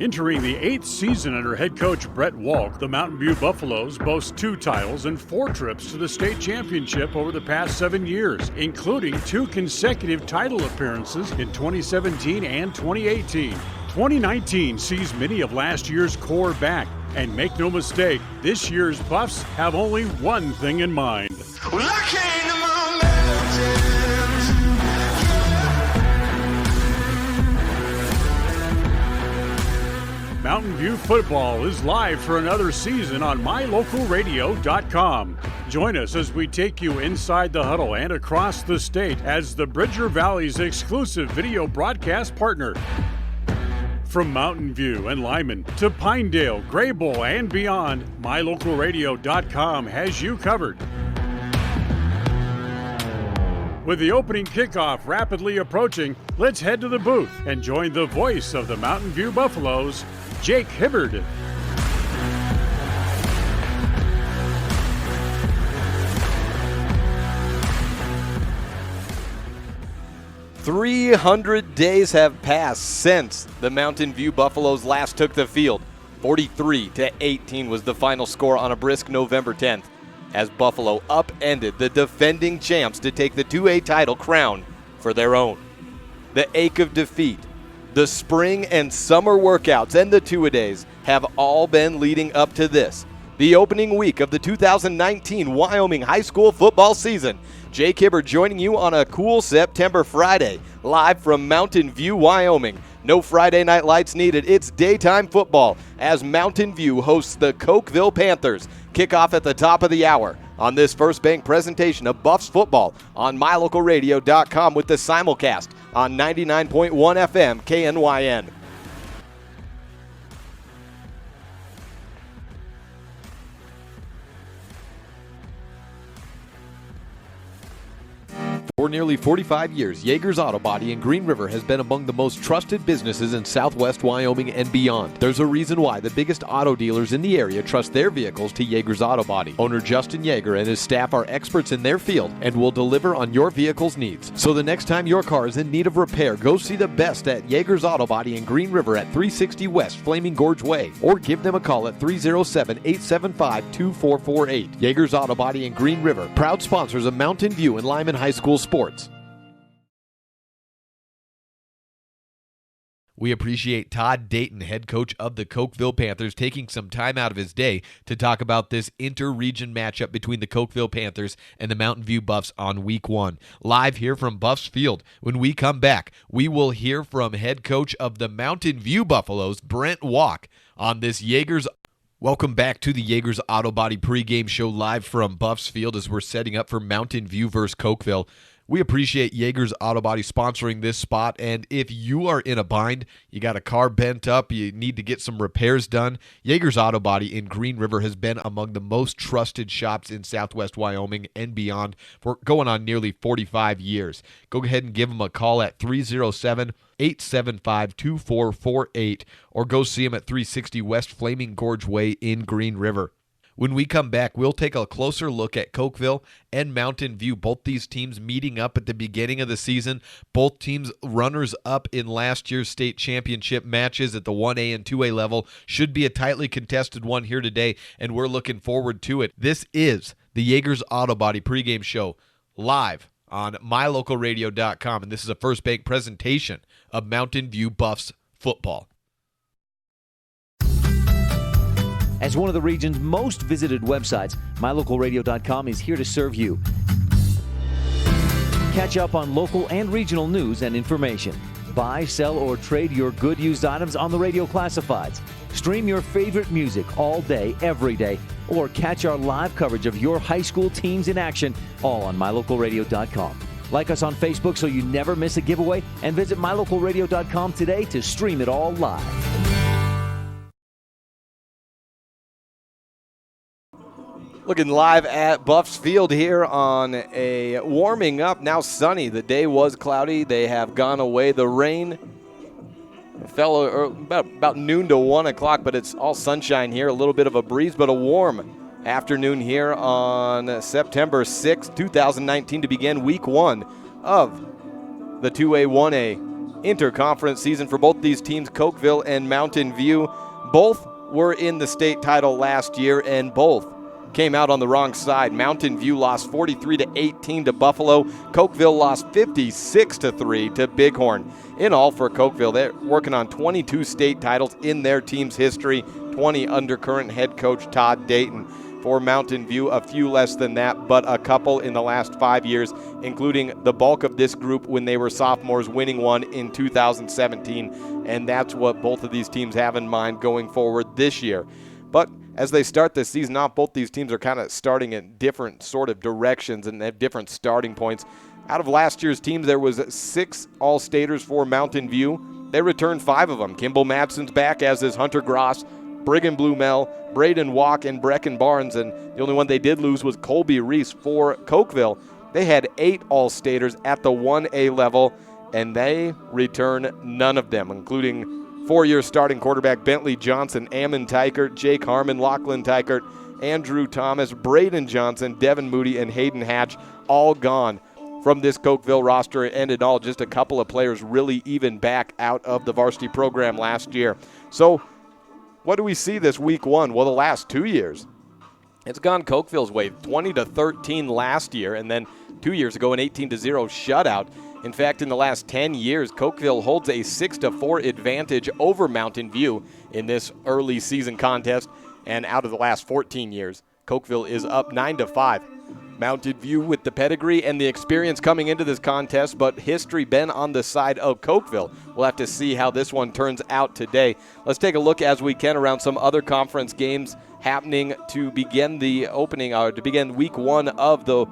Entering the 8th season under head coach Brett Walk, the Mountain View Buffaloes boast 2 titles and 4 trips to the state championship over the past 7 years, including 2 consecutive title appearances in 2017 and 2018. 2019 sees many of last year's core back, and make no mistake, this year's Buffs have only one thing in mind. Well, I came to my mountains. Mountain View football is live for another season on mylocalradio.com. Join us as we take you inside the huddle and across the state as the Bridger Valley's exclusive video broadcast partner. From Mountain View and Lyman to Pinedale, Graybull, and beyond, mylocalradio.com has you covered. With the opening kickoff rapidly approaching, let's head to the booth and join the voice of the Mountain View Buffaloes, Jake Hibbard. "300 days have passed since the Mountain View Buffaloes last took the field. 43-18 was the final score on a brisk November 10th, as Buffalo upended the defending champs to take the 2A title crown for their own. The ache of defeat, the spring and summer workouts, and the two-a-days have all been leading up to this, the opening week of the 2019 Wyoming high school football season. Jake Hibbard joining you on a cool September Friday, live from Mountain View, Wyoming. No Friday night lights needed. It's daytime football as Mountain View hosts the Cokeville Panthers. Kickoff at the top of the hour on this First Bank presentation of Buffs football on mylocalradio.com with the simulcast on 99.1 FM KNYN. For nearly 45 years, Yeager's Auto Body in Green River has been among the most trusted businesses in southwest Wyoming and beyond. There's a reason why the biggest auto dealers in the area trust their vehicles to Yeager's Auto Body. Owner Justin Yeager and his staff are experts in their field and will deliver on your vehicle's needs. So the next time your car is in need of repair, go see the best at Yeager's Auto Body in Green River at 360 West Flaming Gorge Way, or give them a call at 307-875-2448. Yeager's Auto Body in Green River, proud sponsors of Mountain View and Lyman High School sports. We appreciate Todd Dayton, head coach of the Cokeville Panthers, taking some time out of his day to talk about this inter-region matchup between the Cokeville Panthers and the Mountain View Buffs on Week 1. Live here from Buffs Field. When we come back, we will hear from head coach of the Mountain View Buffaloes, Brent Walk, on this Yeager's. Welcome back to the Yeager's Auto Body pregame show live from Buffs Field as we're setting up for Mountain View versus Cokeville. We appreciate Yeager's Auto Body sponsoring this spot, and if you are in a bind, you got a car bent up, you need to get some repairs done, Yeager's Auto Body in Green River has been among the most trusted shops in southwest Wyoming and beyond for going on nearly 45 years. Go ahead and give them a call at 307-875-2448 or go see them at 360 West Flaming Gorge Way in Green River. When we come back, we'll take a closer look at Cokeville and Mountain View, both these teams meeting up at the beginning of the season. Both teams runners-up in last year's state championship matches at the 1A and 2A level. Should be a tightly contested one here today, and we're looking forward to it. This is the Yeager's Auto Body pregame show live on mylocalradio.com, and this is a First Bank presentation of Mountain View Buffs football. As one of the region's most visited websites, mylocalradio.com is here to serve you. Catch up on local and regional news and information. Buy, sell, or trade your good used items on the radio classifieds. Stream your favorite music all day, every day, or catch our live coverage of your high school teams in action, all on mylocalradio.com. Like us on Facebook so you never miss a giveaway, and visit mylocalradio.com today to stream it all live. Looking live at Buffs Field here on a warming up, now sunny. The day was cloudy. They have gone away. The rain fell about noon to 1 o'clock, but it's all sunshine here. A little bit of a breeze, but a warm afternoon here on September 6, 2019 to begin Week 1 of the 2A, 1A interconference season for both these teams, Cokeville and Mountain View. Both were in the state title last year, and both came out on the wrong side. Mountain View lost 43-18 to Buffalo. Cokeville lost 56-3 to Bighorn. In all for Cokeville, they're working on 22 state titles in their team's history, 20 under current head coach Todd Dayton. For Mountain View, a few less than that, but a couple in the last 5 years, including the bulk of this group when they were sophomores, winning one in 2017. And that's what both of these teams have in mind going forward this year. But as they start this season off, both these teams are kind of starting in different sort of directions and have different starting points. Out of last year's teams, there was 6 All-Staters for Mountain View. They returned 5 of them. Kimball Madsen's back, as is Hunter Gross, Brigham Blumel, Braden Walk, and Brecken Barnes, and the only one they did lose was Colby Reese for Cokeville. They had 8 All-Staters at the 1A level, and they return none of them, including 4-year starting quarterback Bentley Johnson, Ammon Tykert, Jake Harmon, Lachlan Tykert, Andrew Thomas, Braden Johnson, Devin Moody, and Hayden Hatch, all gone from this Cokeville roster. And in all, just a couple of players really even back out of the varsity program last year. So what do we see this week 1? Well, the last 2 years, it's gone Cokeville's way. 20-13 last year, and then 2 years ago an 18-0 shutout. In fact, in the last 10 years, Cokeville holds a 6-4 advantage over Mountain View in this early season contest. And out of the last 14 years, Cokeville is up 9-5. Mountain View with the pedigree and the experience coming into this contest, but history been on the side of Cokeville. We'll have to see how this one turns out today. Let's take a look as we can around some other conference games happening to begin the opening, to begin week 1 of the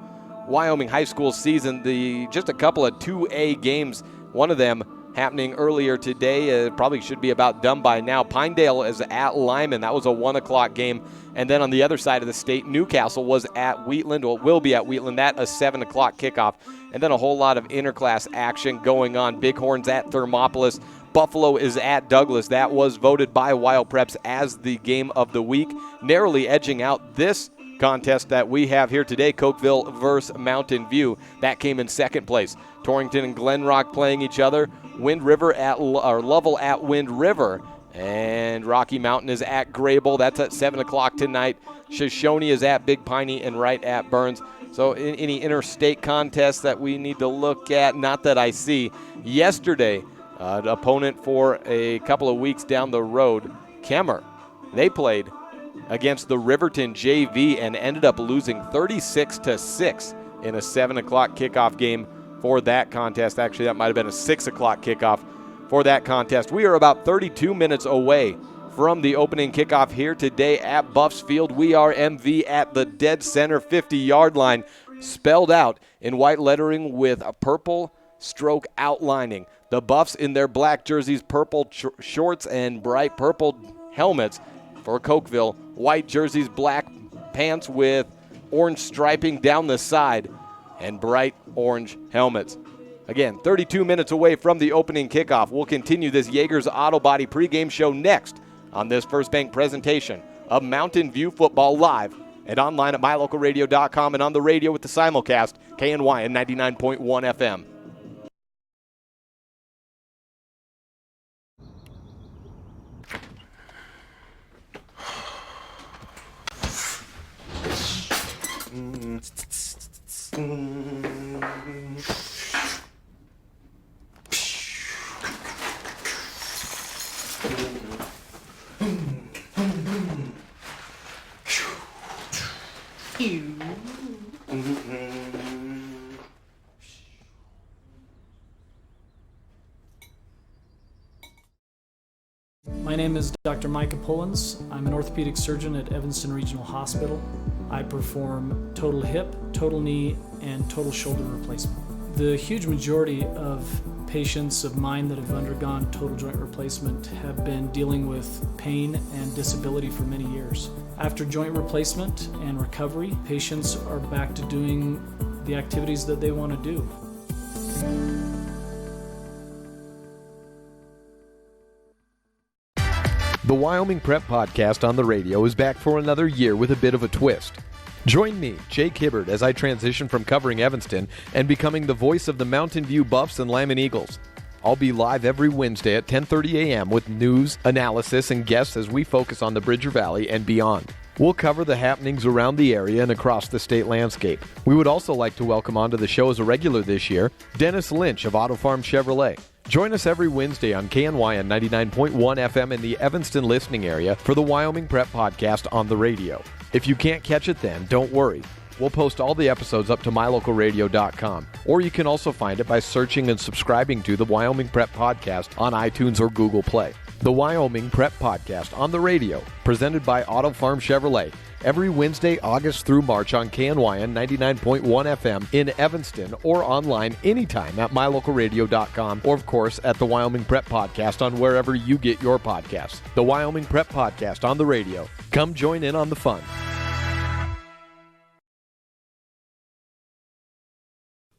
Wyoming high school season. Just a couple of 2A games, one of them happening earlier today. Probably should be about done by now. Pinedale is at Lyman. That was a 1 o'clock game. And then on the other side of the state, Newcastle was at Wheatland, or will be at Wheatland. That a 7 o'clock kickoff. And then a whole lot of interclass action going on. Bighorn's at Thermopolis. Buffalo is at Douglas. That was voted by Wild Preps as the game of the week, narrowly edging out this contest that we have here today, Cokeville versus Mountain View. That came in second place. Torrington and Glen Rock playing each other. Lovell at Wind River. And Rocky Mountain is at Grable. That's at 7 o'clock tonight. Shoshone is at Big Piney and Wright at Burns. So any interstate contests that we need to look at, not that I see. Yesterday, an opponent for a couple of weeks down the road, Kemmer, they played against the Riverton JV and ended up losing 36-6 in a 7 o'clock kickoff game for that contest. Actually, that might have been a 6 o'clock kickoff for that contest. We are about 32 minutes away from the opening kickoff here today at Buffs Field. We are MV at the dead center 50-yard line, spelled out in white lettering with a purple stroke outlining. The Buffs in their black jerseys, purple shorts, and bright purple helmets. For Cokeville, white jerseys, black pants with orange striping down the side, and bright orange helmets. Again, 32 minutes away from the opening kickoff. We'll continue this Jaegers Auto Body pregame show next on this First Bank presentation of Mountain View football, live and online at mylocalradio.com and on the radio with the simulcast, KNY and 99.1 FM. My name is Dr. Micah Pullins. I'm an orthopedic surgeon at Evanston Regional Hospital. I perform total hip, total knee, and total shoulder replacement. The huge majority of patients of mine that have undergone total joint replacement have been dealing with pain and disability for many years. After joint replacement and recovery, patients are back to doing the activities that they want to do. The Wyoming Prep Podcast on the radio is back for another year with a bit of a twist. Join me, Jake Hibbard, as I transition from covering Evanston and becoming the voice of the Mountain View Buffs and Lyman Eagles. I'll be live every Wednesday at 10:30 a.m. with news, analysis, and guests as we focus on the Bridger Valley and beyond. We'll cover the happenings around the area and across the state landscape. We would also like to welcome onto the show as a regular this year, Dennis Lynch of Auto Farm Chevrolet. Join us every Wednesday on KNY on 99.1 FM in the Evanston listening area for the Wyoming Prep Podcast on the radio. If you can't catch it then, don't worry. We'll post all the episodes up to mylocalradio.com, or you can also find it by searching and subscribing to the Wyoming Prep Podcast on iTunes or Google Play. The Wyoming Prep Podcast on the radio, presented by Auto Farm Chevrolet, every Wednesday, August through March on KNY 99.1 FM in Evanston, or online anytime at mylocalradio.com, or of course at the Wyoming Prep Podcast on wherever you get your podcasts. The Wyoming Prep Podcast on the radio. Come join in on the fun.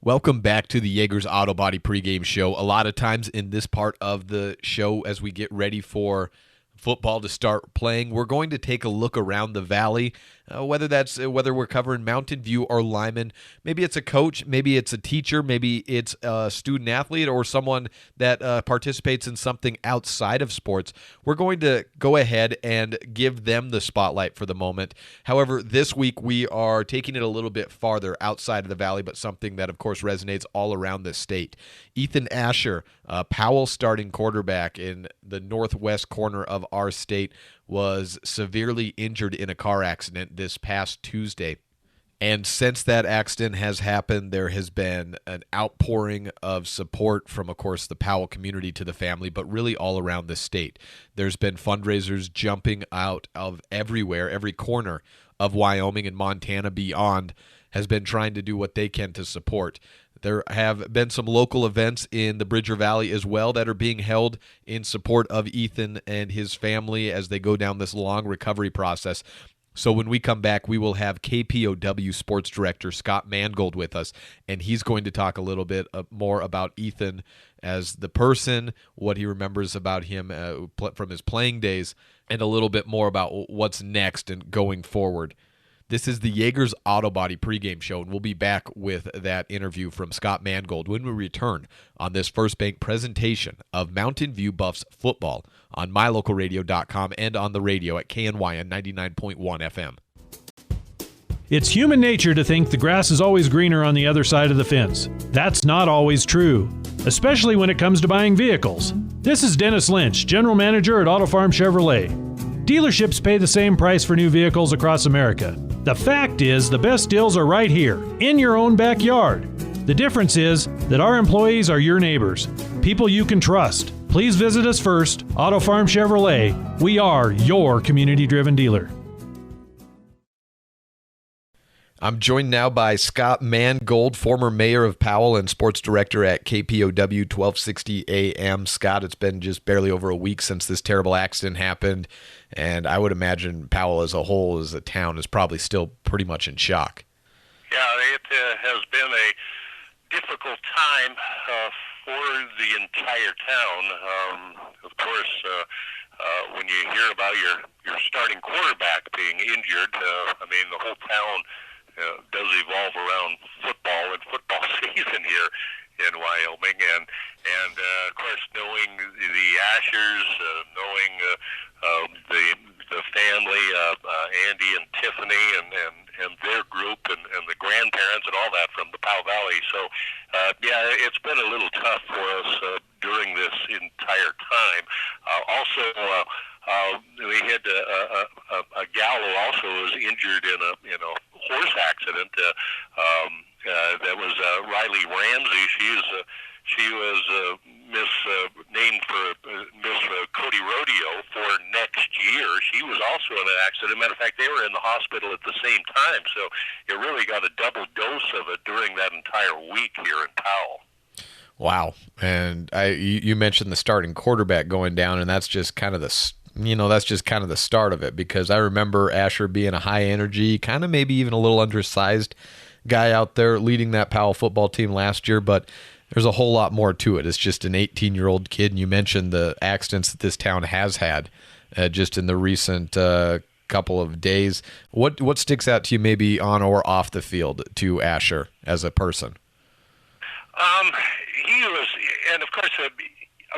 Welcome back to the Jaegers Auto Body pregame show. A lot of times in this part of the show, as we get ready for football to start playing, we're going to take a look around the valley, whether we're covering Mountain View or Lyman. Maybe it's a coach, maybe it's a teacher, maybe it's a student athlete or someone that participates in something outside of sports. We're going to go ahead and give them the spotlight for the moment. However, this week we are taking it a little bit farther outside of the valley, but something that of course resonates all around the state. Ethan Asher, Powell starting quarterback in the northwest corner of our state, was severely injured in a car accident this past Tuesday. And since that accident has happened, there has been an outpouring of support from, of course, the Powell community to the family, but really all around the state. There's been fundraisers jumping out of everywhere. Every corner of Wyoming and Montana beyond has been trying to do what they can to support. There have been some local events in the Bridger Valley as well that are being held in support of Ethan and his family as they go down this long recovery process. So when we come back, we will have KPOW Sports Director Scott Mangold with us, and he's going to talk a little bit more about Ethan as the person, what he remembers about him from his playing days, and a little bit more about what's next and going forward. This is the Jaegers Auto Body pregame show, and we'll be back with that interview from Scott Mangold when we return on this First Bank presentation of Mountain View Buffs football on mylocalradio.com and on the radio at KNY on 99.1 FM. It's human nature to think the grass is always greener on the other side of the fence. That's not always true, especially when it comes to buying vehicles. This is Dennis Lynch, General Manager at Auto Farm Chevrolet. Dealerships pay the same price for new vehicles across America. The fact is, the best deals are right here, in your own backyard. The difference is that our employees are your neighbors, people you can trust. Please visit us first, Auto Farm Chevrolet. We are your community-driven dealer. I'm joined now by Scott Mangold, former mayor of Powell and sports director at KPOW 1260 AM. Scott, it's been just barely over a week since this terrible accident happened, and I would imagine Powell as a whole, as a town, is probably still pretty much in shock. Yeah, it has been a difficult time for the entire town. Of course, when you hear about your starting quarterback being injured, the whole town does evolve around football and football season here in Wyoming, and of course knowing the Ashers, knowing the family, Andy and Tiffany and their group and the grandparents and all that from the Powell Valley. So it's been a little tough for us during this entire time. Also, we had a gal who also was injured in a horse accident. That was Riley Ramsey. She was named for Miss Cody Rodeo for next year. She was also in an accident. Matter of fact, they were in the hospital at the same time. So you really got a double dose of it during that entire week here in Powell. Wow. And you mentioned the starting quarterback going down, and that's just kind of the start of it, because I remember Asher being a high energy, kind of maybe even a little undersized guy out there leading that Powell football team last year, but there's a whole lot more to it. It's just an 18-year-old kid, and you mentioned the accidents that this town has had just in the recent couple of days. What sticks out to you maybe on or off the field to Asher as a person? He was, and of course, a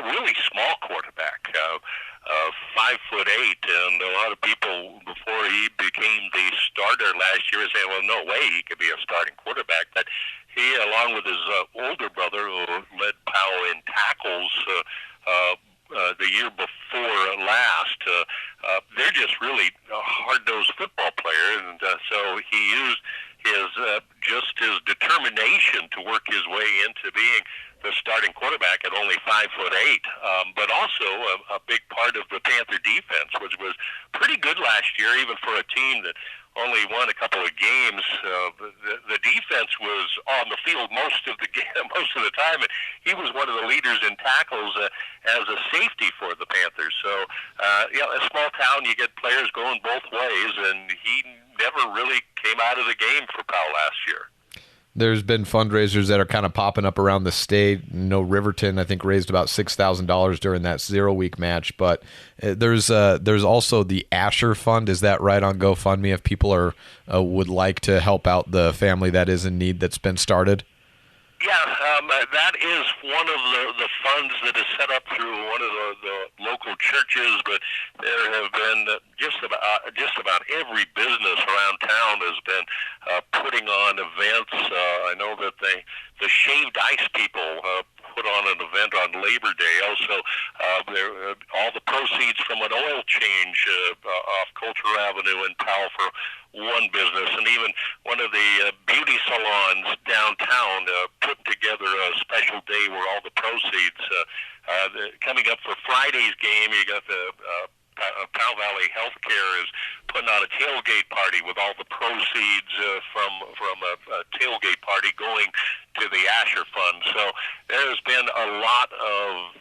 really small quarterback, 5'8", and a lot of people before he became the starter last year saying, "Well, no way he could be a starting quarterback." But he, along with his older brother, who led Powell in tackles the year before last, they're just really hard-nosed football players, and so he used his determination to work his way into being the starting quarterback at only 5'8", but also a big part of the Panther defense, which was pretty good last year, even for a team that only won a couple of games. The defense was on the field most of the time, and he was one of the leaders in tackles as a safety for the Panthers. So, a small town, you get players going both ways, and he never really came out of the game for Powell last year. There's been fundraisers that are kind of popping up around the state. Riverton, I think, raised about $6,000 during that 0-week match. But there's also the Asher Fund. Is that right, on GoFundMe, if people would like to help out the family that is in need that's been started? Yeah, that is one of the funds that is set up through one of the local churches, but there have been just about every business around town has been putting on events. I know that the Shaved Ice people put on an event on Labor Day. Also, all the proceeds from an oil change off Culture Avenue in Powell for one business, and even one of the beauty salons downtown put together a special day where all the proceeds coming up for Friday's game. You got the Powell Valley Healthcare is putting on a tailgate party with all the proceeds from a tailgate party going to the Asher Fund. So there's been a lot of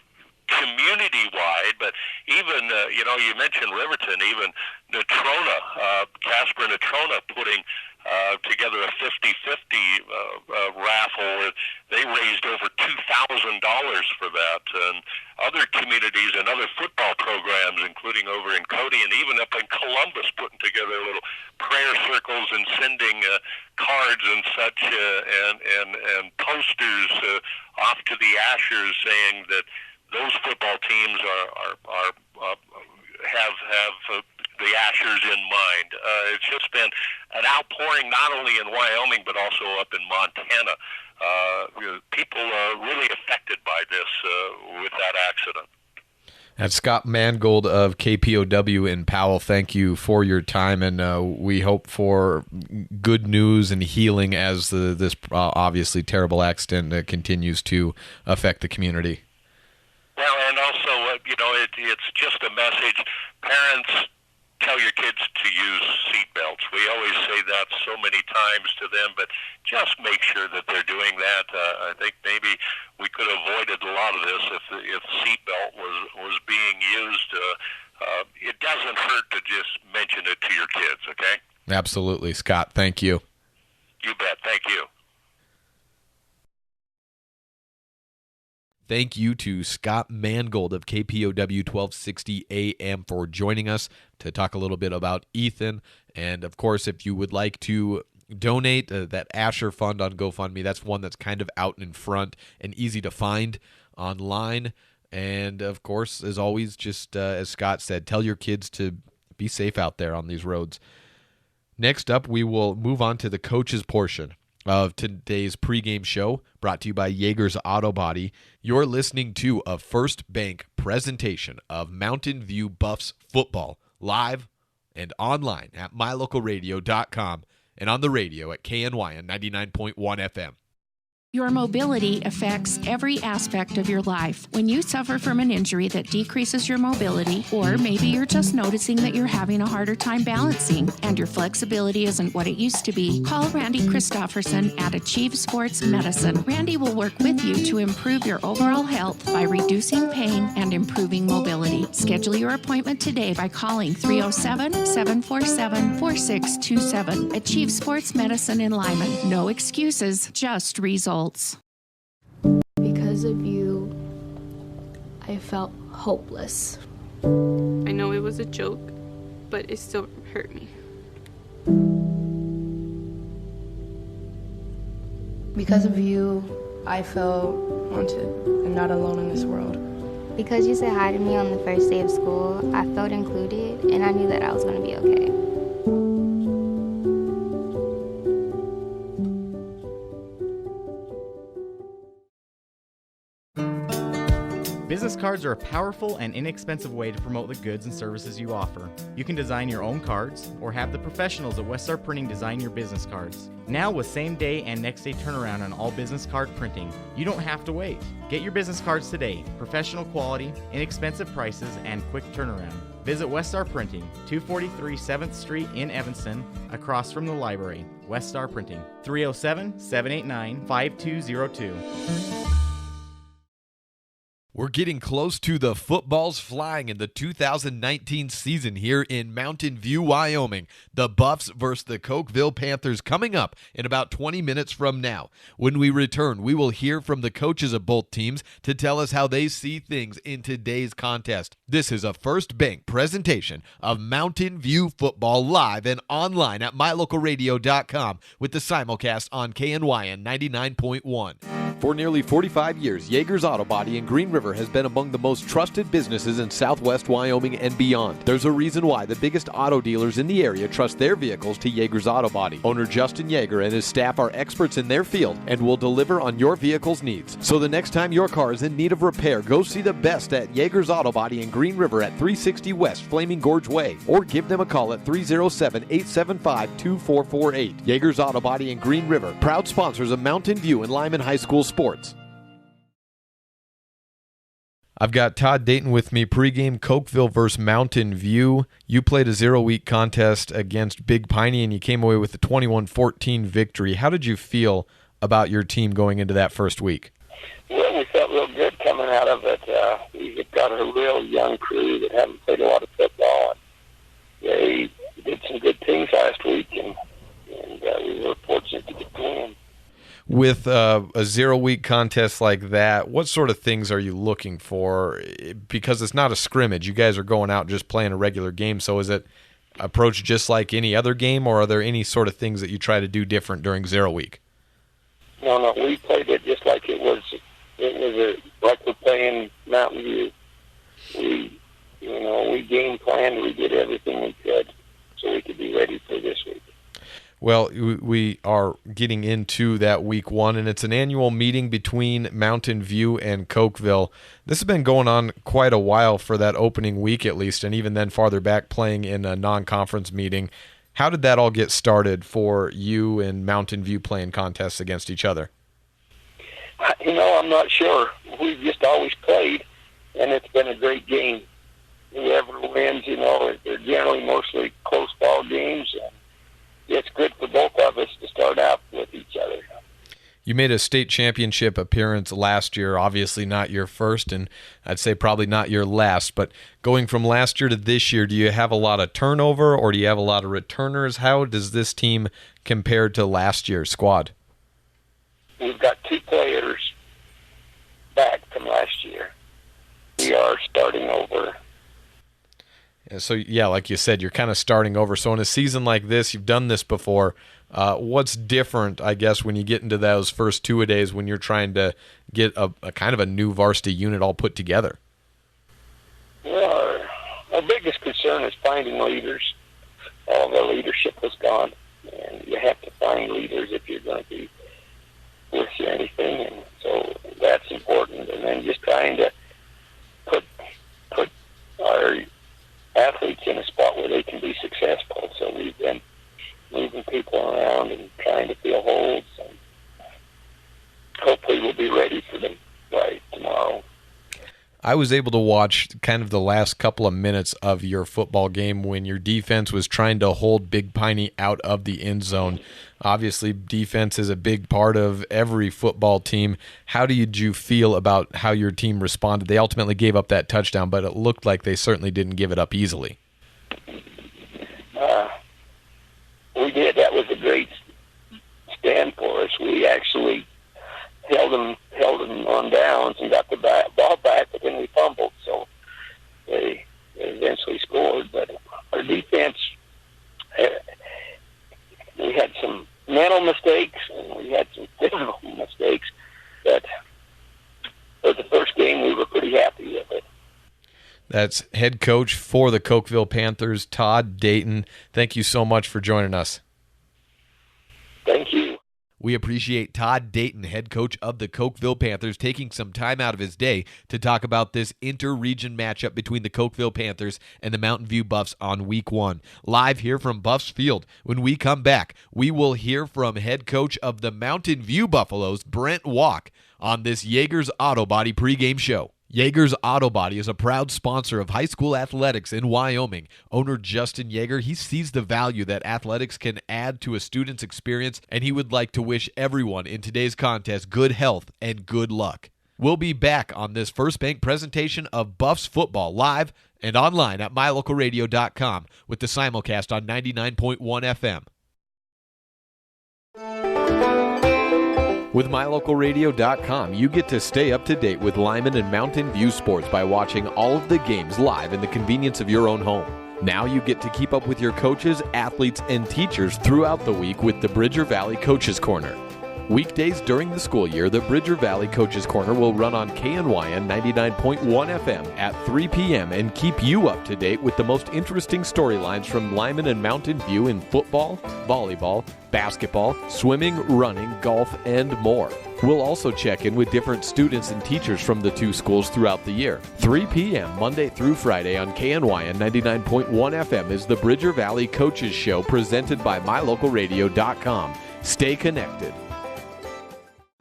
community-wide, but even, you mentioned Riverton, even Natrona, Casper Natrona putting together a 50-50 raffle. They raised over $2,000 for that. And other communities and other football programs, including over in Cody and even up in Columbus, putting together little prayer circles and sending cards and such and posters off to the Ashers saying that those football teams have the Ashers in mind. It's just been an outpouring not only in Wyoming but also up in Montana. People are really affected by this with that accident. That's Scott Mangold of KPOW in Powell. Thank you for your time, and we hope for good news and healing as this obviously terrible accident continues to affect the community. Well, and also, it's just a message. Parents, tell your kids to use seatbelts. We always say that so many times to them, but just make sure that they're doing that. I think maybe we could have avoided a lot of this if seatbelt was being used. It doesn't hurt to just mention it to your kids, okay? Absolutely. Scott, thank you. You bet. Thank you. Thank you to Scott Mangold of KPOW 1260 AM for joining us to talk a little bit about Ethan. And, of course, if you would like to donate that Asher Fund on GoFundMe, that's one that's kind of out in front and easy to find online. And, of course, as always, just as Scott said, tell your kids to be safe out there on these roads. Next up, we will move on to the coaches portion of today's pregame show, brought to you by Yeager's Auto Body. You're listening to a First Bank presentation of Mountain View Buffs football, live and online at mylocalradio.com and on the radio at KNY 99.1 FM. Your mobility affects every aspect of your life. When you suffer from an injury that decreases your mobility, or maybe you're just noticing that you're having a harder time balancing and your flexibility isn't what it used to be, call Randy Christofferson at Achieve Sports Medicine. Randy will work with you to improve your overall health by reducing pain and improving mobility. Schedule your appointment today by calling 307-747-4627. Achieve Sports Medicine in Lyman. No excuses, just results. Because of you, I felt hopeless. I know it was a joke, but it still hurt me. Because of you, I felt wanted and not alone in this world. Because you said hi to me on the first day of school, I felt included, and I knew that I was going to be okay. Business cards are a powerful and inexpensive way to promote the goods and services you offer. You can design your own cards or have the professionals at West Star Printing design your business cards. Now with same-day and next-day turnaround on all business card printing, you don't have to wait. Get your business cards today. Professional quality, inexpensive prices, and quick turnaround. Visit West Star Printing, 243 7th Street in Evanston, across from the library. West Star Printing, 307-789-5202. We're getting close to the footballs flying in the 2019 season here in Mountain View, Wyoming. The Buffs versus the Cokeville Panthers coming up in about 20 minutes from now. When we return, we will hear from the coaches of both teams to tell us how they see things in today's contest. This is a First Bank presentation of Mountain View Football live and online at mylocalradio.com with the simulcast on KNYN 99.1. For nearly 45 years, Yeager's Auto Body in Green River has been among the most trusted businesses in southwest Wyoming and beyond. There's a reason why the biggest auto dealers in the area trust their vehicles to Yeager's Auto Body. Owner Justin Yeager and his staff are experts in their field and will deliver on your vehicle's needs. So the next time your car is in need of repair, go see the best at Yeager's Auto Body in Green River at 360 West Flaming Gorge Way, or give them a call at 307-875-2448. Yeager's Auto Body in Green River, proud sponsors of Mountain View and Lyman High School sports. I've got Todd Dayton with me. Pregame Cokeville versus Mountain View. You played a 0-week contest against Big Piney, and you came away with a 21-14 victory. How did you feel about your team going into that first week? Well, we felt real good coming out of it. We've got a real young crew that haven't played a lot of football. They did some good things last week, and we were fortunate to get the win. With a 0-week contest like that, what sort of things are you looking for? Because it's not a scrimmage. You guys are going out just playing a regular game, so is it approached just like any other game, or are there any sort of things that you try to do different during 0 week? No, we played it just like it was like we're playing Mountain View. We game planned. We did everything we could so we could be ready for this week. Well, we are getting into that week one, and it's an annual meeting between Mountain View and Cokeville. This has been going on quite a while for that opening week at least, and even then farther back playing in a non-conference meeting. How did that all get started for you and Mountain View playing contests against each other? I'm not sure. We've just always played, and it's been a great game. Whoever wins, they're generally mostly close ball games, and it's good for both of us to start out with each other. You made a state championship appearance last year, obviously not your first, and I'd say probably not your last, but going from last year to this year, do you have a lot of turnover or do you have a lot of returners? How does this team compare to last year's squad? We've got 2 players back from last year. We are starting over. So, yeah, like you said, you're kind of starting over. So in a season like this, you've done this before. What's different, I guess, when you get into those first 2-a-days when you're trying to get a kind of a new varsity unit all put together? Well, our biggest concern is finding leaders. All the leadership was gone, and you have to find leaders if you're going to be with anything, and so that's important. And then just trying to put our athletes in a spot where they can be successful. So we've been moving people around and trying to fill holds, and hopefully we'll be ready for them by tomorrow. I was able to watch kind of the last couple of minutes of your football game when your defense was trying to hold Big Piney out of the end zone. Obviously, defense is a big part of every football team. How did you feel about how your team responded? They ultimately gave up that touchdown, but it looked like they certainly didn't give it up easily. We did. That was a great stand for us. We actually held them on downs and got the ball back, but then we fumbled, so they eventually scored. But our defense, we had some mental mistakes and we had some physical mistakes that That's head coach for the Cokeville Panthers, Todd Dayton. Thank you so much for joining us. Thank you. We appreciate Todd Dayton, head coach of the Cokeville Panthers, taking some time out of his day to talk about this inter-region matchup between the Cokeville Panthers and the Mountain View Buffs on Week 1. Live here from Buffs Field. When we come back, we will hear from head coach of the Mountain View Buffaloes, Brent Walk, on this Yeager's Auto Body pregame show. Yeager's Auto Body is a proud sponsor of high school athletics in Wyoming. Owner Justin Yeager, he sees the value that athletics can add to a student's experience, and he would like to wish everyone in today's contest good health and good luck. We'll be back on this First Bank presentation of Buffs football live and online at mylocalradio.com with the simulcast on 99.1 FM. With mylocalradio.com, you get to stay up to date with Lyman and Mountain View sports by watching all of the games live in the convenience of your own home. Now you get to keep up with your coaches, athletes, and teachers throughout the week with the Bridger Valley Coaches Corner. Weekdays during the school year, the Bridger Valley Coaches Corner will run on KNYN 99.1 FM at 3 p.m. and keep you up to date with the most interesting storylines from Lyman and Mountain View in football, volleyball, basketball, swimming, running, golf, and more. We'll also check in with different students and teachers from the two schools throughout the year. 3 p.m. Monday through Friday on KNYN 99.1 FM is the Bridger Valley Coaches Show presented by mylocalradio.com. Stay connected.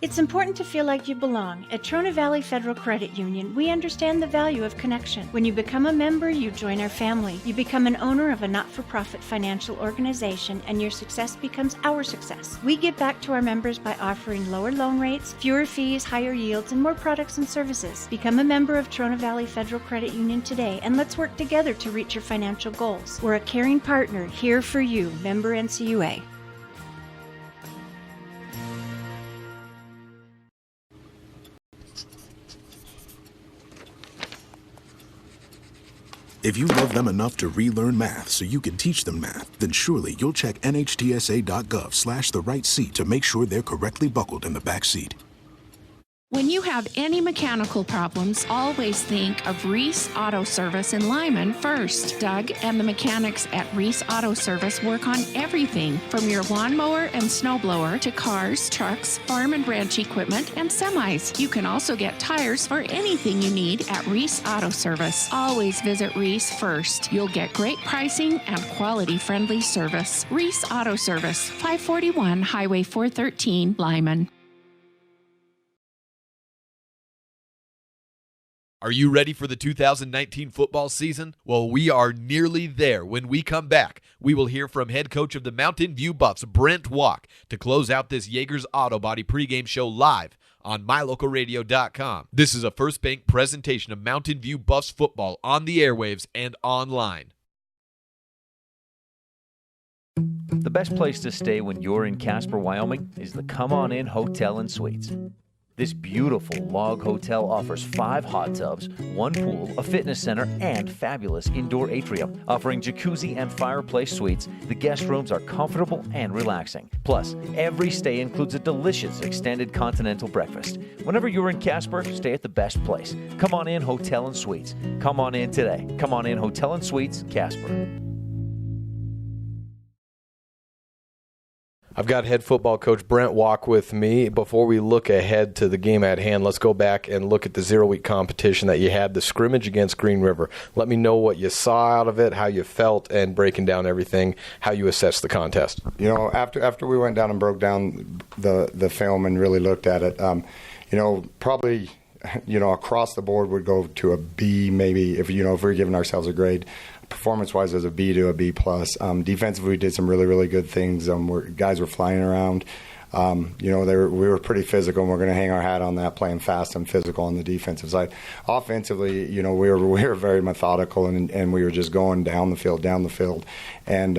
It's important to feel like you belong. At Trona Valley Federal Credit Union, we understand the value of connection. When you become a member, you join our family. You become an owner of a not-for-profit financial organization, and your success becomes our success. We give back to our members by offering lower loan rates, fewer fees, higher yields, and more products and services. Become a member of Trona Valley Federal Credit Union today, and let's work together to reach your financial goals. We're a caring partner here for you. Member NCUA. If you love them enough to relearn math so you can teach them math, then surely you'll check nhtsa.gov/the-right-seat to make sure they're correctly buckled in the back seat. When you have any mechanical problems, always think of Reese Auto Service in Lyman first. Doug and the mechanics at Reese Auto Service work on everything from your lawnmower and snowblower to cars, trucks, farm and ranch equipment, and semis. You can also get tires for anything you need at Reese Auto Service. Always visit Reese first. You'll get great pricing and quality-friendly service. Reese Auto Service, 541 Highway 413, Lyman. Are you ready for the 2019 football season? Well, we are nearly there. When we come back, we will hear from head coach of the Mountain View Buffs, Brent Walk, to close out this Yeager's Auto Body pregame show live on mylocalradio.com. This is a First Bank presentation of Mountain View Buffs football on the airwaves and online. The best place to stay when you're in Casper, Wyoming is the Come On In Hotel and Suites. This beautiful log hotel offers 5 hot tubs, 1 pool, a fitness center, and fabulous indoor atrium. Offering jacuzzi and fireplace suites, the guest rooms are comfortable and relaxing. Plus, every stay includes a delicious extended continental breakfast. Whenever you're in Casper, stay at the best place. Come On In Hotel and Suites. Come on in today. Come On In Hotel and Suites, Casper. I've got head football coach Brent Walk with me. Before we look ahead to the game at hand, let's go back and look at the 0-week competition that you had, the scrimmage against Green River. Let me know what you saw out of it, how you felt, and breaking down everything, how you assessed the contest. You know, after we went down and broke down the film and really looked at it, probably, across the board would go to a B, maybe, if we're giving ourselves a grade. Performance-wise, as a B to a B+. Defensively, we did some really, really good things. Guys were flying around. We were pretty physical, and we're going to hang our hat on that, playing fast and physical on the defensive side. Offensively, we were very methodical, and we were just going down the field, and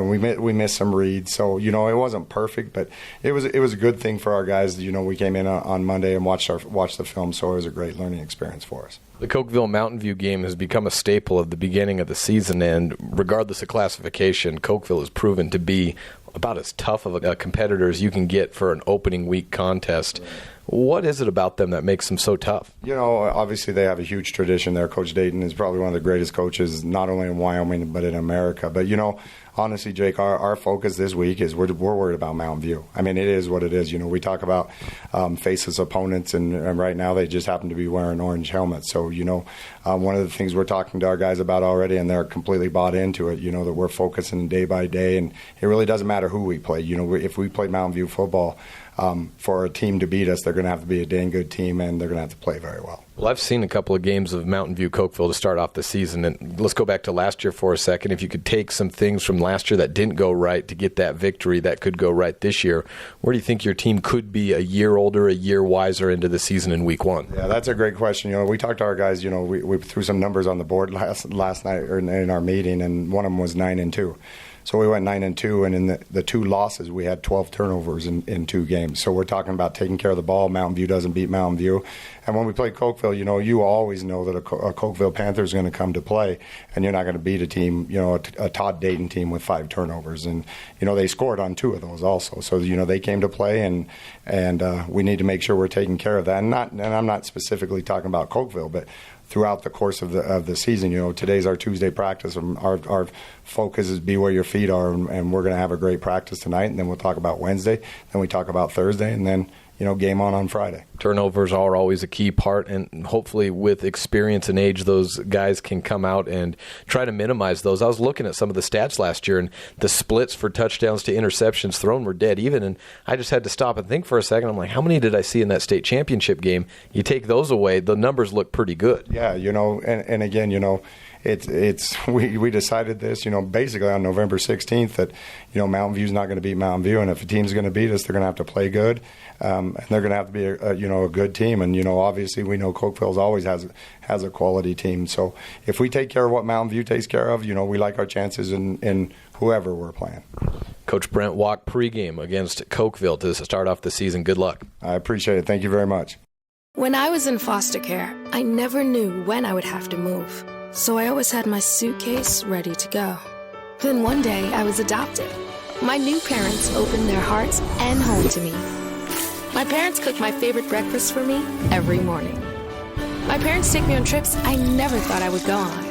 we missed some reads. So, it wasn't perfect, but it was a good thing for our guys. We came in on Monday and watched the film, so it was a great learning experience for us. The Cokeville Mountain View game has become a staple of the beginning of the season, and regardless of classification, Cokeville has proven to be about as tough of a competitor as you can get for an opening week contest. What is it about them that makes them so tough? You know, obviously they have a huge tradition there. Coach Dayton is probably one of the greatest coaches, not only in Wyoming, but in America. But, you know, honestly, Jake, our focus this week is we're worried about Mountain View. I mean, it is what it is. You know, we talk about faceless opponents, and right now they just happen to be wearing orange helmets. So, you know, one of the things we're talking to our guys about already, and they're completely bought into it, you know, that we're focusing day by day, and it really doesn't matter who we play. You know, if we play Mountain View football, for a team to beat us, they're going to have to be a dang good team, and they're going to have to play very well. Well, I've seen a couple of games of Mountain View Cokeville to start off the season, and let's go back to last year for a second. If you could take some things from last year that didn't go right to get that victory that could go right this year, where do you think your team could be a year older, a year wiser into the season in week one? Yeah, that's a great question. You know, we talked to our guys. You know, we threw some numbers on the board last night or in our meeting, and one of them was 9-2. So we went 9-2, and in the two losses, we had 12 turnovers in 2 games. So we're talking about taking care of the ball. Mountain View doesn't beat Mountain View. And when we play Cokeville, you know, you always know that a Cokeville Panther is going to come to play, and you're not going to beat a team, you know, a Todd Dayton team with 5 turnovers. And, you know, they scored on 2 of those also. So, you know, they came to play, and we need to make sure we're taking care of that. And I'm not specifically talking about Cokeville, but throughout the course of the season. You know, today's our Tuesday practice, and our focus is be where your feet are, and we're going to have a great practice tonight, and then we'll talk about Wednesday, then we talk about Thursday, and then, you know, game on Friday. Turnovers are always a key part, and hopefully with experience and age, those guys can come out and try to minimize those. I was looking at some of the stats last year, and the splits for touchdowns to interceptions thrown were dead even, and I just had to stop and think for a second. I'm like, how many did I see in that state championship game? You take those away, the numbers look pretty good. Yeah, you know, and again, you know, we decided this, you know, basically on November 16th that, you know, Mountain View's not going to beat Mountain View, and if a team's going to beat us, they're going to have to play good, and they're going to have to be a good team. And, you know, obviously we know Cokeville always has a quality team. So if we take care of what Mountain View takes care of, you know, we like our chances in whoever we're playing. Coach Brent Walk, pregame against Cokeville to start off the season. Good luck. I appreciate it. Thank you very much. When I was in foster care, I never knew when I would have to move. So I always had my suitcase ready to go. Then one day, I was adopted. My new parents opened their hearts and home to me. My parents cook my favorite breakfast for me every morning. My parents take me on trips I never thought I would go on.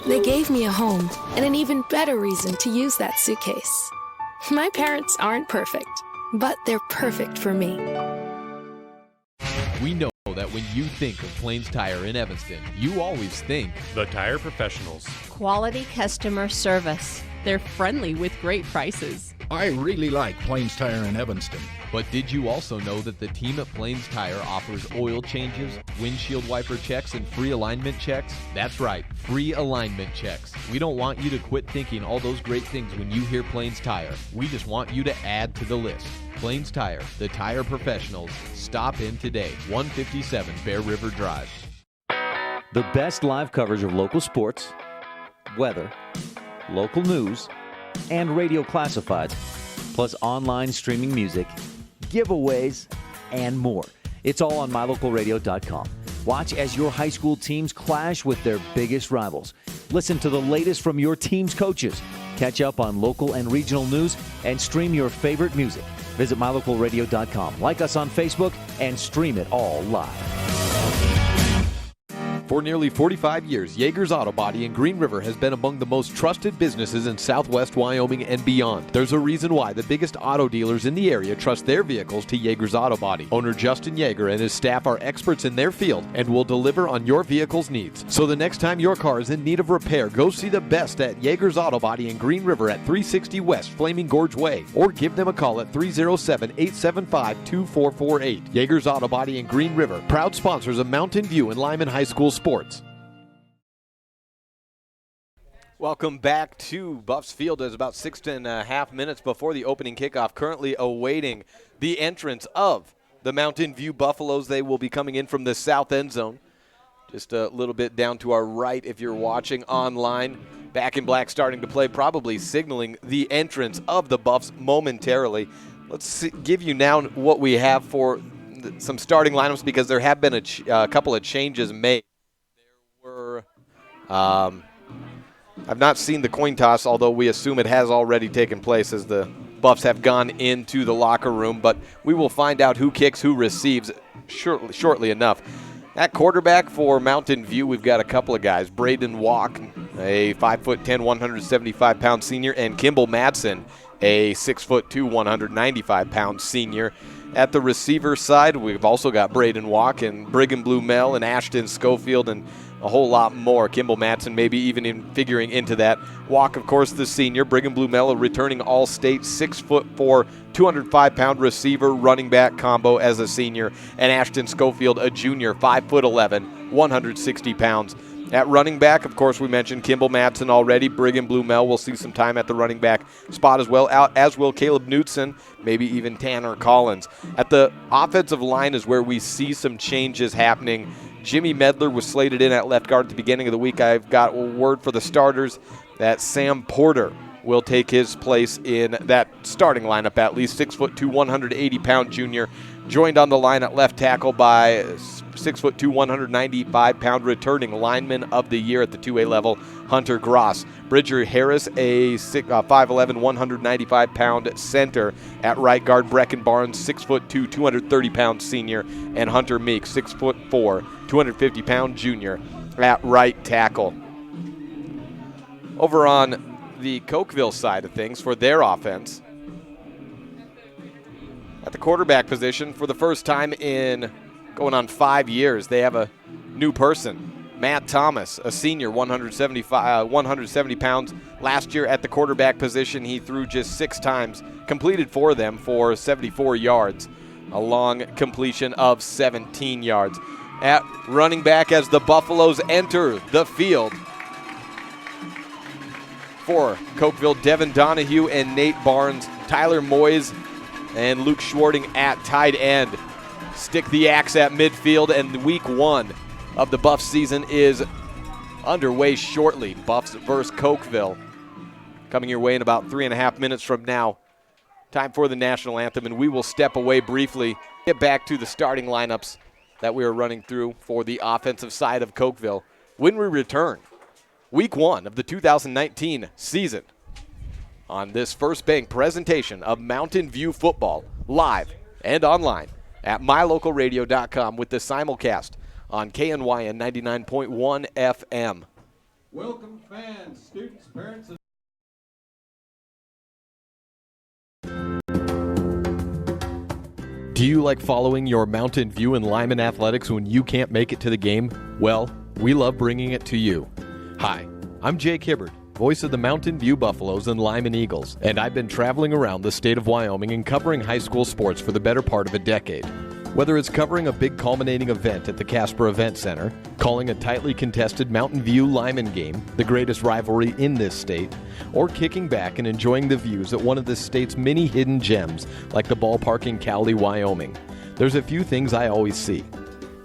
They gave me a home and an even better reason to use that suitcase. My parents aren't perfect, but they're perfect for me. We know that when you think of Plains Tire in Evanston, you always think the Tire Professionals. Quality customer service. They're friendly with great prices. I really like Plains Tire in Evanston. But did you also know that the team at Plains Tire offers oil changes, windshield wiper checks, and free alignment checks? That's right, free alignment checks. We don't want you to quit thinking all those great things when you hear Plains Tire. We just want you to add to the list. Plains Tire, the tire professionals. Stop in today, 157 Bear River Drive. The best live coverage of local sports, weather, local news, and radio classifieds, plus online streaming music, giveaways, and more. It's all on mylocalradio.com. Watch as your high school teams clash with their biggest rivals. Listen to the latest from your team's coaches. Catch up on local and regional news and stream your favorite music. Visit mylocalradio.com. Like us on Facebook and stream it all live. For nearly 45 years, Yeager's Auto Body in Green River has been among the most trusted businesses in southwest Wyoming and beyond. There's a reason why the biggest auto dealers in the area trust their vehicles to Yeager's Auto Body. Owner Justin Yeager and his staff are experts in their field and will deliver on your vehicle's needs. So the next time your car is in need of repair, go see the best at Yeager's Auto Body in Green River at 360 West Flaming Gorge Way, or give them a call at 307-875-2448. Yeager's Auto Body in Green River, proud sponsors of Mountain View and Lyman High School sports. Welcome back to Buffs Field. It's about 6.5 minutes before the opening kickoff. Currently awaiting the entrance of the Mountain View Buffaloes. They will be coming in from the south end zone. Just a little bit down to our right if you're watching online. Back in Black starting to play, probably signaling the entrance of the Buffs momentarily. Let's give you now what we have for some starting lineups, because there have been a couple of changes made. There were, I've not seen the coin toss, although we assume it has already taken place, as the Buffs have gone into the locker room, but we will find out who kicks, who receives shortly enough. At quarterback for Mountain View, we've got a couple of guys. Braden Walk, a 5'10", 175-pound senior, and Kimball Madsen, a 6'2", 195-pound senior. At the receiver side, we've also got Braden Walk and Brigham Blue Mel and Ashton Schofield and a whole lot more. Kimball Madsen maybe even figuring into that. Walk, of course, the senior. Brigham Blue Mel, a returning All-State 6'4", 205-pound receiver running back combo as a senior. And Ashton Schofield, a junior, 5'11", 160 pounds. At running back, of course, we mentioned Kimball Madsen already. Brigham Blue Mel will see some time at the running back spot as well, as will Caleb Knutson, maybe even Tanner Collins. At the offensive line is where we see some changes happening. Jimmy Medler was slated in at left guard at the beginning of the week. I've got word for the starters that Sam Porter will take his place in that starting lineup, at least 6'2", 180-pound junior, joined on the line at left tackle by 6'2", 195-pound returning lineman of the year at the 2A level, Hunter Gross. Bridger Harris, a 5'11", 195-pound center at right guard. Brecken Barnes, 6'2", 230-pound senior, and Hunter Meek, 6'4", 250-pound junior at right tackle. Over on the Cokeville side of things for their offense, at the quarterback position, for the first time in going on 5 years, they have a new person. Matt Thomas, a senior, 170 pounds. Last year at the quarterback position, he threw just 6 times, completed 4 of them for 74 yards, a long completion of 17 yards. At running back, as the Buffaloes enter the field, for Cokeville, Devin Donahue and Nate Barnes, Tyler Moyes and Luke Schwarting at tight end stick the axe at midfield, and week 1 of the Buffs season is underway shortly. Buffs versus Cokeville coming your way in about 3.5 minutes from now. Time for the national anthem, and we will step away briefly, get back to the starting lineups that we are running through for the offensive side of Cokeville when we return. Week 1 of the 2019 season on this First Bank presentation of Mountain View football, live and online at mylocalradio.com with the simulcast on KNYN 99.1 FM. Welcome fans, students, parents, and Do you like following your Mountain View and Lyman athletics when you can't make it to the game? Well, we love bringing it to you. Hi, I'm Jake Hibbard, voice of the Mountain View Buffaloes and Lyman Eagles, and I've been traveling around the state of Wyoming and covering high school sports for the better part of a decade. Whether it's covering a big culminating event at the Casper Event Center, calling a tightly contested Mountain View Lyman game, the greatest rivalry in this state, or kicking back and enjoying the views at one of the state's many hidden gems like the ballpark in Cowley, Wyoming, there's a few things I always see.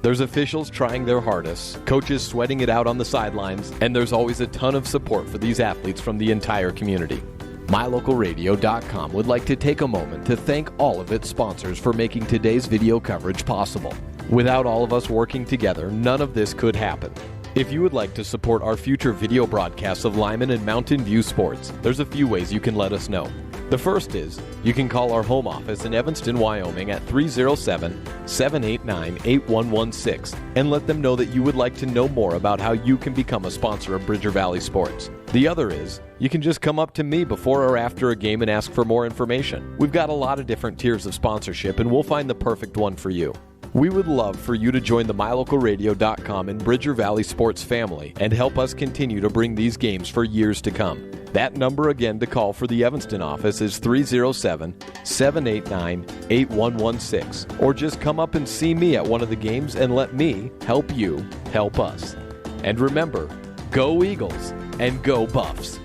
There's officials trying their hardest, coaches sweating it out on the sidelines, and there's always a ton of support for these athletes from the entire community. MyLocalRadio.com would like to take a moment to thank all of its sponsors for making today's video coverage possible. Without all of us working together, none of this could happen. If you would like to support our future video broadcasts of Lyman and Mountain View sports, there's a few ways you can let us know. The first is, you can call our home office in Evanston, Wyoming at 307-789-8116 and let them know that you would like to know more about how you can become a sponsor of Bridger Valley Sports. The other is, you can just come up to me before or after a game and ask for more information. We've got a lot of different tiers of sponsorship, and we'll find the perfect one for you. We would love for you to join the MyLocalRadio.com and Bridger Valley Sports family and help us continue to bring these games for years to come. That number again to call for the Evanston office is 307-789-8116. Or just come up and see me at one of the games and let me help you help us. And remember, go Eagles and go Buffs.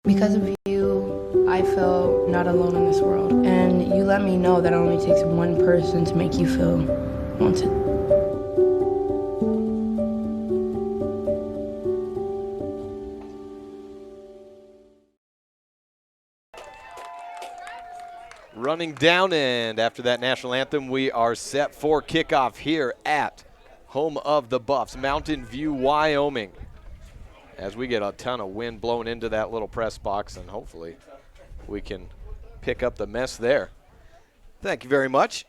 Because of you, I feel not alone in this world. And you let me know that it only takes one person to make you feel wanted. Running down, and after that national anthem, we are set for kickoff here at home of the Buffs, Mountain View, Wyoming. As we get a ton of wind blowing into that little press box, and hopefully we can pick up the mess there. Thank you very much.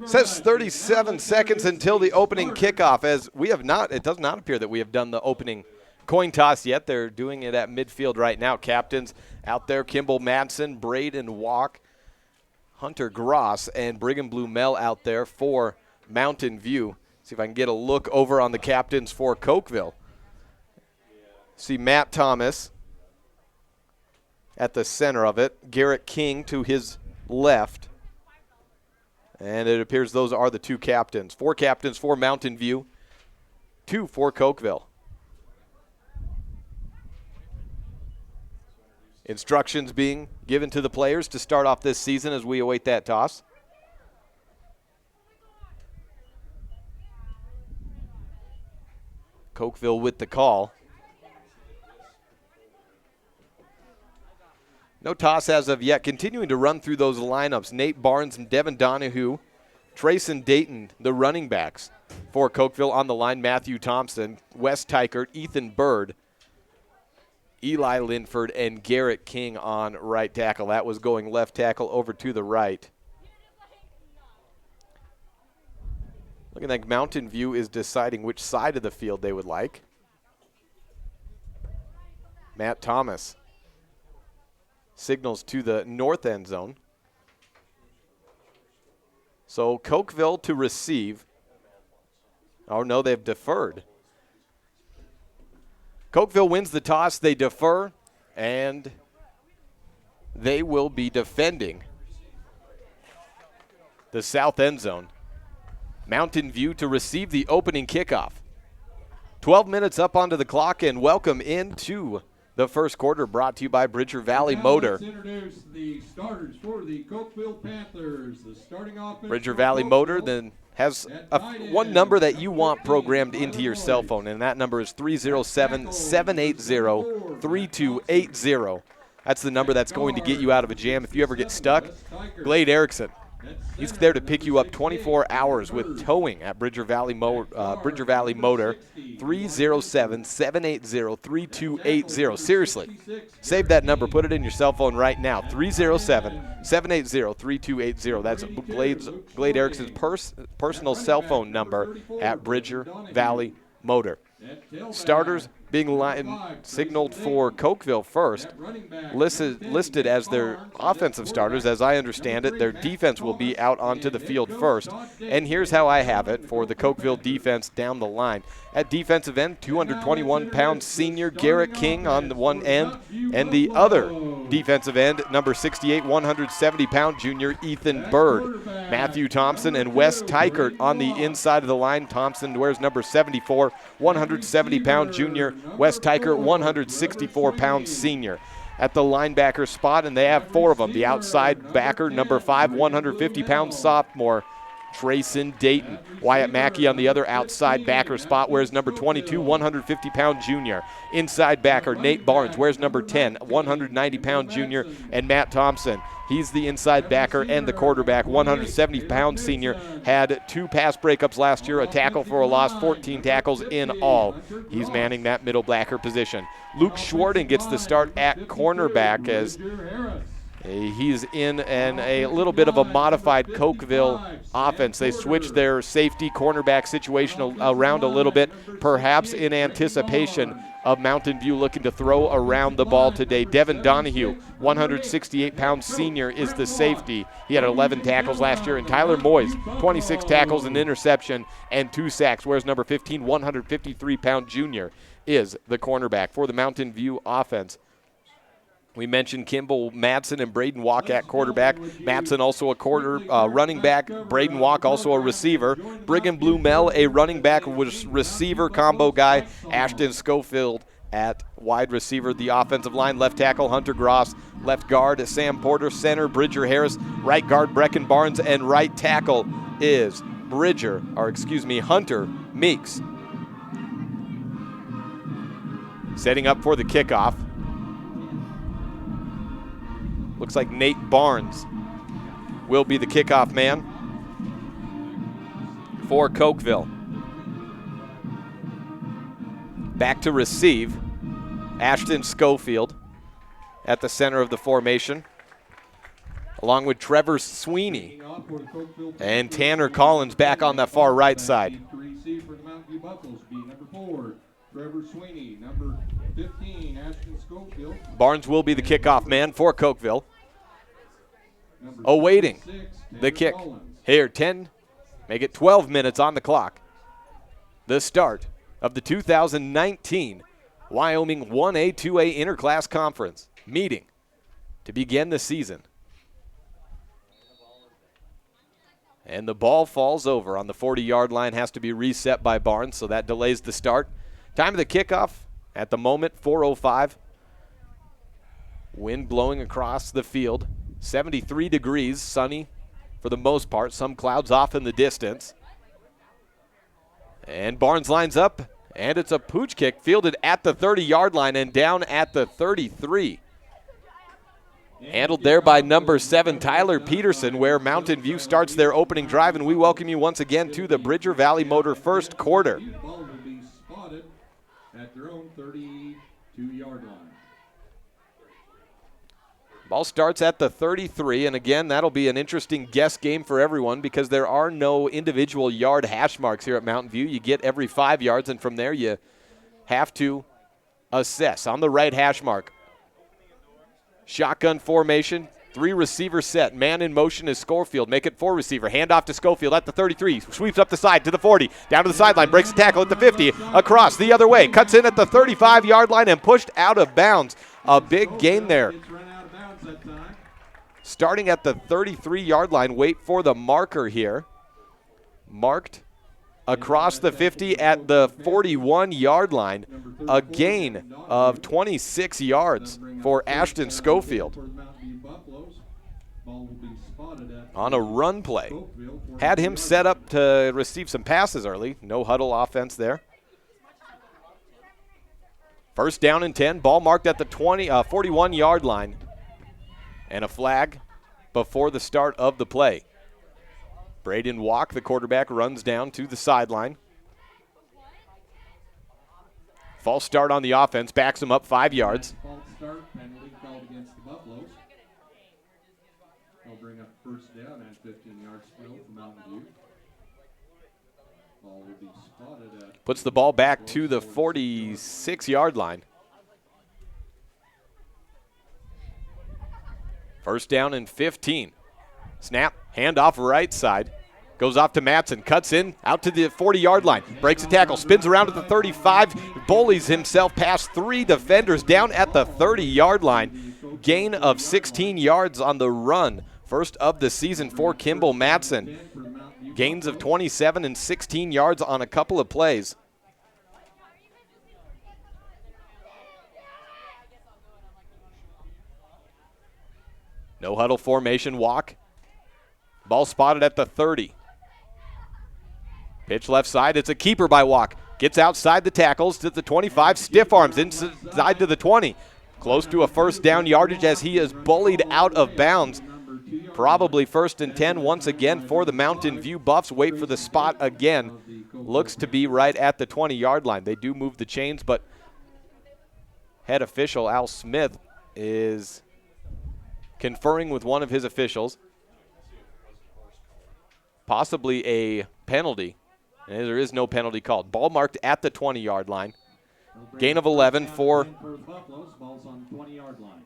Says 37 seconds until the opening kickoff, as we have not, it does not appear that we have done the opening coin toss yet. They're doing it at midfield right now. Captains out there, Kimball Madsen, Braden Walk, Hunter Gross, and Brigham Blue Mel out there for Mountain View. See if I can get a look over on the captains for Cokeville. See Matt Thomas at the center of it, Garrett King to his left. And it appears those are the two captains. 4 captains for Mountain View, 2 for Cokeville. Instructions being given to the players to start off this season as we await that toss. Cokeville with the call. No toss as of yet. Continuing to run through those lineups. Nate Barnes and Devin Donahue. Trayson Dayton, the running backs for Cokeville on the line. Matthew Thompson, Wes Tykert, Ethan Bird, Eli Linford, and Garrett King on right tackle. That was going left tackle over to the right. Looking like Mountain View is deciding which side of the field they would like. Matt Thomas signals to the north end zone. So Cokeville to receive. Oh, no, they've deferred. Cokeville wins the toss. They defer, and they will be defending the south end zone. Mountain View to receive the opening kickoff. 12 minutes up onto the clock, and welcome into the first quarter, brought to you by Bridger Valley Motor. Let's introduce the starters for the Cokeville Panthers. The starting offense Bridger Valley Motor then has one number that you want programmed into your cell phone, and that number is 307-780-3280. That's the number that's going to get you out of a jam. If you ever get stuck, Glade Erickson, he's there to pick you up 24 hours with towing at Bridger Valley Motor. 307-780-3280. Seriously, save that number. Put it in your cell phone right now. 307-780-3280. That's Glade Erickson's personal cell phone number at Bridger Valley Motor. Starters being signaled for Cokeville first, listed as their offensive starters. As I understand it, their defense will be out onto the field first. And here's how I have it for the Cokeville defense down the line. At defensive end, 221-pound senior Garrett King on the one end, and the other defensive end, number 68, 170-pound junior Ethan Bird. Matthew Thompson and Wes Tykert on the inside of the line. Thompson wears number 74, 170-pound junior. Wes Tykert, 164-pound senior. At the linebacker spot, and they have 4 of them. The outside backer, number 5, 150-pound sophomore Trayson Dayton. Wyatt Mackey on the other outside backer spot wears number 22, 150-pound junior. Inside backer, Nate Barnes wears number 10, 190-pound junior. And Matt Thompson, he's the inside backer and the quarterback, 170-pound senior. Had 2 pass breakups last year, a tackle for a loss, 14 tackles in all. He's manning that middle backer position. Luke Schwarten gets the start at cornerback as he's in a little bit of a modified Cokeville offense. They switched their safety cornerback situation around a little bit, perhaps in anticipation of Mountain View looking to throw around the ball today. Devin Donahue, 168-pound senior, is the safety. He had 11 tackles last year. And Tyler Moyes, 26 tackles, an interception, and 2 sacks. Whereas number 15, 153-pound junior, is the cornerback for the Mountain View offense. We mentioned Kimball Madsen and Braden Walk at quarterback. Madsen also a running back. Braden Walk also a receiver. Brigham Blue Mel, a running back receiver combo guy. Ashton Schofield at wide receiver. The offensive line, left tackle Hunter Gross. Left guard Sam Porter. Center Bridger Harris. Right guard Brecken Barnes. And right tackle is Hunter Meeks. Setting up for the kickoff. Looks like Nate Barnes will be the kickoff man for Cokeville. Back to receive, Ashton Schofield at the center of the formation, along with Trevor Sweeney and Tanner Collins back on the far right side. To receive for the Mountain View Buffaloes be number 4, Trevor Sweeney. Number 15, Ashton Schofield. Barnes will be the kickoff man for Cokeville. Awaiting the kick. Here, 10, make it 12 minutes on the clock. The start of the 2019 Wyoming 1A, 2A Interclass Conference meeting to begin the season. And the ball falls over on the 40-yard line, has to be reset by Barnes, so that delays the start. Time of the kickoff at the moment, 4:05. Wind blowing across the field, 73 degrees, sunny for the most part, some clouds off in the distance. And Barnes lines up, and it's a pooch kick fielded at the 30-yard line and down at the 33. Handled there by number 7, Tyler Peterson, where Mountain View starts their opening drive, and we welcome you once again to the Bridger Valley Motor first quarter. Ball will be spotted at their own 32-yard line. Ball starts at the 33, and again, that'll be an interesting guess game for everyone because there are no individual yard hash marks here at Mountain View. You get every 5 yards, and from there you have to assess. On the right hash mark, shotgun formation, 3 receiver set. Man in motion is Schofield. Make it 4 receiver. Hand off to Schofield at the 33. Sweeps up the side to the 40. Down to the sideline. Breaks the tackle at the 50. Across the other way. Cuts in at the 35-yard line and pushed out of bounds. A big gain there. Starting at the 33-yard line. Wait for the marker here. Marked across the 50 at the 41-yard line. A gain of 26 yards for Ashton Schofield on a run play. Had him set up to receive some passes early. No huddle offense there. First down and 10. Ball marked at the 41-yard line. And a flag before the start of the play. Braden Walk, the quarterback, runs down to the sideline. False start on the offense, backs him up 5 yards. False start, penalty called against the Buffaloes. They'll bring up first down and 15 yards still for Mountain View. Ball will be spotted at. Puts the ball back to the 46-yard line. First down and 15. Snap, handoff right side. Goes off to Matson, cuts in, out to the 40-yard line. Breaks a tackle, spins around at the 35, bullies himself past 3 defenders down at the 30-yard line. Gain of 16 yards on the run. First of the season for Kimball Matson. Gains of 27 and 16 yards on a couple of plays. No huddle formation, Walk. Ball spotted at the 30. Pitch left side, it's a keeper by Walk. Gets outside the tackles to the 25, stiff arms inside to the 20. Close to a first down yardage as he is bullied out of bounds. Probably first and 10 once again for the Mountain View Buffs. Wait for the spot again. Looks to be right at the 20-yard line. They do move the chains, but head official Al Smith is conferring with one of his officials. Possibly a penalty. And there is no penalty called. Ball marked at the 20-yard line. Gain of 11 for Ball's on 20-yard line.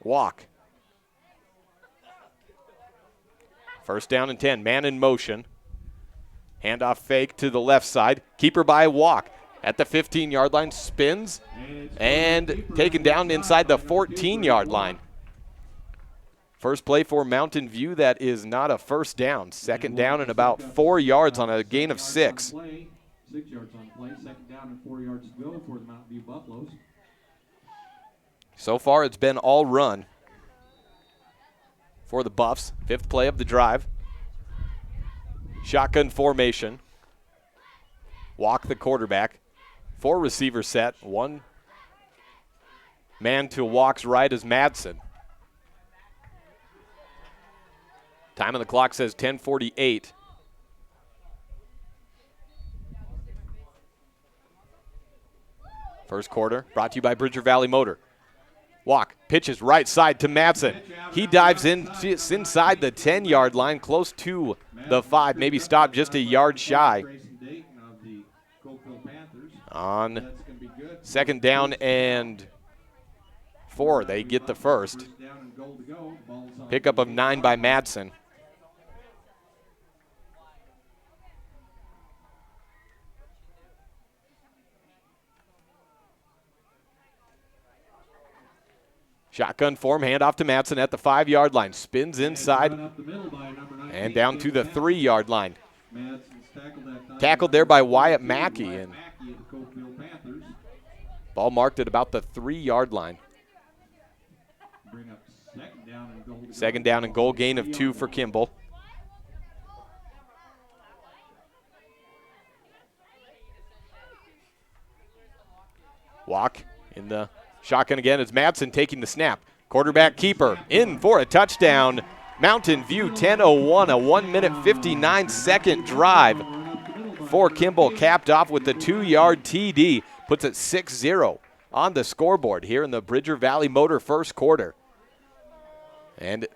Walk. First down and 10. Man in motion. Handoff fake to the left side. Keeper by Walk. At the 15-yard line, spins and taken down inside the 14-yard line. First play for Mountain View, that is not a first down. Second down and about 4 yards on a gain of 6. 6 yards on play, second down and 4 yards to go for the Mountain View Buffaloes. So far, it's been all run for the Buffs. 5th play of the drive. Shotgun formation. Walk the quarterback. 4 receiver set. 1 man to Walk's right is Madsen. Time on the clock says 10:48. First quarter brought to you by Bridger Valley Motor. Walk, pitches right side to Madsen. He dives in inside the 10-yard line, close to the 5, maybe stopped just a yard shy. On second down and 4, they get the first. Pickup of 9 by Madsen. Shotgun form, handoff to Madsen at the 5-yard line. Spins inside and down to the 3-yard line. Tackled there by Wyatt Mackey. And ball marked at about the 3-yard line. Second down and goal, gain of 2 for Kimball. Walk in the shotgun again. It's Madsen taking the snap. Quarterback keeper in for a touchdown. Mountain View 10:01, a 1-minute 59-second drive for Kimball, capped off with the 2-yard TD. Puts it 6-0 on the scoreboard here in the Bridger Valley Motor first quarter. And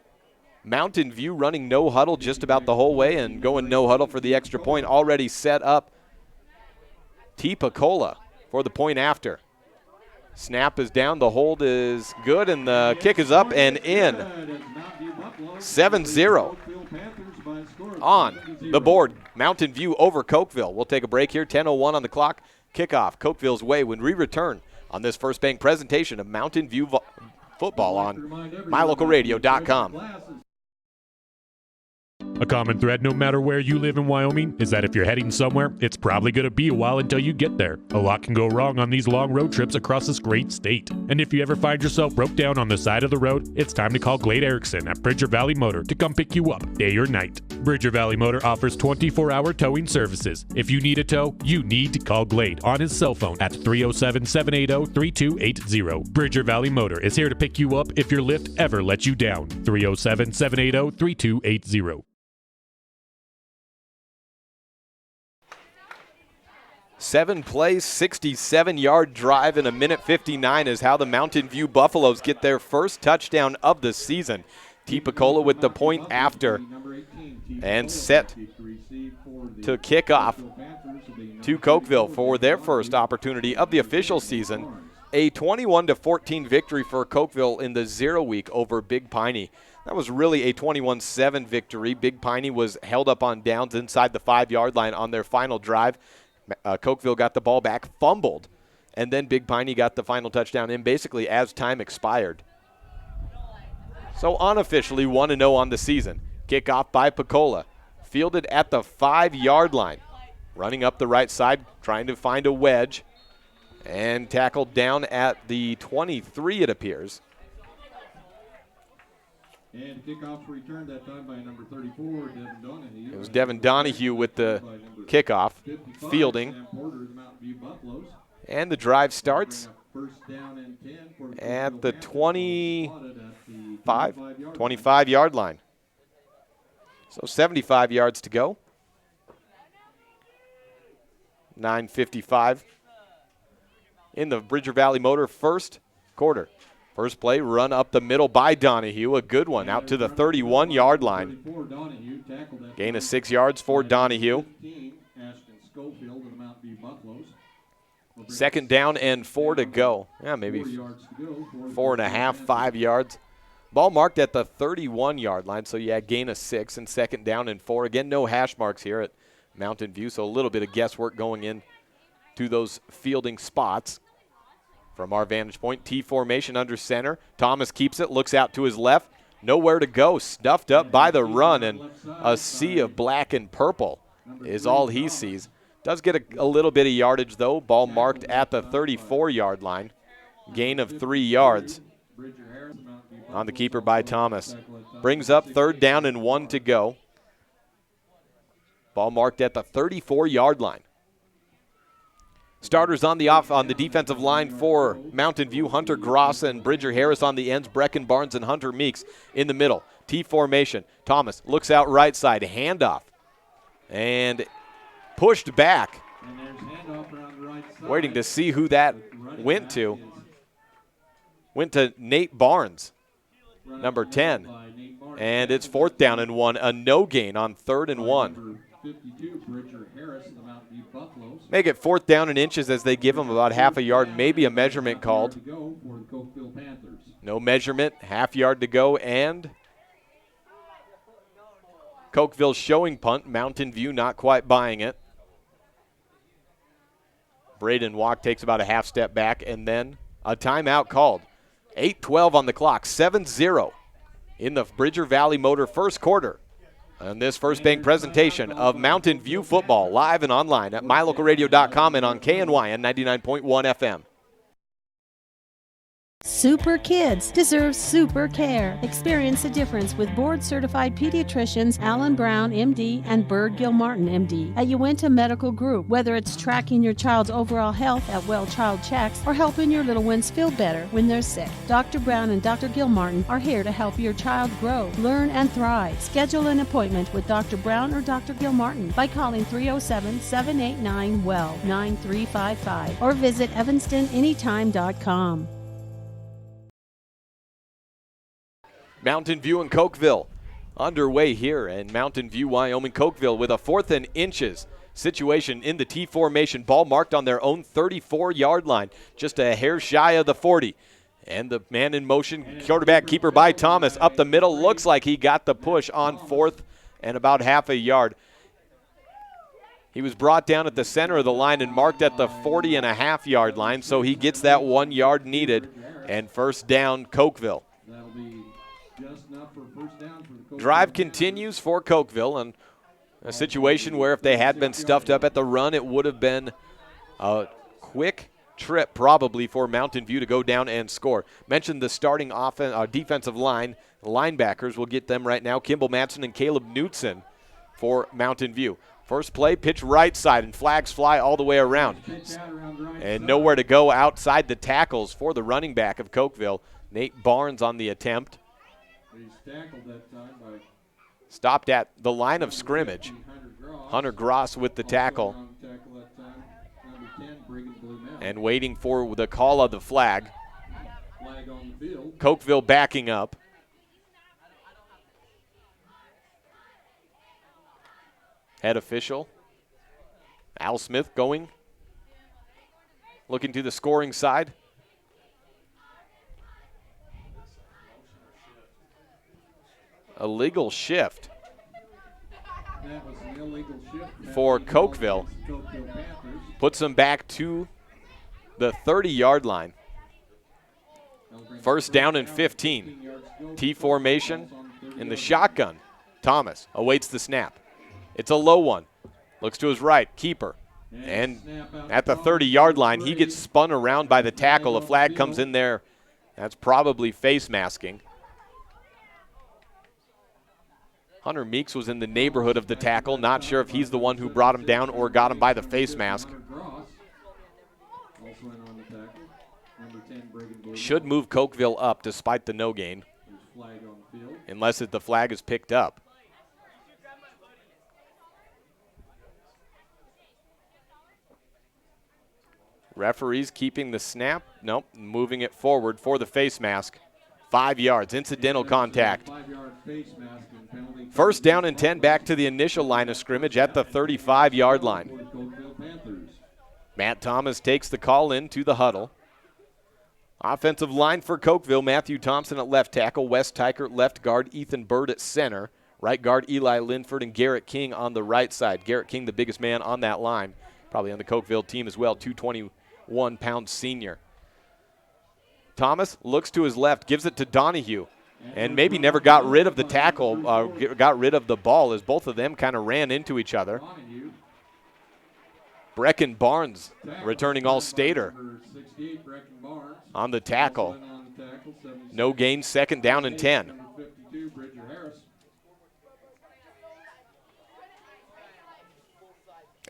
Mountain View running no huddle just about the whole way and going no huddle for the extra point. Already set up T. Picola for the point after. Snap is down, the hold is good, and the kick is up and in. 7-0 on the board. Mountain View over Cokeville. We'll take a break here, 10:01 on the clock. Kickoff Cokeville's way when we return on this First Bank presentation of Mountain View football on mylocalradio.com. A common thread no matter where you live in Wyoming is that if you're heading somewhere, it's probably going to be a while until you get there. A lot can go wrong on these long road trips across this great state. And if you ever find yourself broke down on the side of the road, it's time to call Glade Erickson at Bridger Valley Motor to come pick you up day or night. Bridger Valley Motor offers 24-hour towing services. If you need a tow, you need to call Glade on his cell phone at 307-780-3280. Bridger Valley Motor is here to pick you up if your lift ever lets you down. 307-780-3280. 7-play, 67-yard drive in a minute 59 is how the Mountain View Buffaloes get their first touchdown of the season. T. Picola with the point after and set to kick off to Cokeville for their first opportunity of the official season. A 21-14 victory for Cokeville in the 0 week over Big Piney. That was really a 21-7 victory. Big Piney was held up on downs inside the 5-yard line on their final drive. Cokeville got the ball back, fumbled, and then Big Piney got the final touchdown in basically as time expired. So unofficially 1-0 on the season. Kickoff by Picola. Fielded at the 5-yard line. Running up the right side, trying to find a wedge. And tackled down at the 23, it appears. And kickoff returned that time by number 34, Devin Donahue. It was Devin Donahue with the kickoff, fielding. And the drive starts at the 25-yard line. So 75 yards to go. 9:55 in the Bridger Valley Motor first quarter. First play, run up the middle by Donahue. A good one out to the 31-yard line. Gain of 6 yards for Donahue. Second down and 4 to go. Yeah, maybe 4.5, 5 yards. Ball marked at the 31-yard line, so yeah, gain of 6 and second down and 4. Again, no hash marks here at Mountain View, so a little bit of guesswork going in to those fielding spots. From our vantage point, T formation under center. Thomas keeps it, looks out to his left. Nowhere to go, stuffed up by the run, and a sea of black and purple is all he sees. Does get a little bit of yardage, though. Ball marked at the 34-yard line. Gain of 3 yards on the keeper by Thomas. Brings up third down and 1 to go. Ball marked at the 34-yard line. Starters on the defensive line for Mountain View, Hunter Gross and Bridger Harris on the ends, Brecken Barnes and Hunter Meeks in the middle. T formation. Thomas looks out right side, handoff, and pushed back. And there's handoff around the right side. Waiting to see who that went to. Went to Nate Barnes, number 10. And it's 4th down and 1, a no gain on 3rd and 1. 52, Bridger Harris of the Mountain View Buffaloes. Make it 4th down and inches as they give him about half a yard, maybe a measurement called. No measurement, half yard to go, and Cokeville showing punt. Mountain View not quite buying it. Braden Walk takes about a half step back, and then a timeout called. 8:12 on the clock, 7-0 in the Bridger Valley Motor first quarter. On this First Bank presentation of Mountain View football, live and online at mylocalradio.com and on KNYN 99.1 FM. Super kids deserve super care. Experience the difference with board-certified pediatricians Alan Brown, MD, and Bird Gilmartin, MD, at Uinta Medical Group. Whether it's tracking your child's overall health at Well Child Checks or helping your little ones feel better when they're sick, Dr. Brown and Dr. Gilmartin are here to help your child grow, learn, and thrive. Schedule an appointment with Dr. Brown or Dr. Gilmartin by calling 307-789-WELL 9355 or visit evanstonanytime.com. Mountain View and Cokeville underway here, and Mountain View, Wyoming, Cokeville with a 4th and inches situation in the T formation. Ball marked on their own 34-yard line, just a hair shy of the 40. And the man in motion, quarterback keeper by Thomas, up the middle. Looks like he got the push on 4th and about half a yard. He was brought down at the center of the line and marked at the 40.5-yard line, so he gets that 1 yard needed, and first down, Cokeville. That'll be just enough for first down for the Drive continues for Cokeville, and a situation where if they had been stuffed up at the run, it would have been a quick trip probably for Mountain View to go down and score. Mentioned the starting defensive line. The linebackers, we'll get them right now. Kimball Matson and Caleb Knutson for Mountain View. First play, pitch right side, and flags fly all the way around. And nowhere to go outside the tackles for the running back of Cokeville, Nate Barnes on the attempt. He's tackled that time by stopped at the line of scrimmage. Hunter Gross with the tackle. And waiting for the call of the flag. Flag on the field. Cokeville backing up. Head official Al Smith going. Looking to the scoring side. Illegal shift for Cokeville. Puts them back to the 30-yard line. First down and 15. T formation in the shotgun. Thomas awaits the snap. It's a low one. Looks to his right. Keeper. And at the 30-yard line, he gets spun around by the tackle. A flag comes in there. That's probably face masking. Hunter Meeks was in the neighborhood of the tackle. Not sure if he's the one who brought him down or got him by the face mask. Should move Cokeville up despite the no gain. Unless the flag is picked up. Referees keeping the snap. Nope, moving it forward for the face mask. 5 yards, incidental contact. First down and 10 back to the initial line of scrimmage at the 35-yard line. Matt Thomas takes the call into the huddle. Offensive line for Cokeville, Matthew Thompson at left tackle, Wes Tykert left guard, Ethan Bird at center, right guard Eli Linford and Garrett King on the right side. Garrett King, the biggest man on that line, probably on the Cokeville team as well, 221-pound senior. Thomas looks to his left, gives it to Donahue, and maybe never got rid of the tackle, got rid of the ball as both of them kind of ran into each other. Brecken Barnes, returning All-Stater, on the tackle. No gain, second down and 10.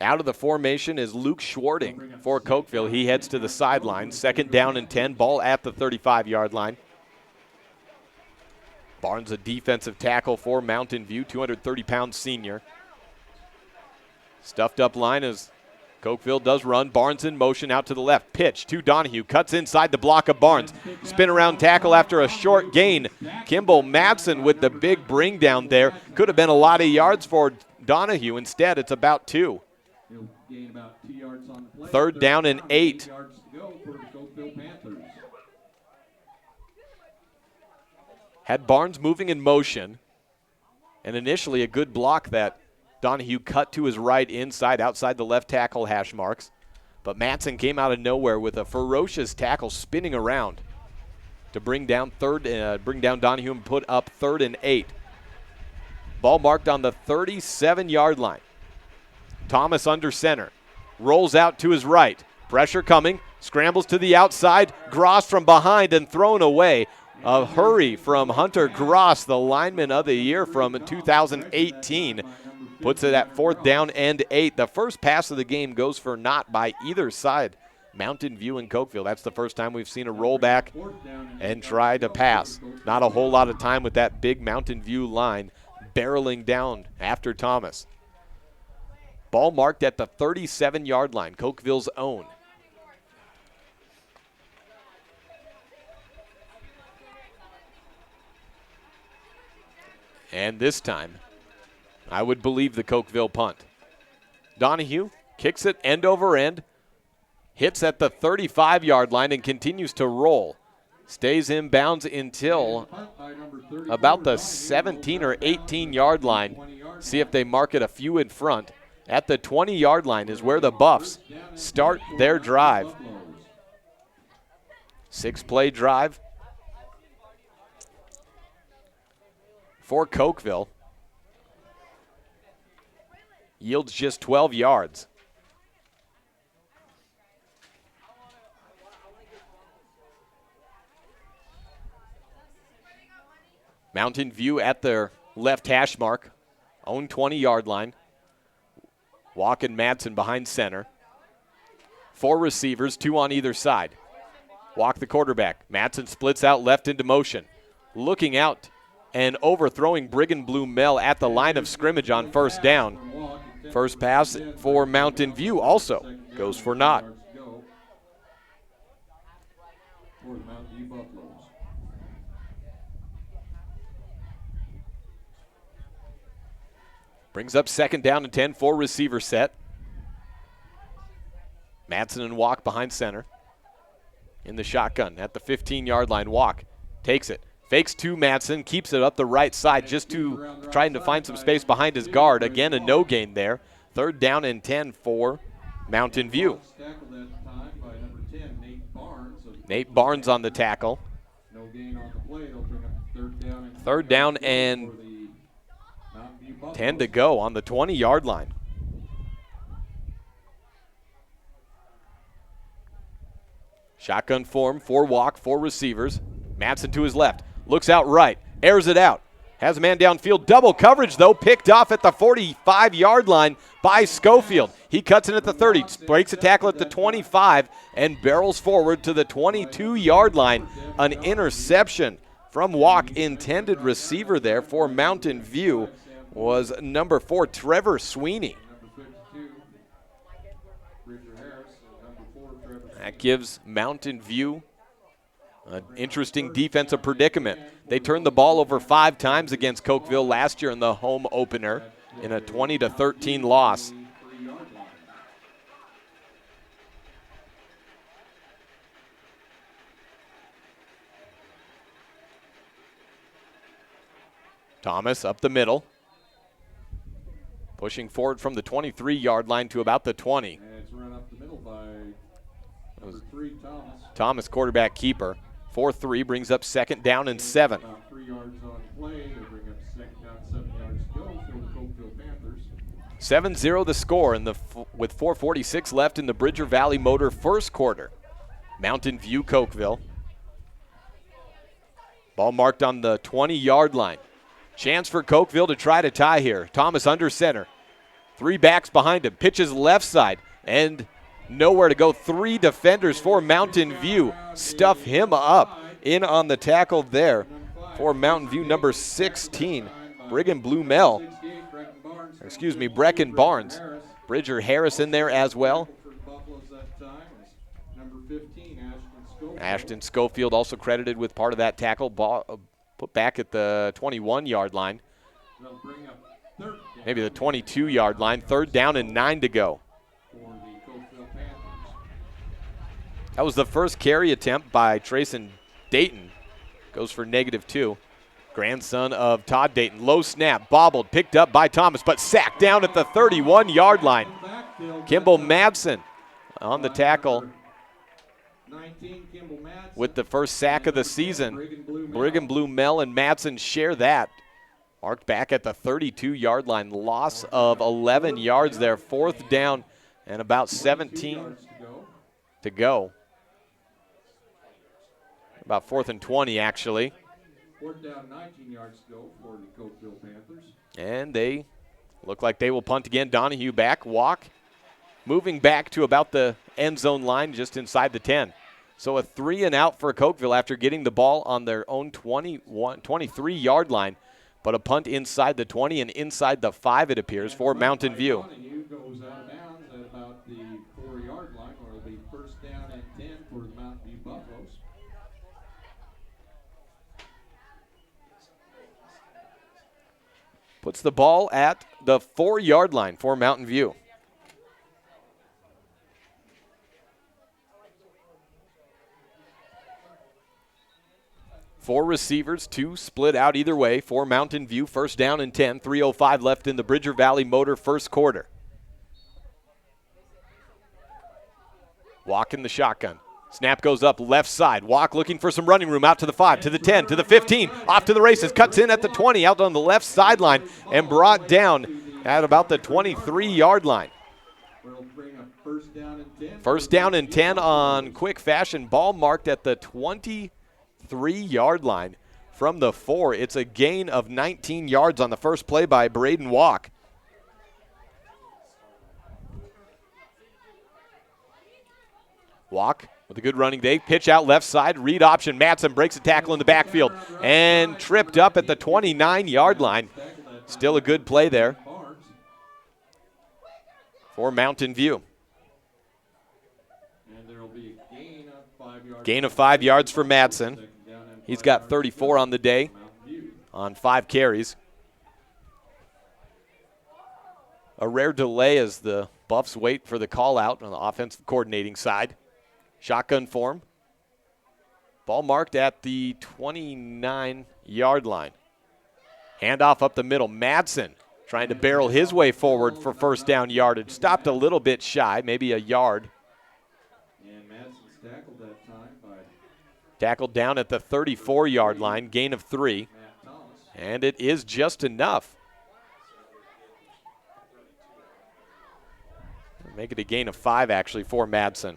Out of the formation is Luke Schwarting for Cokeville. He heads to the sideline. 2nd down and 10, ball at the 35-yard line. Barnes, a defensive tackle for Mountain View, 230-pound senior. Stuffed up line as Cokeville does run. Barnes in motion out to the left. Pitch to Donahue. Cuts inside the block of Barnes. Spin around tackle after a short gain. Kimball Madsen with the big bring down there. Could have been a lot of yards for Donahue. Instead, it's about 2. 3rd down and 8. Had Barnes moving in motion. And initially a good block that Donahue cut to his right inside, outside the left tackle hash marks. But Madsen came out of nowhere with a ferocious tackle spinning around to bring down Donahue and put up 3rd and 8. Ball marked on the 37-yard line. Thomas under center. Rolls out to his right. Pressure coming. Scrambles to the outside. Gross from behind and thrown away. A hurry from Hunter Gross, the lineman of the year from 2018. Puts it at 4th down and 8. The first pass of the game goes for naught by either side. Mountain View and Cokeville. That's the first time we've seen a rollback and try to pass. Not a whole lot of time with that big Mountain View line barreling down after Thomas. Ball marked at the 37-yard line, Cokeville's own. And this time, I would believe the Cokeville punt. Donahue kicks it end over end, hits at the 35-yard line and continues to roll. Stays in bounds until about the 17 or 18-yard line. See if they mark it a few in front. At the 20-yard line is where the Buffs start their drive. 6-play drive for Cokeville. Yields just 12 yards. Mountain View at their left hash mark, own 20-yard line. Walk and Madsen behind center. 4 receivers, 2 on either side. Walk the quarterback. Madsen splits out left into motion. Looking out and overthrowing Brigham Blue Mel at the line of scrimmage on 1st down. First pass for Mountain View also goes for naught. Brings up 2nd down and 10, 4 receiver set. Madsen and Walk behind center. In the shotgun at the 15-yard line. Walk takes it. Fakes to Madsen, keeps it up the right side just to trying to find some space behind his guard. Again, a no gain there. 3rd down and 10 for Mountain View. Nate Barnes on the tackle. 3rd down and 10 to go on the 20-yard line. Shotgun form, 4 walk, 4 receivers. Madsen to his left. Looks out right, airs it out. Has a man downfield. Double coverage, though, picked off at the 45-yard line by Schofield. He cuts in at the 30, breaks a tackle at the 25, and barrels forward to the 22-yard line. An interception from Walk. Intended receiver there for Mountain View was number 4, Trevor Sweeney. That gives Mountain View an interesting defensive predicament. They turned the ball over 5 times against Cokeville last year in the home opener in a 20-13 loss. Thomas up the middle. Pushing forward from the 23-yard line to about the 20. And it's run up the middle by number 3, Thomas. Thomas, quarterback keeper. 4-3 brings up 2nd down and 7. About 3 yards on play to bring up 2nd down, 7 yards to go for the Cokeville Panthers. 7-0 the score with 4:46 left in the Bridger Valley Motor first quarter. Mountain View, Cokeville. Ball marked on the 20-yard line. Chance for Cokeville to try to tie here. Thomas under center. Three backs behind him. Pitches left side and nowhere to go. Three defenders for Mountain View. Stuff him up. In on the tackle there for Mountain View, number 16, Brecken Barnes. Bridger Harris in there as well. Ashton Schofield also credited with part of that tackle. Ball put back at the 21-yard line. Maybe the 22-yard line. 3rd down and 9 to go. That was the first carry attempt by Trayson Dayton. Goes for -2. Grandson of Todd Dayton. Low snap, bobbled, picked up by Thomas, but sacked down at the 31-yard line. Kimball Madsen on the tackle with the first sack of the season. Brigham Blue Mel and Madsen share that. Marked back at the 32-yard line. Loss of 11 yards there. 4th down and about 17 to go. About 4th and 20, actually. 4th down, 19 yards to go for the Cokeville Panthers. And they look like they will punt again. Donahue back, walk, moving back to about the end zone line just inside the 10. So a 3 and out for Cokeville after getting the ball on their own 23-yard line, but a punt inside the 20 and inside the 5, it appears, for Mountain View. Donahue goes out of bounds at about the 4-yard line, or it'll be 1st down and 10 for the Mountain View Buffaloes. Puts the ball at the 4-yard line for Mountain View. Four receivers, 2 split out either way for Mountain View. 1st down and 10, 3:05 left in the Bridger Valley Motor first quarter. Walk in the shotgun. Snap goes up left side. Walk looking for some running room out to the 5, to the 10, to the 15. Off to the races. Cuts in at the 20, out on the left sideline, and brought down at about the 23-yard line. First down and 10 on quick fashion. Ball marked at the 23-yard line from the 4. It's a gain of 19 yards on the first play by Braden Walk. Walk with a good running day. Pitch out left side. Read option. Madsen breaks a tackle in the backfield and tripped up at the 29-yard line. Still a good play there for Mountain View. Gain of 5 yards for Madsen. He's got 34 on the day on 5 carries. A rare delay as the Buffs wait for the call out on the offensive coordinating side. Shotgun form. Ball marked at the 29-yard line. Handoff up the middle. Madsen trying to barrel his way forward for 1st down yardage. Stopped a little bit shy, maybe a yard. And Madsen's tackled that time by Tackled down at the 34-yard line. Gain of 3. And it is just enough. Make it a gain of 5, actually, for Madsen.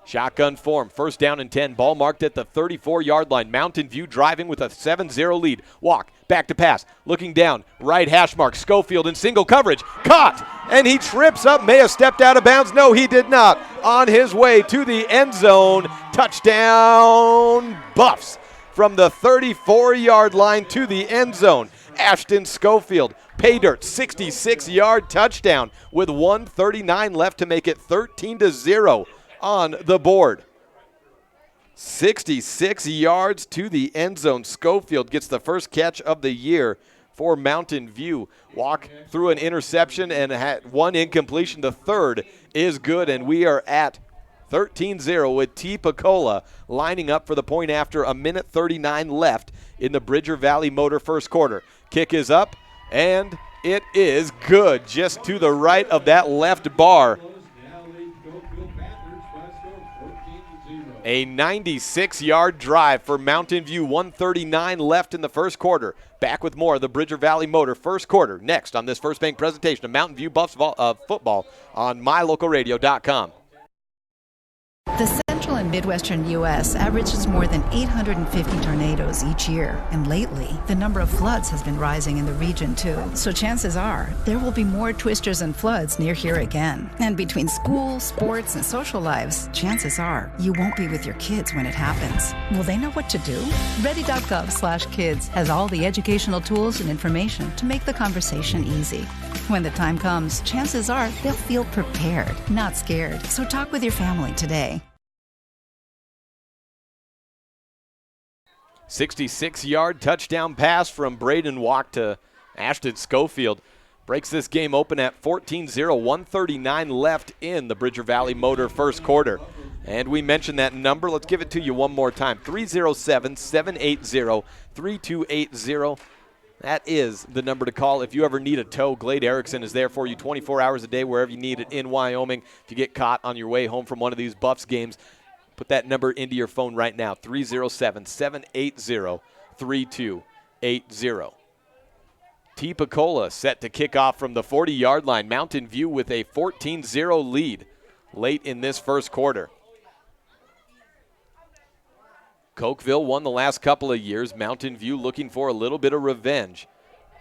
Shotgun form, 1st down and 10. Ball marked at the 34-yard line. Mountain View driving with a 7-0 lead. Walk, back to pass, looking down, right hash mark. Schofield in single coverage, caught, and he trips up. May have stepped out of bounds. No, he did not. On his way to the end zone. Touchdown Buffs from the 34-yard line to the end zone. Ashton Schofield, pay dirt, 66-yard touchdown with 1:39 left to make it 13-0. On the board. 66 yards to the end zone. Schofield gets the first catch of the year for Mountain View. Walk through an interception and had 1 incompletion. The 3rd is good, and we are at 13-0 with T. Picola lining up for the point after 1:39 left in the Bridger Valley Motor first quarter. Kick is up, and it is good just to the right of that left bar. A 96-yard drive for Mountain View, 1:39 left in the first quarter. Back with more of the Bridger Valley Motor first quarter next on this First Bank presentation of Mountain View Buffs football on mylocalradio.com. The Central and Midwestern U.S. averages more than 850 tornadoes each year. And lately, the number of floods has been rising in the region, too. So chances are, there will be more twisters and floods near here again. And between school, sports, and social lives, chances are you won't be with your kids when it happens. Will they know what to do? Ready.gov/kids has all the educational tools and information to make the conversation easy. When the time comes, chances are they'll feel prepared, not scared. So talk with your family today. 66-yard touchdown pass from Braden Walk to Ashton Schofield. Breaks this game open at 14-0, 1:39 left in the Bridger Valley Motor first quarter. And we mentioned that number. Let's give it to you one more time. 307-780-3280. That is the number to call if you ever need a tow. Glade Erickson is there for you 24 hours a day wherever you need it in Wyoming. If you get caught on your way home from one of these Buffs games, put that number into your phone right now, 307-780-3280. T. Picola set to kick off from the 40-yard line. Mountain View with a 14-0 lead late in this first quarter. Cokeville won the last couple of years. Mountain View looking for a little bit of revenge.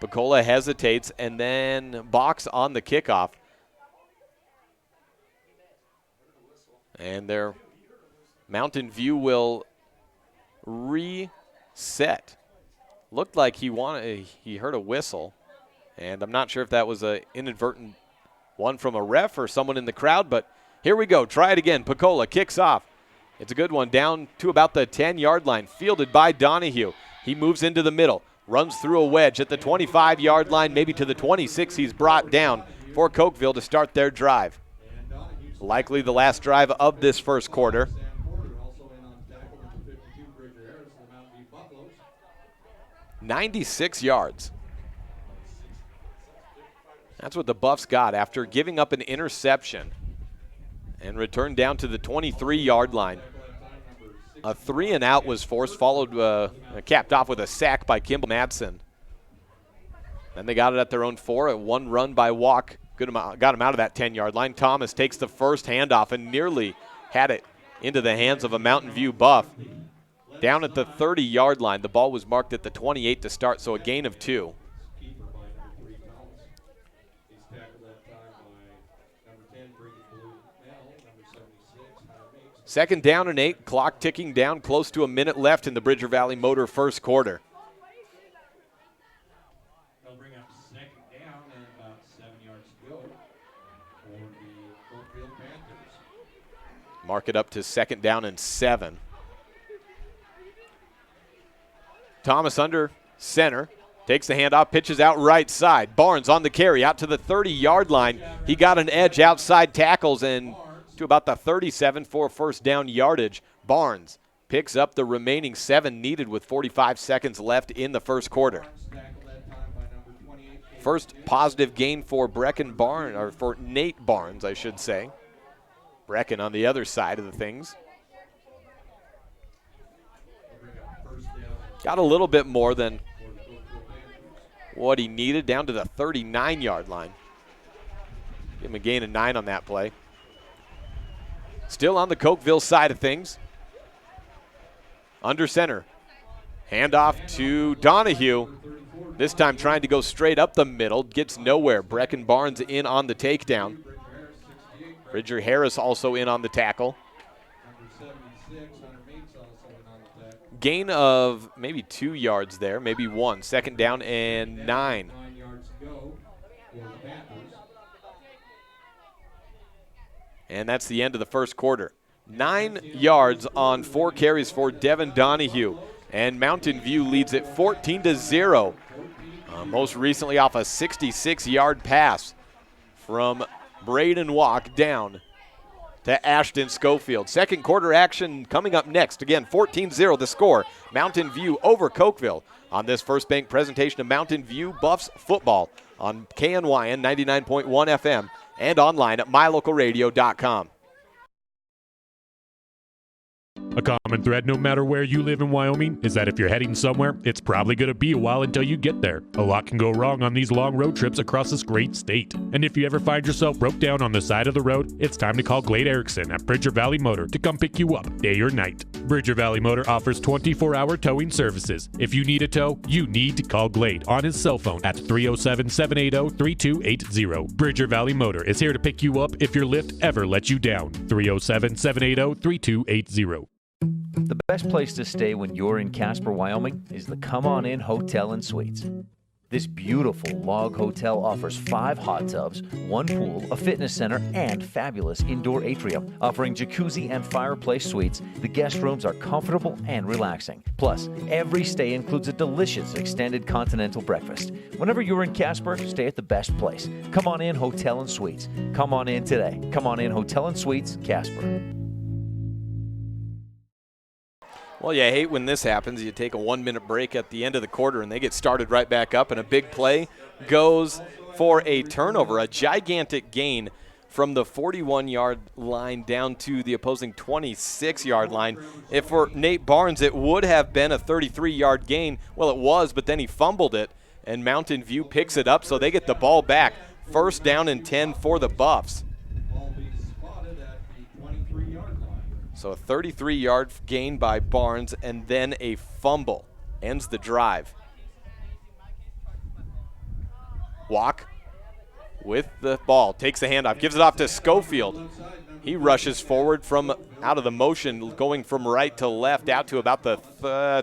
Picola hesitates and then balks on the kickoff. And their Mountain View will reset. Looked like he heard a whistle, and I'm not sure if that was an inadvertent one from a ref or someone in the crowd, but here we go. Try it again. Picola kicks off. It's a good one down to about the 10-yard line, fielded by Donahue. He moves into the middle, runs through a wedge at the 25-yard line, maybe to the 26. He's brought down for Cokeville to start their drive. Likely the last drive of this first quarter. 96 yards. That's what the Buffs got after giving up an interception and returned down to the 23-yard line. A 3-and-out was forced, followed, capped off with a sack by Kimball Madsen. Then they got it at their own 4. A one run by Walk got him out of that 10-yard line. Thomas takes the first handoff and nearly had it into the hands of a Mountain View Buff. Down at the 30-yard line, the ball was marked at the 28 to start, so a gain of 2. Second down and 8, clock ticking down, close to a minute left in the Bridger Valley Motor first quarter. They'll bring up second down and about 7 yards to go for the Cokeville Panthers. Mark it up to second down and 7. Thomas under center, takes the handoff, pitches out right side. Barnes on the carry out to the 30-yard line. He got an edge outside tackles and to about the 37 for first down yardage. Barnes picks up the remaining 7 needed with 45 seconds left in the first quarter. First positive gain for for Nate Barnes, I should say. Brecken on the other side of the things. Got a little bit more than what he needed, down to the 39-yard line. Give him a gain of 9 on that play. Still on the Cokeville side of things. Under center. Handoff to Donahue. This time trying to go straight up the middle. Gets nowhere. Brecken Barnes in on the takedown. Bridger Harris also in on the tackle. Gain of maybe 2 yards there, maybe 1. Second down and 9. And that's the end of the first quarter. 9 yards on 4 carries for Devin Donahue. And Mountain View leads it 14-0. Most recently off a 66-yard pass from Braden Walk down to Ashton Schofield. Second quarter action coming up next. Again, 14-0 the score. Mountain View over Cokeville on this First Bank presentation of Mountain View Buffs football on KNYN 99.1 FM and online at mylocalradio.com. A common thread no matter where you live in Wyoming is that if you're heading somewhere, it's probably going to be a while until you get there. A lot can go wrong on these long road trips across this great state. And if you ever find yourself broke down on the side of the road, it's time to call Glade Erickson at Bridger Valley Motor to come pick you up day or night. Bridger Valley Motor offers 24-hour towing services. If you need a tow, you need to call Glade on his cell phone at 307-780-3280. Bridger Valley Motor is here to pick you up if your lift ever lets you down. 307-780-3280. The best place to stay when you're in Casper, Wyoming is the Come On In Hotel and Suites. This beautiful log hotel offers 5 hot tubs, 1 pool, a fitness center, and fabulous indoor atrium. Offering jacuzzi and fireplace suites, the guest rooms are comfortable and relaxing. Plus, every stay includes a delicious extended continental breakfast. Whenever you're in Casper, stay at the best place. Come On In Hotel and Suites. Come on in today. Come On In Hotel and Suites, Casper. Well, you hate when this happens. You take a 1-minute break at the end of the quarter, and they get started right back up, and a big play goes for a turnover, a gigantic gain from the 41-yard line down to the opposing 26-yard line. If for Nate Barnes, it would have been a 33-yard gain. Well, it was, but then he fumbled it, and Mountain View picks it up, so they get the ball back. First down and 10 for the Buffs. So a 33-yard gain by Barnes and then a fumble ends the drive. Walk with the ball, takes the handoff, gives it off to Schofield. He rushes forward from out of the motion, going from right to left out to about the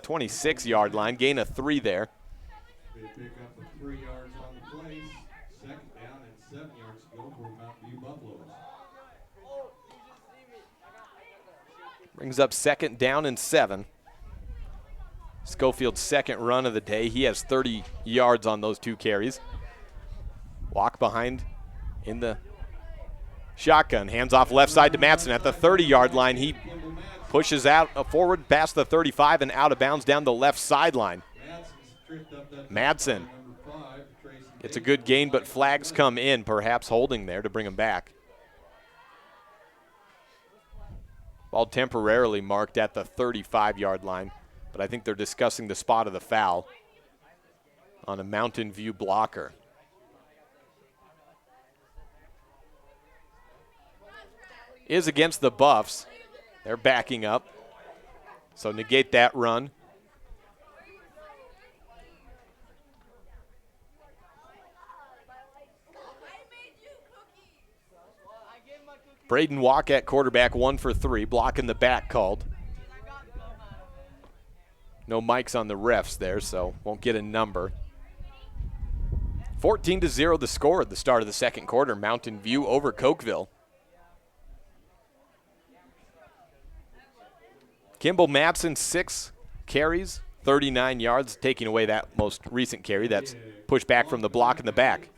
26-yard line. Gain of 3 there. They pick up the 3 yards on the play. 2nd down and 7 yards to go for Mountain View Buffaloes. Brings up 2nd down and 7. Schofield's 2nd run of the day. He has 30 yards on those 2 carries. Walk behind in the shotgun. Hands off left side to Madsen at the 30-yard line. He pushes out forward past the 35 and out of bounds down the left sideline. Madsen gets a good gain, but flags come in, perhaps holding there to bring him back. Ball temporarily marked at the 35-yard line, but I think they're discussing the spot of the foul on a Mountain View blocker. Is against the Buffs. They're backing up, so negate that run. Braden Walk at quarterback, 1 for 3, blocking the back called. No mics on the refs there, so won't get a number. 14-0 the score at the start of the 2nd quarter. Mountain View over Cokeville. Kimball Madsen, 6 carries, 39 yards, taking away that most recent carry. That's pushed back from the block in the back.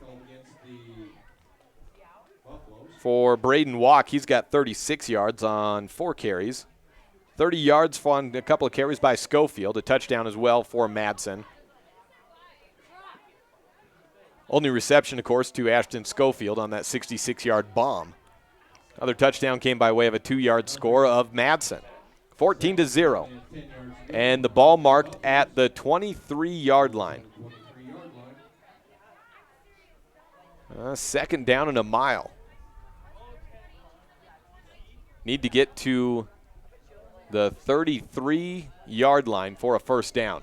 For Braden Walk, he's got 36 yards on 4 carries. 30 yards on a couple of carries by Schofield. A touchdown as well for Madsen. Only reception, of course, to Ashton Schofield on that 66-yard bomb. Another touchdown came by way of a 2-yard score of Madsen. 14-0. And the ball marked at the 23-yard line. 2nd down and a mile. Need to get to the 33-yard line for a 1st down.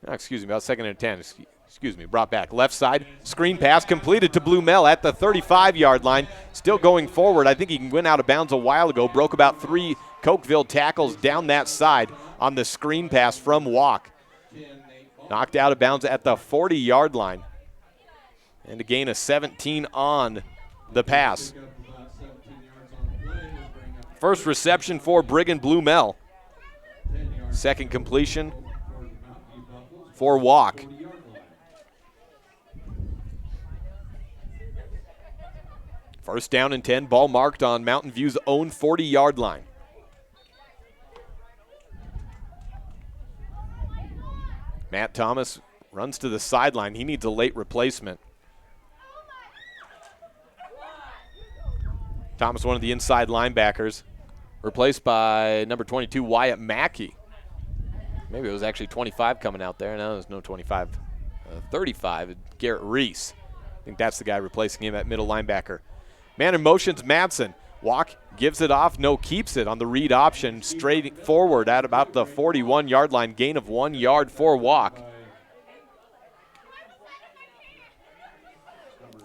Excuse me, about 2nd and 10. Excuse me, brought back. Left side, screen pass completed to Blumel at the 35-yard line. Still going forward. I think he went out of bounds a while ago. Broke about 3 Cokeville tackles down that side on the screen pass from Walk. Knocked out of bounds at the 40-yard line. And a gain of 17 on the pass. First reception for Brigham Blumel. 2nd completion for Walk. First down and 10, ball marked on Mountain View's own 40-yard line. Matt Thomas runs to the sideline. He needs a late replacement. Thomas, one of the inside linebackers. replaced by number 22, Wyatt Mackey. Maybe it was actually 25 coming out there. No, there's no 25. 35, Garrett Reese. I think that's the guy replacing him at middle linebacker. Man in motion's Madsen. Walk, gives it off, no, keeps it on the read option, straight forward at about the 41-yard line, gain of 1 yard for Walk.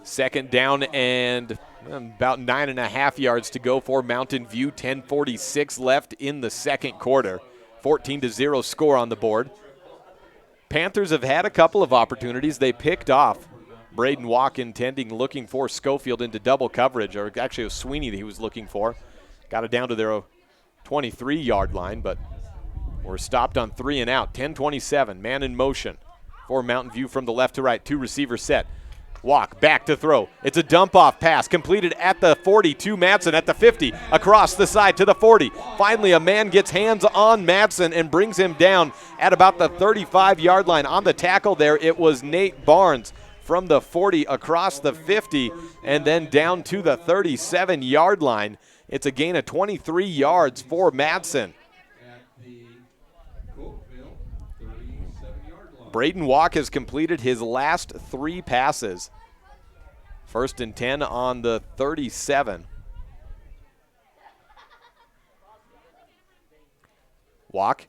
Second down and about 9.5 yards to go for Mountain View. 10:46 left in the second quarter. 14-0 score on the board. Panthers have had a couple of opportunities. They picked off Braden Walk, looking for Schofield into double coverage, or actually it was Sweeney that he was looking for. Got it down to their 23-yard line, but we're stopped on 3 and out. 10:27, man in motion for Mountain View from the left to right. 2 receiver set. Walk, back to throw. It's a dump-off pass completed at the 40 to Madsen at the 50, across the side to the 40. Finally, a man gets hands on Madsen and brings him down at about the 35-yard line. On the tackle there, it was Nate Barnes from the 40 across the 50 and then down to the 37-yard line. It's a gain of 23 yards for Madsen. Braden Walk has completed his last 3 passes. 1st and 10 on the 37. Walk,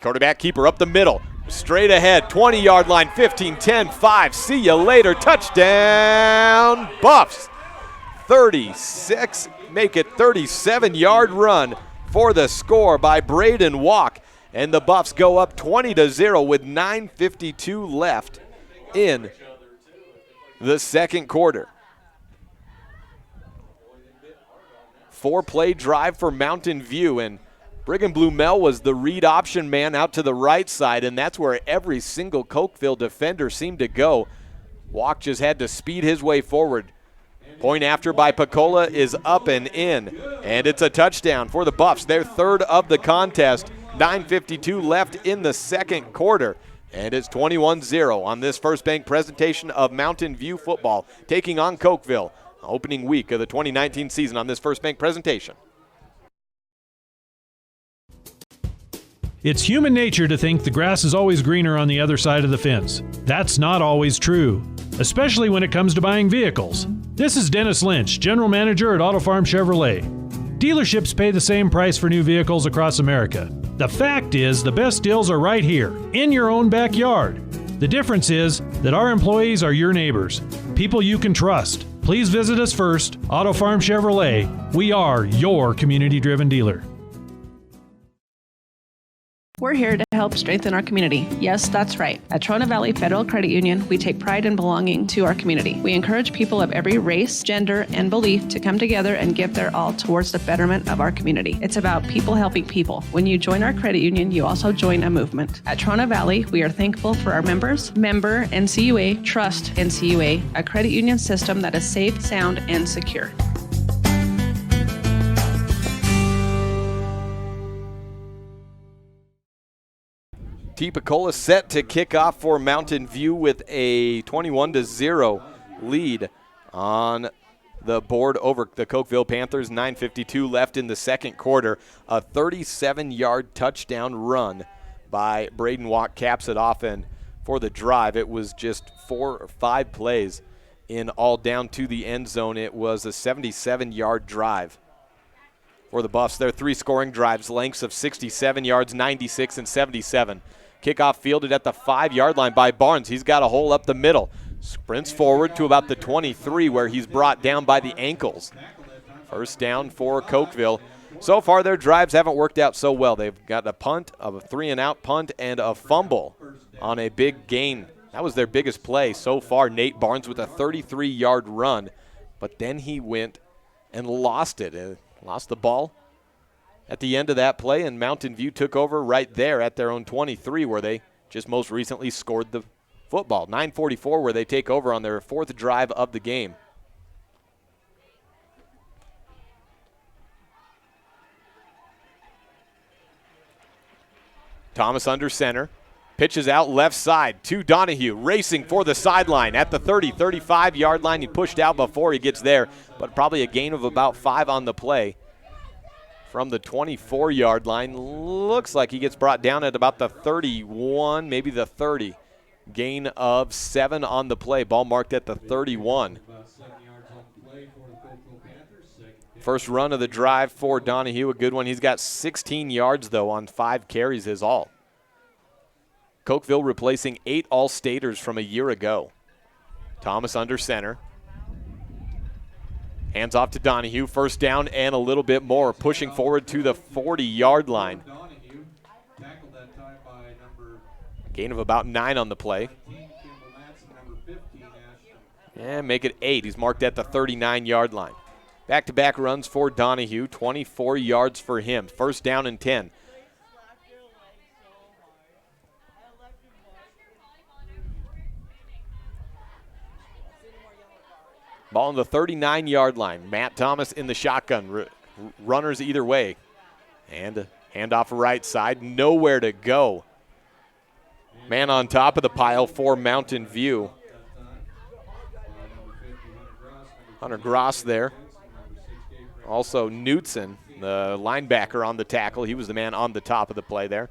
quarterback keeper up the middle. Straight ahead, 20-yard line, 15, 10, 5. See you later. Touchdown, Buffs. 36, make it 37-yard run for the score by Braden Walk. And the Buffs go up 20-0 with 9:52 left in the second quarter. 4-play drive for Mountain View, and Brigham Blumel was the read option man out to the right side, and that's where every single Cokeville defender seemed to go. Walk just had to speed his way forward. Point after by Picola is up and in, and it's a touchdown for the Buffs, their 3rd of the contest. 9:52 left in the second quarter, and it's 21-0 on this First Bank presentation of Mountain View football, taking on Cokeville, opening week of the 2019 season on this First Bank presentation. It's human nature to think the grass is always greener on the other side of the fence. That's not always true, especially when it comes to buying vehicles. This is Dennis Lynch, General Manager at Auto Farm Chevrolet. Dealerships pay the same price for new vehicles across America. The fact is, the best deals are right here, in your own backyard. The difference is that our employees are your neighbors, people you can trust. Please visit us first, Auto Farm Chevrolet. We are your community-driven dealer. We're here to help strengthen our community. Yes, that's right. At Trona Valley Federal Credit Union, we take pride in belonging to our community. We encourage people of every race, gender, and belief to come together and give their all towards the betterment of our community. It's about people helping people. When you join our credit union, you also join a movement. At Trona Valley, we are thankful for our members, member NCUA, trust NCUA, a credit union system that is safe, sound, and secure. T. Picola set to kick off for Mountain View with a 21-0 lead on the board over the Cokeville Panthers. 9:52 left in the second quarter. A 37-yard touchdown run by Braden Walk caps it off, and for the drive, it was just 4 or 5 plays in all down to the end zone. It was a 77-yard drive for the Buffs. Their 3 scoring drives, lengths of 67 yards, 96, and 77. Kickoff fielded at the 5-yard line by Barnes. He's got a hole up the middle. Sprints forward to about the 23 where he's brought down by the ankles. First down for Cokeville. So far their drives haven't worked out so well. They've got a punt, a 3-and-out punt, and a fumble on a big gain. That was their biggest play so far. Nate Barnes with a 33-yard run, but then he went and lost it. Lost the ball at the end of that play, and Mountain View took over right there at their own 23 where they just most recently scored the football. 9:44 where they take over on their 4th drive of the game. Thomas under center. Pitches out left side to Donahue, racing for the sideline at the 30, 35-yard line. He pushed out before he gets there, but probably a gain of about 5 on the play from the 24-yard line. Looks like he gets brought down at about the 31, maybe the 30. Gain of 7 on the play. Ball marked at the 31. First run of the drive for Donahue, a good one. He's got 16 yards, though, on 5 carries is all. Cokeville replacing 8 All-Staters from a year ago. Thomas under center. Hands off to Donahue. First down and a little bit more. Pushing forward to the 40-yard line. Gain of about 9 on the play. And make it 8. He's marked at the 39-yard line. Back-to-back runs for Donahue. 24 yards for him. First down and 10. Ball on the 39-yard line. Matt Thomas in the shotgun. Runners either way. And a handoff right side. Nowhere to go. Man on top of the pile for Mountain View. Hunter Gross there. Also Knutson, the linebacker on the tackle. He was the man on the top of the play there.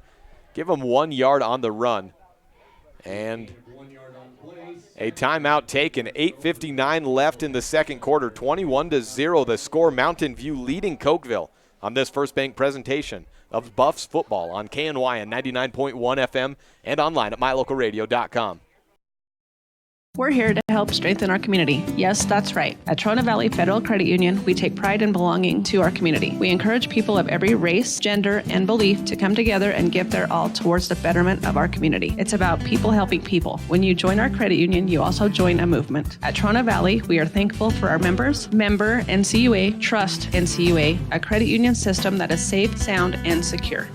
Give him 1 yard on the run. And a timeout taken. 8:59 left in the second quarter. 21-0 the score. Mountain View leading Cokeville on this First Bank presentation of Buffs football on KNY and 99.1 FM and online at mylocalradio.com. We're here to help strengthen our community. Yes, that's right. At Trona Valley Federal Credit Union, we take pride in belonging to our community. We encourage people of every race, gender, and belief to come together and give their all towards the betterment of our community. It's about people helping people. When you join our credit union, you also join a movement. At Trona Valley, we are thankful for our members, member NCUA, trust NCUA, a credit union system that is safe, sound, and secure.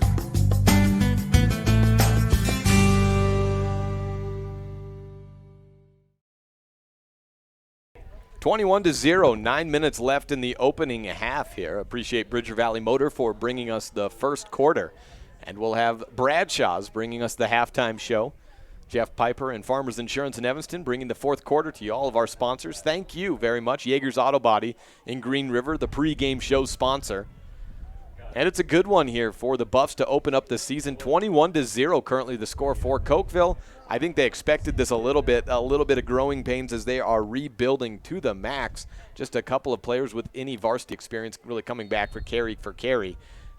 21-0, 9 minutes left in the opening half here. Appreciate Bridger Valley Motor for bringing us the first quarter. And we'll have Bradshaw's bringing us the halftime show. Jeff Piper and Farmers Insurance in Evanston bringing the fourth quarter to you, all of our sponsors. Thank you very much. Yeager's Auto Body in Green River, the pregame show sponsor. And it's a good one here for the Buffs to open up the season. 21-0 currently the score for Cokeville. I think they expected this a little bit of growing pains as they are rebuilding to the max. Just a couple of players with any varsity experience really coming back for carry.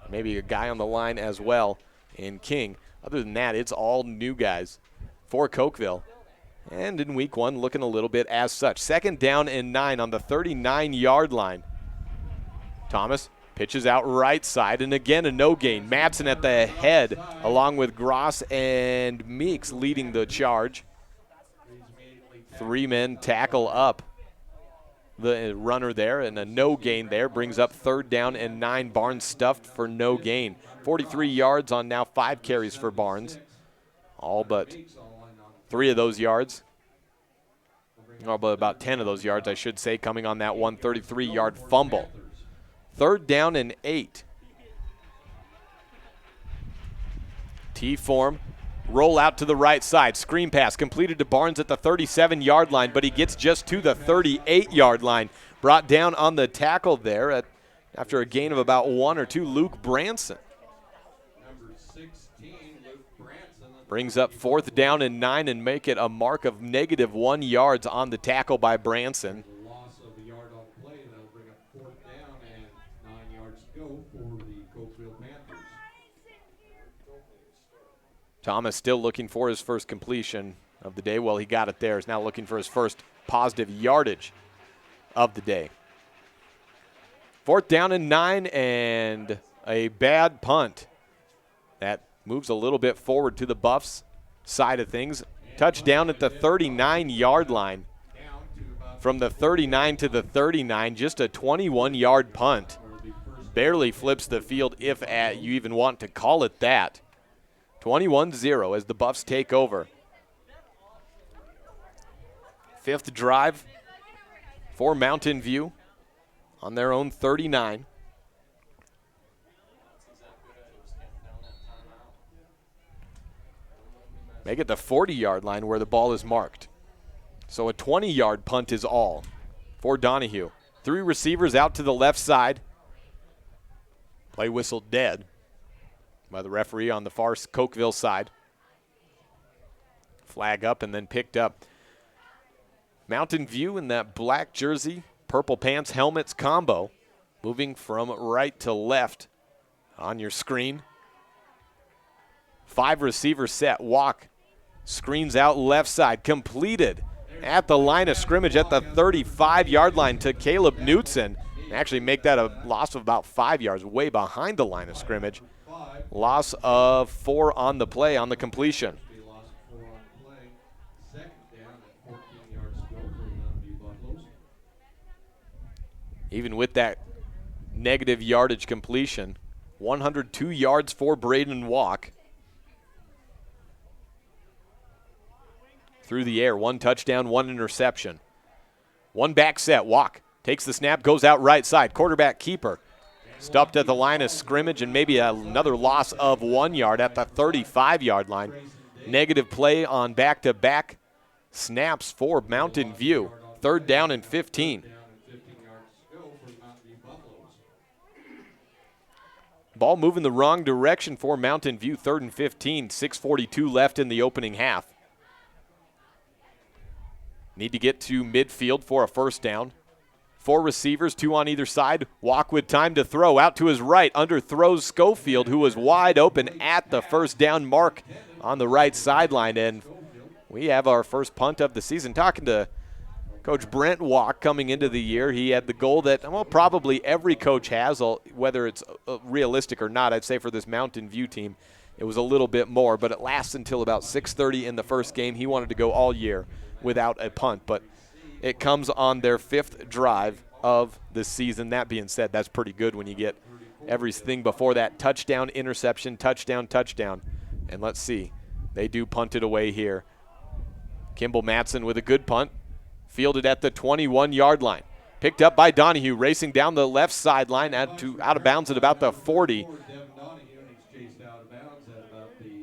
Maybe a guy on the line as well in King. Other than that, it's all new guys for Cokeville. And in week 1, looking a little bit as such. Second down and 9 on the 39-yard line. Thomas pitches out right side, and again a no gain. Madsen at the head, along with Gross and Meeks leading the charge. 3 men tackle up the runner there, and a no gain there brings up third down and 9. Barnes stuffed for no gain. 43 yards on now 5 carries for Barnes. All but 3 of those yards, or about 10 of those yards, I should say, coming on that 133-yard fumble. Third down and 8. T-form, roll out to the right side. Screen pass completed to Barnes at the 37-yard line, but he gets just to the 38-yard line. Brought down on the tackle there after a gain of about 1 or 2, Luke Branson. Brings up fourth down and 9 and make it a mark of -1 yards on the tackle by Branson. Thomas still looking for his first completion of the day. Well, he got it there. He's now looking for his first positive yardage of the day. Fourth down and 9 and a bad punt. That moves a little bit forward to the Buffs side of things. Touchdown at the 39-yard line. From the 39 to the 39, just a 21-yard punt. Barely flips the field, if you even want to call it that. 21-0 as the Buffs take over. Fifth drive for Mountain View on their own 39. Make it the 40-yard line where the ball is marked. So a 20-yard punt is all for Donahue. 3 receivers out to the left side. Play whistled dead by the referee on the far Cokeville side. Flag up and then picked up. Mountain View in that black jersey, purple pants, helmets combo. Moving from right to left on your screen. 5 receiver set, walk. Screens out left side, completed at the line of scrimmage at the 35-yard line to Caleb Knutson. Actually make that a loss of about 5 yards, way behind the line of scrimmage. Loss of 4 on the play on the completion. Even with that negative yardage completion, 102 yards for Braden Walk. Through the air, 1 touchdown, 1 interception. 1 back set, Walk takes the snap, goes out right side. Quarterback keeper stopped at the line of scrimmage, and maybe another loss of 1 yard at the 35-yard line. Negative play on back-to-back snaps for Mountain View. 3rd down and 15. Ball moving the wrong direction for Mountain View. 3rd and 15, 6:42 left in the opening half. Need to get to midfield for a 1st down. 4 receivers, 2 on either side. Walk with time to throw. Out to his right, underthrows Schofield, who was wide open at the 1st down mark on the right sideline. And we have our first punt of the season. Talking to Coach Brent Walk coming into the year, he had the goal that, well, probably every coach has, whether it's realistic or not. I'd say for this Mountain View team, it was a little bit more, but it lasts until about 6:30 in the first game. He wanted to go all year without a punt, but it comes on their 5th drive of the season. That being said, that's pretty good when you get everything before that. Touchdown, interception, touchdown, touchdown. And let's see. They do punt it away here. Kimball Matson with a good punt. Fielded at the 21-yard line. Picked up by Donahue, racing down the left sideline out of bounds at about the 40.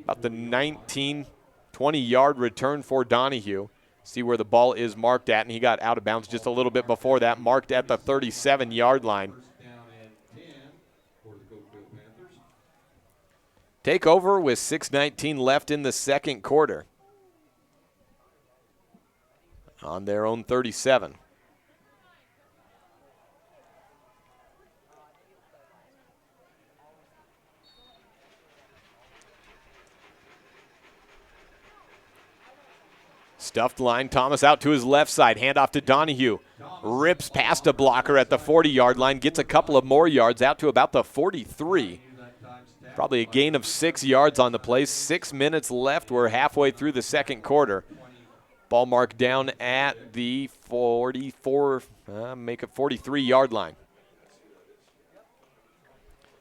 About the 19, 20-yard return for Donahue. See where the ball is marked at, and he got out of bounds just a little bit before that, marked at the 37-yard line. Take over with 6:19 left in the second quarter. On their own 37. Stuffed line, Thomas out to his left side, handoff to Donahue. Rips past a blocker at the 40-yard line, gets a couple of more yards out to about the 43. Probably a gain of 6 yards on the play. 6 minutes left. We're halfway through the second quarter. Ball marked down at the 44, make it 43-yard line.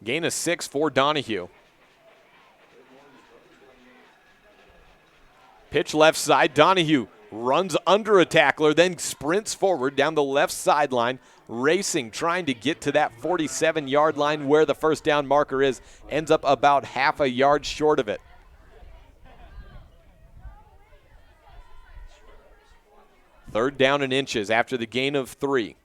Gain of 6 for Donahue. Pitch left side, Donahue runs under a tackler, then sprints forward down the left sideline, racing, trying to get to that 47-yard line where the 1st down marker is, ends up about half a yard short of it. Third down and inches after the gain of 3.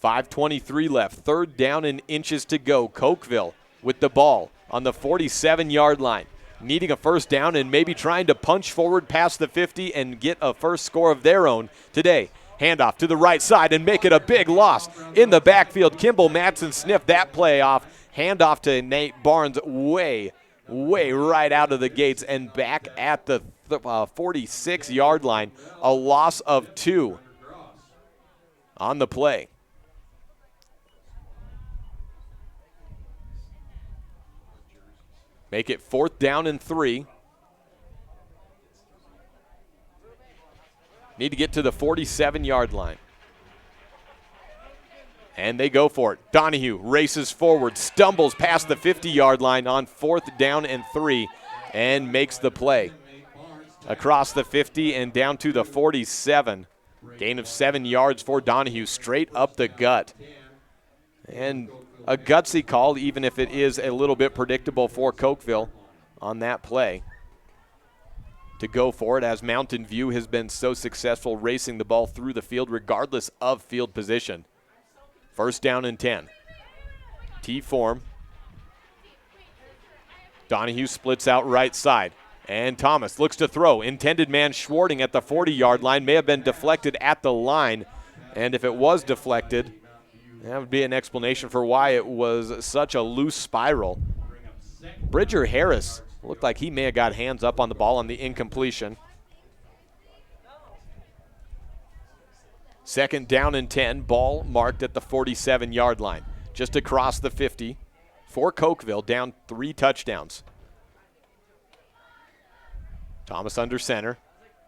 5:23 left. 3rd down and inches to go. Cokeville with the ball on the 47-yard line. Needing a 1st down and maybe trying to punch forward past the 50 and get a first score of their own today. Handoff to the right side and make it a big loss in the backfield. Kimball Matson sniffed that play off. Handoff to Nate Barnes way right out of the gates and back at the 46-yard line. A loss of 2 on the play. Make it 4th down and 3. Need to get to the 47-yard line. And they go for it. Donahue races forward, stumbles past the 50-yard line on 4th down and 3, and makes the play. Across the 50 and down to the 47. Gain of 7 yards for Donahue, straight up the gut. And a gutsy call, even if it is a little bit predictable for Cokeville on that play. to go for it, as Mountain View has been so successful racing the ball through the field regardless of field position. First down and 10. T form. Donahue splits out right side. And Thomas looks to throw. Intended man Schwarting at the 40-yard line. May have been deflected at the line. And if it was deflected, that would be an explanation for why it was such a loose spiral. Bridger Harris looked like he may have got hands up on the ball on the incompletion. Second down and 10. Ball marked at the 47-yard line. Just across the 50 for Cokeville, down 3 touchdowns. Thomas under center,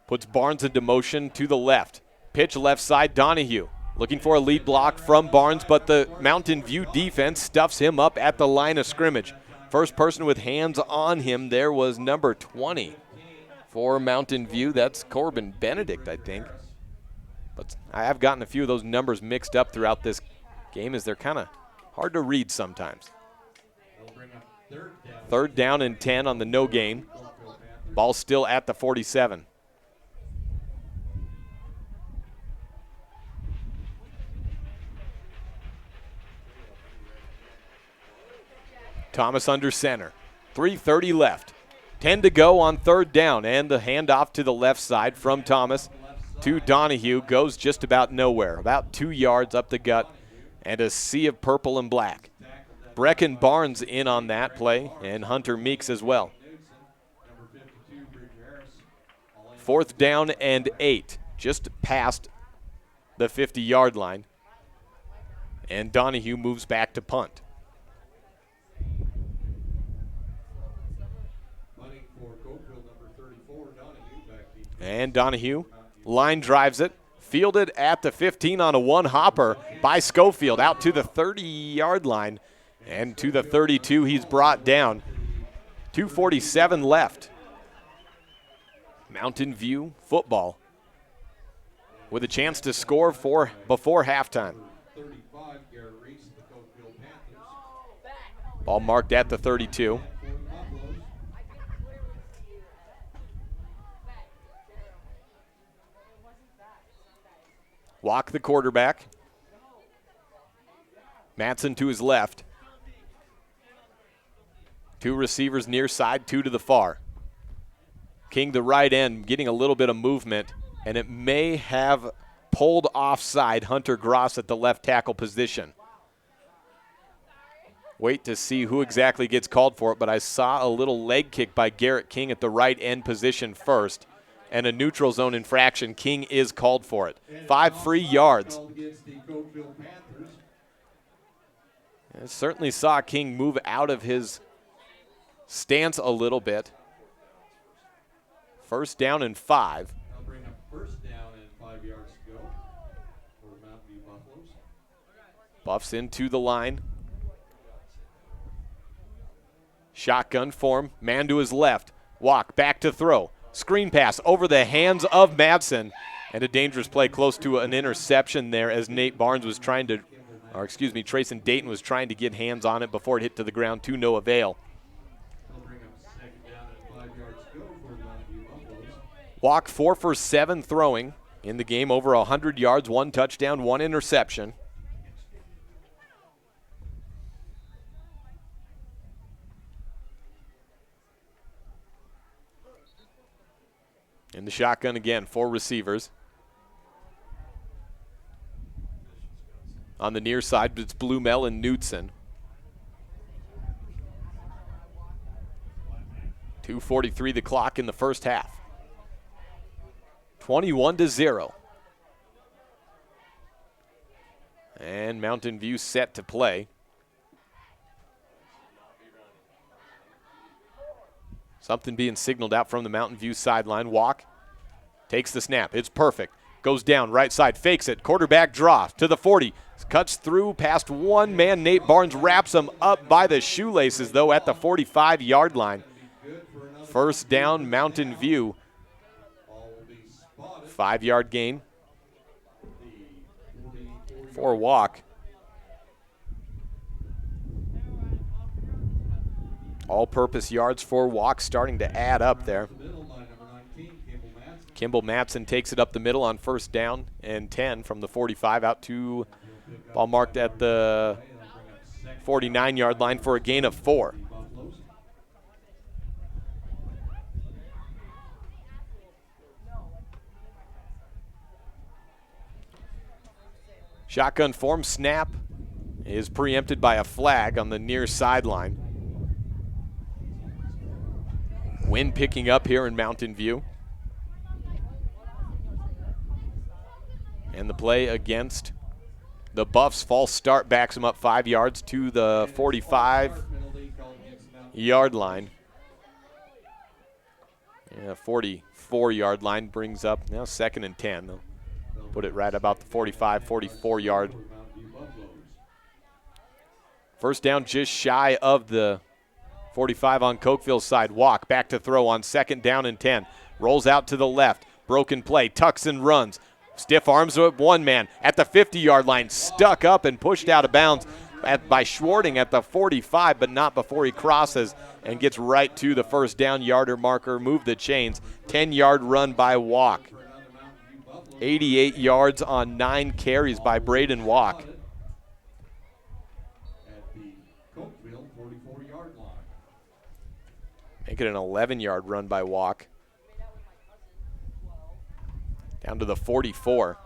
puts Barnes into motion to the left. Pitch left side, Donahue. Looking for a lead block from Barnes, but the Mountain View defense stuffs him up at the line of scrimmage. First person with hands on him there was number 20 for Mountain View. That's Corbin Benedict, I think. But I have gotten a few of those numbers mixed up throughout this game, as they're kind of hard to read sometimes. Third down and 10 on the no gain. Ball still at the 47. Thomas under center. 3:30 left. 10 to go on third down, and the handoff to the left side from Thomas to Donahue goes just about nowhere. About 2 yards up the gut, and a sea of purple and black. Brecken Barnes in on that play, and Hunter Meeks as well. Fourth down and 8, just past the 50-yard line. And Donahue moves back to punt. And Donahue line drives it, fielded at the 15 on a one-hopper by Schofield, out to the 30-yard line. And to the 32, he's brought down. 2:47 left. Mountain View football with a chance to score before halftime. Ball marked at the 32. Walk the quarterback. Matson to his left. 2 receivers near side, 2 to the far. King, the right end, getting a little bit of movement, and it may have pulled offside Hunter Gross at the left tackle position. Wait to see who exactly gets called for it, but I saw a little leg kick by Garrett King at the right end position first, and a neutral zone infraction. King is called for it. 5 free yards. I certainly saw King move out of his stance a little bit. First down and 5. They'll bring up first down and 5 yards to go for Mountain View Buffaloes. Buffs into the line. Shotgun form. Man to his left. Walk back to throw. Screen pass over the hands of Madsen. And a dangerous play close to an interception there, as Nate Barnes was trying to, or excuse me, Trayson Dayton was trying to get hands on it before it hit to the ground, to no avail. Walk 4 for 7 throwing in the game, over 100 yards, 1 touchdown, 1 interception. In the shotgun again, 4 receivers. On the near side, it's Blumel and Knudsen. 2:43 the clock in the first half. 21-0. And Mountain View set to play. Something being signaled out from the Mountain View sideline. Walk, takes the snap. It's perfect. Goes down, right side, fakes it. Quarterback draw to the 40. Cuts through past one man. Nate Barnes wraps him up by the shoelaces, though, at the 45-yard line. First down, Mountain View. 5-yard gain for Walk. All-purpose yards for Walk starting to add up there. Kimball Matson takes it up the middle on first down and 10 from the 45 out to ball marked at the 49-yard line for a gain of 4. Shotgun form snap is preempted by a flag on the near sideline. Wind picking up here in Mountain View. And the play against the Buffs. False start backs them up 5 yards to the 45-yard line. Yeah, 44-yard line brings up now 2nd and 10. They'll put it right about the 45, 44-yard. First down just shy of the 45 on Cokeville's side. Walk back to throw on 2nd down and 10. Rolls out to the left. Broken play. Tucks and runs. Stiff arms with one man at the 50-yard line. Stuck up and pushed out of bounds by Schwarting at the 45, but not before he crosses and gets right to the first down yarder marker. Move the chains. 10-yard run by Walk. 88 yards on 9 carries by Braden Walk. Make it an 11-yard run by Walk. Down to the 44.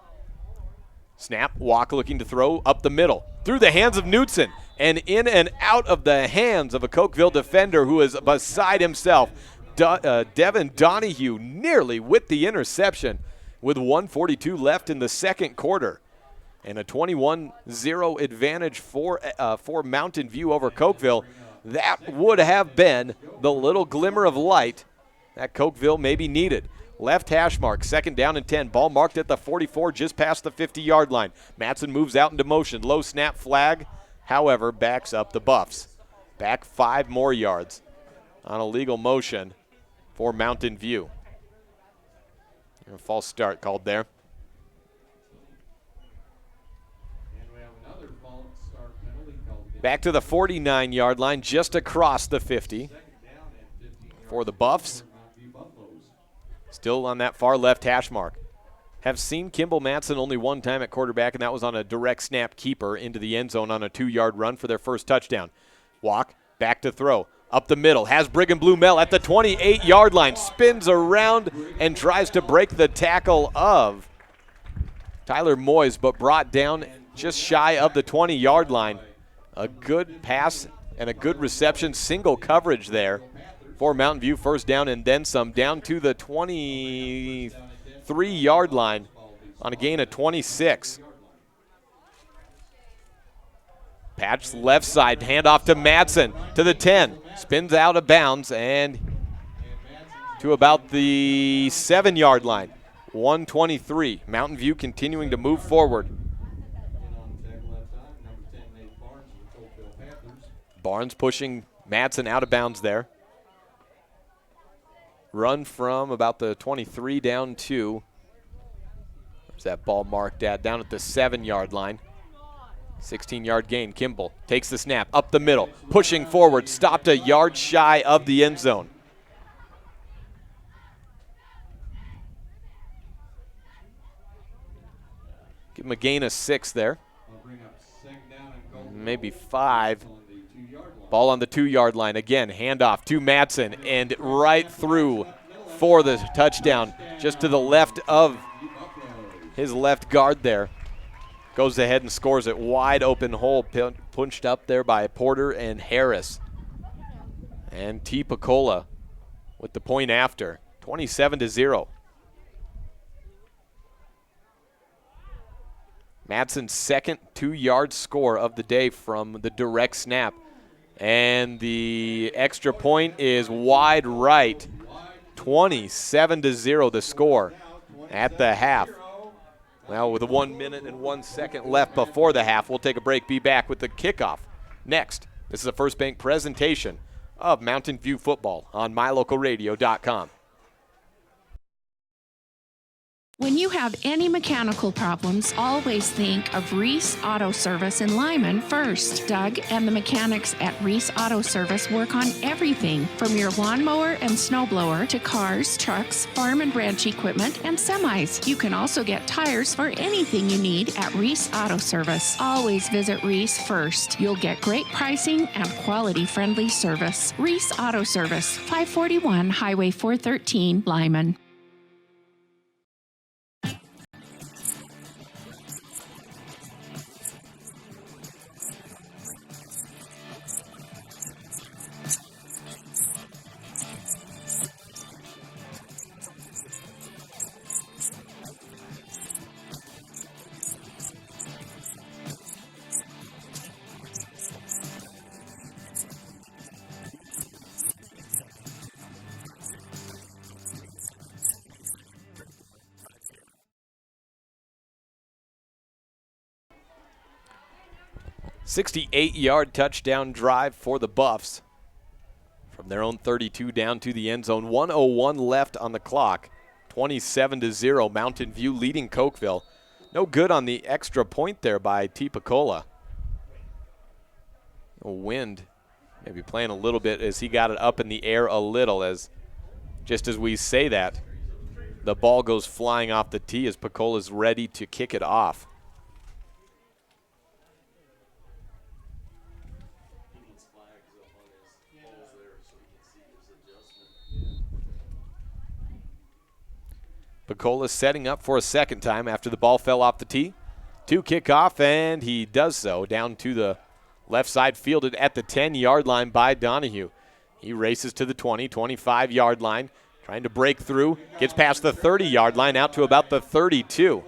Snap, Walk looking to throw up the middle. Through the hands of Knutson and in and out of the hands of a Cokeville defender who is beside himself. Devin Donahue nearly with the interception with 1:42 left in the second quarter. And a 21-0 advantage for Mountain View over Cokeville. That would have been the little glimmer of light that Cokeville maybe needed. Left hash mark, 2nd down and 10. Ball marked at the 44, just past the 50-yard line. Matson moves out into motion. Low snap flag, however, backs up the Buffs. Back 5 more yards on a legal motion for Mountain View. A false start called there. Back to the 49-yard line, just across the 50 for the Buffs. Still on that far left hash mark. Have seen Kimball Matson only one time at quarterback, and that was on a direct snap keeper into the end zone on a 2-yard run for their first touchdown. Walk, back to throw. Up the middle, has Brigham Blumel at the 28-yard line. Spins around and tries to break the tackle of Tyler Moyes, but brought down just shy of the 20-yard line. A good pass and a good reception, single coverage there for Mountain View. First down and then some, down to the 23-yard line on a gain of 26. Patch left side, handoff to Matson to the 10. Spins out of bounds and to about the 7-yard line. 1:23. Mountain View continuing to move forward. Barnes pushing Matson out of bounds there. Run from about the 23 down to, where's that ball marked at? Down at the 7-yard line. 16-yard gain. Kimball takes the snap up the middle, pushing forward, stopped a yard shy of the end zone. Give him a gain of 6 there. Maybe 5. Ball on the 2-yard line. Again, handoff to Matson and right through for the touchdown. Just to the left of his left guard there. Goes ahead and scores it. Wide open hole punched up there by Porter and Harris. And T. Picola with the point after. 27-0. Matson's second 2-yard score of the day from the direct snap. And the extra point is wide right. 27-0 the score at the half. Well, with 1 minute and 1 second left before the half, we'll take a break, be back with the kickoff next. This is a First Bank presentation of Mountain View football on MyLocalRadio.com. When you have any mechanical problems, always think of Reese Auto Service in Lyman first. Doug and the mechanics at Reese Auto Service work on everything from your lawnmower and snowblower to cars, trucks, farm and ranch equipment, and semis. You can also get tires for anything you need at Reese Auto Service. Always visit Reese first. You'll get great pricing and quality-friendly service. Reese Auto Service, 541 Highway 413, Lyman. "68-yard touchdown drive for the Buffs from their own 32 down to the end zone. 1:01 left on the clock. 27-0. Mountain View leading Cokeville. No good on the extra point there by T. Picola. Wind maybe playing a little bit as he got it up in the air a little, as just as we say that, the ball goes flying off the tee as Picola's ready to kick it off. Picola setting up for a second time after the ball fell off the tee. To kick off, and he does so down to the left side, fielded at the 10-yard line by Donahue. He races to the 20, 25-yard line, trying to break through, gets past the 30-yard line out to about the 32.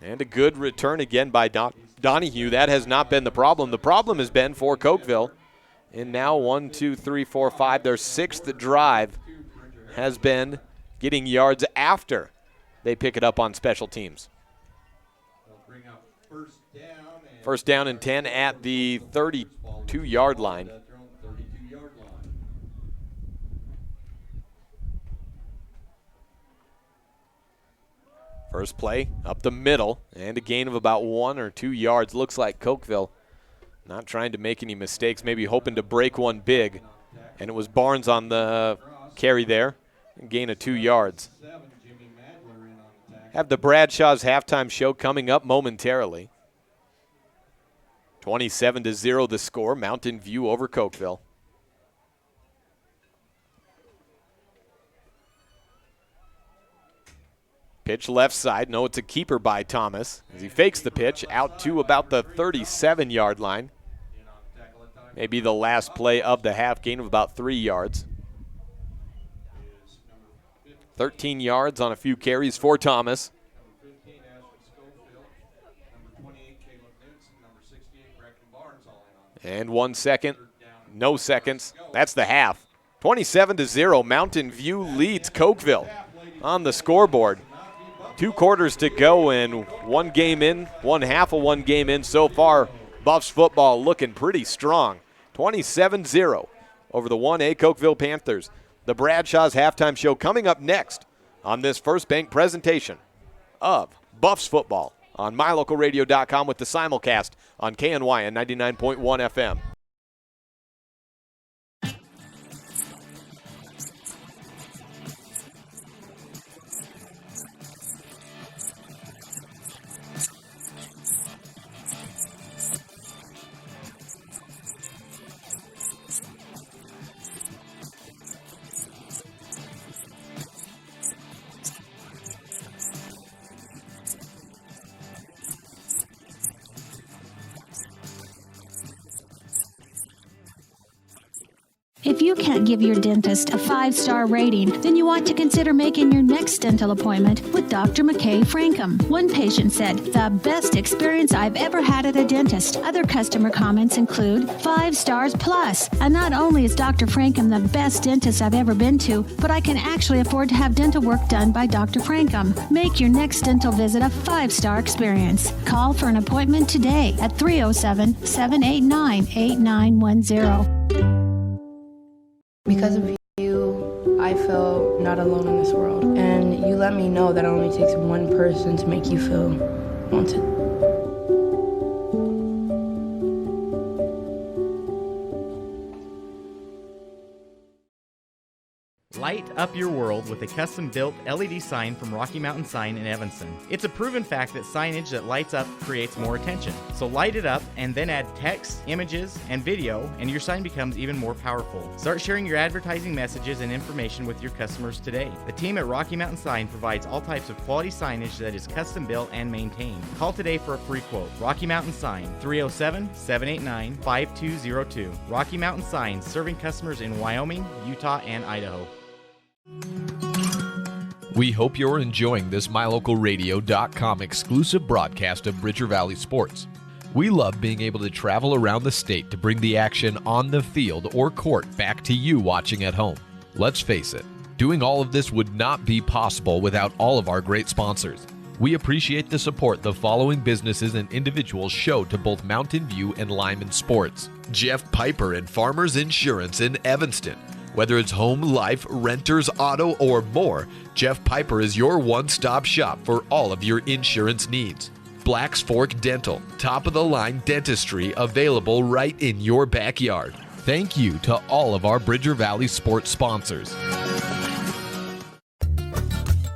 And a good return again by Donahue. That has not been the problem. The problem has been for Cokeville. And now 1, 2, 3, 4, 5. Their sixth drive has been getting yards after they pick it up on special teams. First down and 10 at the 32-yard line. First play up the middle and a gain of about 1 or 2 yards. Looks like Cokeville not trying to make any mistakes, maybe hoping to break one big. And it was Barnes on the carry there. Gain of 2 yards. Have the Bradshaw's halftime show coming up momentarily. 27-0 the score. Mountain View over Cokeville. Pitch left side. No, it's a keeper by Thomas as he fakes the pitch out to about the 37-yard line. Maybe the last play of the half, gain of about 3 yards. 13 yards on a few carries for Thomas. And 1 second, no seconds. That's the half. 27-0, Mountain View leads Cokeville on the scoreboard. 2 quarters to go and one half of one game in so far. Buffs football looking pretty strong. 27-0 over the 1A Cokeville Panthers. The Bradshaw's halftime show coming up next on this First Bank presentation of Buffs football on mylocalradio.com with the simulcast on KNY and 99.1 FM. If you can't give your dentist a 5-star rating, then you ought to consider making your next dental appointment with Dr. McKay Frankham. One patient said, "The best experience I've ever had at a dentist." Other customer comments include 5 stars plus. And not only is Dr. Frankham the best dentist I've ever been to, but I can actually afford to have dental work done by Dr. Frankham. Make your next dental visit a 5-star experience. Call for an appointment today at 307-789-8910. Because of you, I I feel not alone in this world. And you let me know that it only takes one person to make you feel wanted. Light up your world with a custom-built LED sign from Rocky Mountain Sign in Evanston. It's a proven fact that signage that lights up creates more attention. So light it up and then add text, images, and video, and your sign becomes even more powerful. Start sharing your advertising messages and information with your customers today. The team at Rocky Mountain Sign provides all types of quality signage that is custom-built and maintained. Call today for a free quote. Rocky Mountain Sign, 307-789-5202. Rocky Mountain Sign, serving customers in Wyoming, Utah, and Idaho. We hope you're enjoying this MyLocalRadio.com exclusive broadcast of Bridger Valley Sports. We love being able to travel around the state to bring the action on the field or court back to you watching at home. Let's face it, doing all of this would not be possible without all of our great sponsors. We appreciate the support the following businesses and individuals show to both Mountain View and Lyman Sports. Jeff Piper and Farmers Insurance in Evanston. Whether it's home, life, renters, auto, or more, Jeff Piper is your one-stop shop for all of your insurance needs. Black's Fork Dental, top-of-the-line dentistry available right in your backyard. Thank you to all of our Bridger Valley sports sponsors.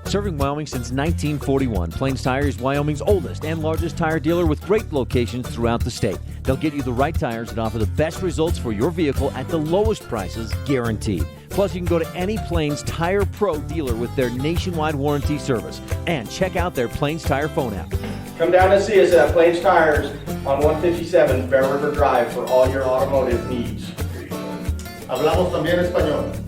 Serving Wyoming since 1941, Plains Tire is Wyoming's oldest and largest tire dealer with great locations throughout the state. They'll get you the right tires and offer the best results for your vehicle at the lowest prices, guaranteed. Plus, you can go to any Plains Tire Pro dealer with their nationwide warranty service. And check out their Plains Tire phone app. Come down and see us at Plains Tires on 157 Bear River Drive for all your automotive needs. Hablamos también español.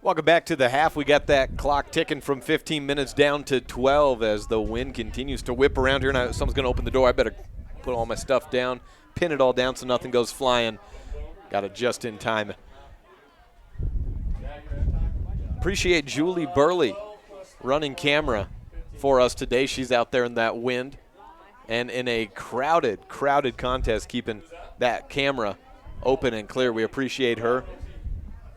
Welcome back to the half. We got that clock ticking from 15 minutes down to 12 as the wind continues to whip around here. Now someone's going to open the door. I better put all my stuff down, pin it all down so nothing goes flying. Got it just in time. Appreciate Julie Burley running camera for us today. She's out there in that wind and in a crowded contest, keeping that camera open and clear. We appreciate her.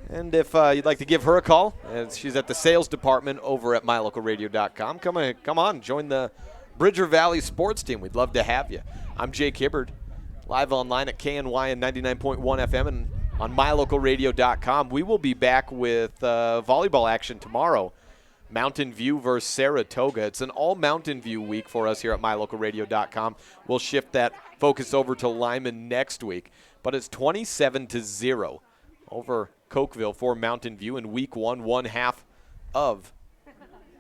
And if you'd like to give her a call, she's at the sales department over at MyLocalRadio.com. Come on, join the Bridger Valley sports team. We'd love to have you. I'm Jake Hibbard, live online at KNY and 99.1 FM and on MyLocalRadio.com. We will be back with volleyball action tomorrow. Mountain View versus Saratoga. It's an all Mountain View week for us here at MyLocalRadio.com. We'll shift that focus over to Lyman next week. But it's 27-0 over Cokeville for Mountain View in week one half of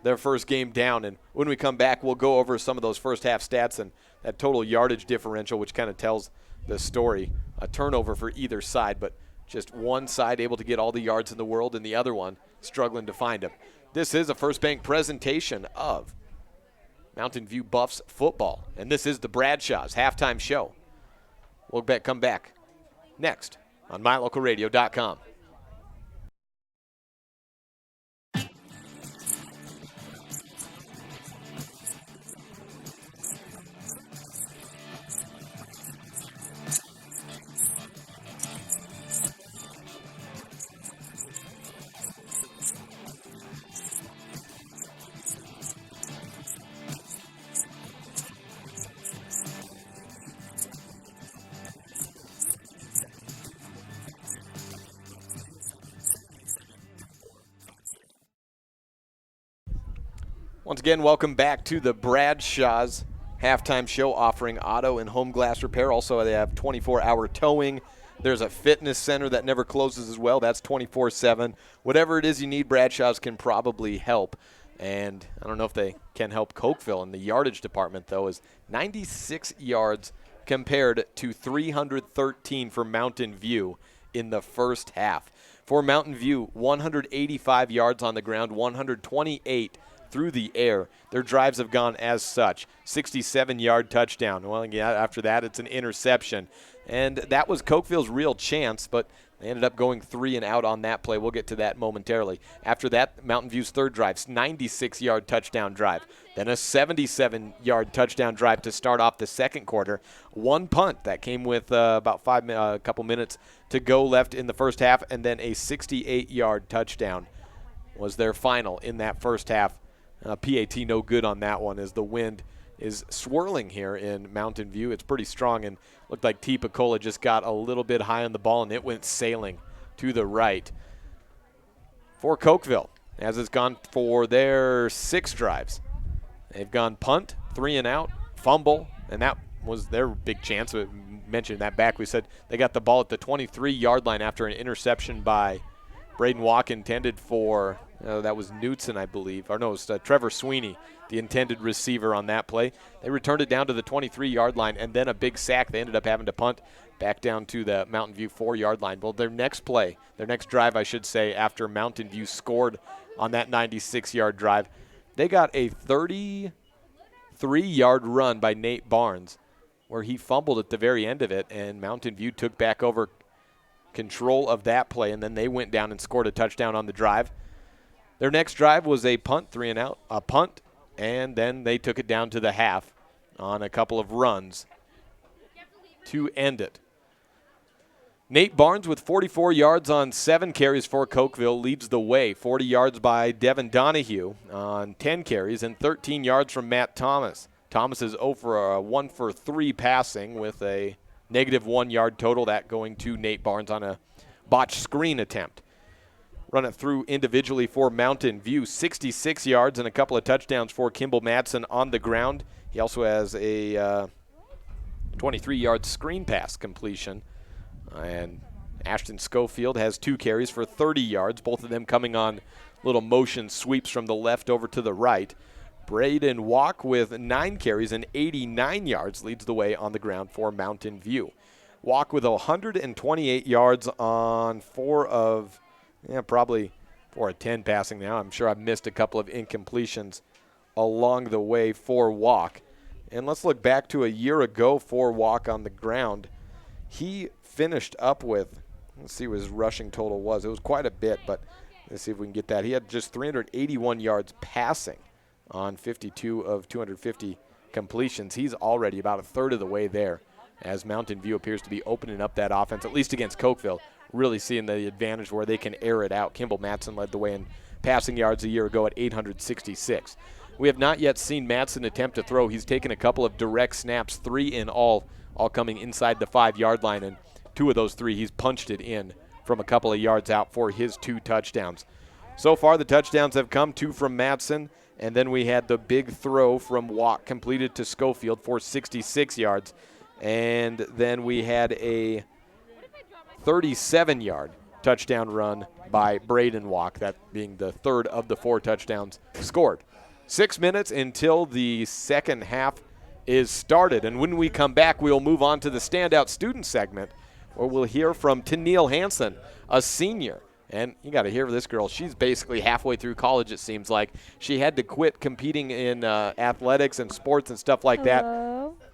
their first game down. And when we come back, we'll go over some of those first half stats and that total yardage differential, which kind of tells the story. A turnover for either side, but just one side able to get all the yards in the world and the other one struggling to find them. This is a First Bank presentation of Mountain View Buffs football, and this is the Bradshaw's halftime show. We'll come back next on MyLocalRadio.com. Once again, welcome back to the Bradshaw's halftime show, offering auto and home glass repair. Also, they have 24-hour towing. There's a fitness center that never closes as well. That's 24/7. Whatever it is you need, Bradshaw's can probably help. And I don't know if they can help Cokeville in the yardage department, though, is 96 yards compared to 313 for Mountain View in the first half. For Mountain View, 185 yards on the ground, 128 through the air. Their drives have gone as such. 67-yard touchdown. Well, yeah, after that, it's an interception. And that was Cokeville's real chance, but They ended up going 3 and out on that play. We'll get to that momentarily. After that, Mountain View's third drive, 96-yard touchdown drive. Then a 77-yard touchdown drive to start off the second quarter. One punt that came with about a couple minutes to go left in the first half, and then a 68-yard touchdown was their final in that first half. PAT no good on that one as the wind is swirling here in Mountain View. It's pretty strong, and looked like T. Picola just got a little bit high on the ball, and it went sailing to the right. For Cokeville, as it's gone for their 6 drives. They've gone punt, 3 and out, fumble, and that was their big chance. We mentioned that back. We said they got the ball at the 23-yard line after an interception by Braden Walk intended for, that was Knutson, I believe. Or no, it was Trevor Sweeney, the intended receiver on that play. They returned it down to the 23-yard line, and then a big sack. They ended up having to punt back down to the Mountain View 4-yard line. Well, their next play, their next drive, I should say, after Mountain View scored on that 96-yard drive, they got a 33-yard run by Nate Barnes where he fumbled at the very end of it, and Mountain View took back over control of that play, and then they went down and scored a touchdown on the drive. Their next drive was a punt, 3 and out, a punt, and then they took it down to the half on a couple of runs to end it. Nate Barnes with 44 yards on 7 carries for Cokeville leads the way. 40 yards by Devin Donahue on 10 carries and 13 yards from Matt Thomas. Thomas is 1 for 3 passing with a -1 yard total, that going to Nate Barnes on a botched screen attempt. Run it through individually for Mountain View. 66 yards and a couple of touchdowns for Kimball Madsen on the ground. He also has a 23-yard screen pass completion. And Ashton Schofield has 2 carries for 30 yards, both of them coming on little motion sweeps from the left over to the right. Braden Walk with 9 carries and 89 yards leads the way on the ground for Mountain View. Walk with 128 yards on 4 of 10 passing now. I'm sure I've missed a couple of incompletions along the way for Walk. And let's look back to a year ago for Walk on the ground. He finished up with, let's see what his rushing total was. It was quite a bit, but let's see if we can get that. He had just 381 yards passing on 52 of 250 completions. He's already about a third of the way there as Mountain View appears to be opening up that offense, at least against Cokeville, really seeing the advantage where they can air it out. Kimball Madsen led the way in passing yards a year ago at 866. We have not yet seen Madsen attempt to throw. He's taken a couple of direct snaps, 3 in all coming inside the 5-yard line, and 2 of those 3 he's punched it in from a couple of yards out for his 2 touchdowns. So far the touchdowns have come 2 from Madsen, and then we had the big throw from Walk completed to Schofield for 66 yards. And then we had a 37-yard touchdown run by Braden Walk, that being the third of the 4 touchdowns scored. 6 minutes until the second half is started. And when we come back, we'll move on to the standout student segment, where we'll hear from Tennille Hansen, a senior. And you got to hear this girl. She's basically halfway through college, it seems like. She had to quit competing in athletics and sports and stuff like that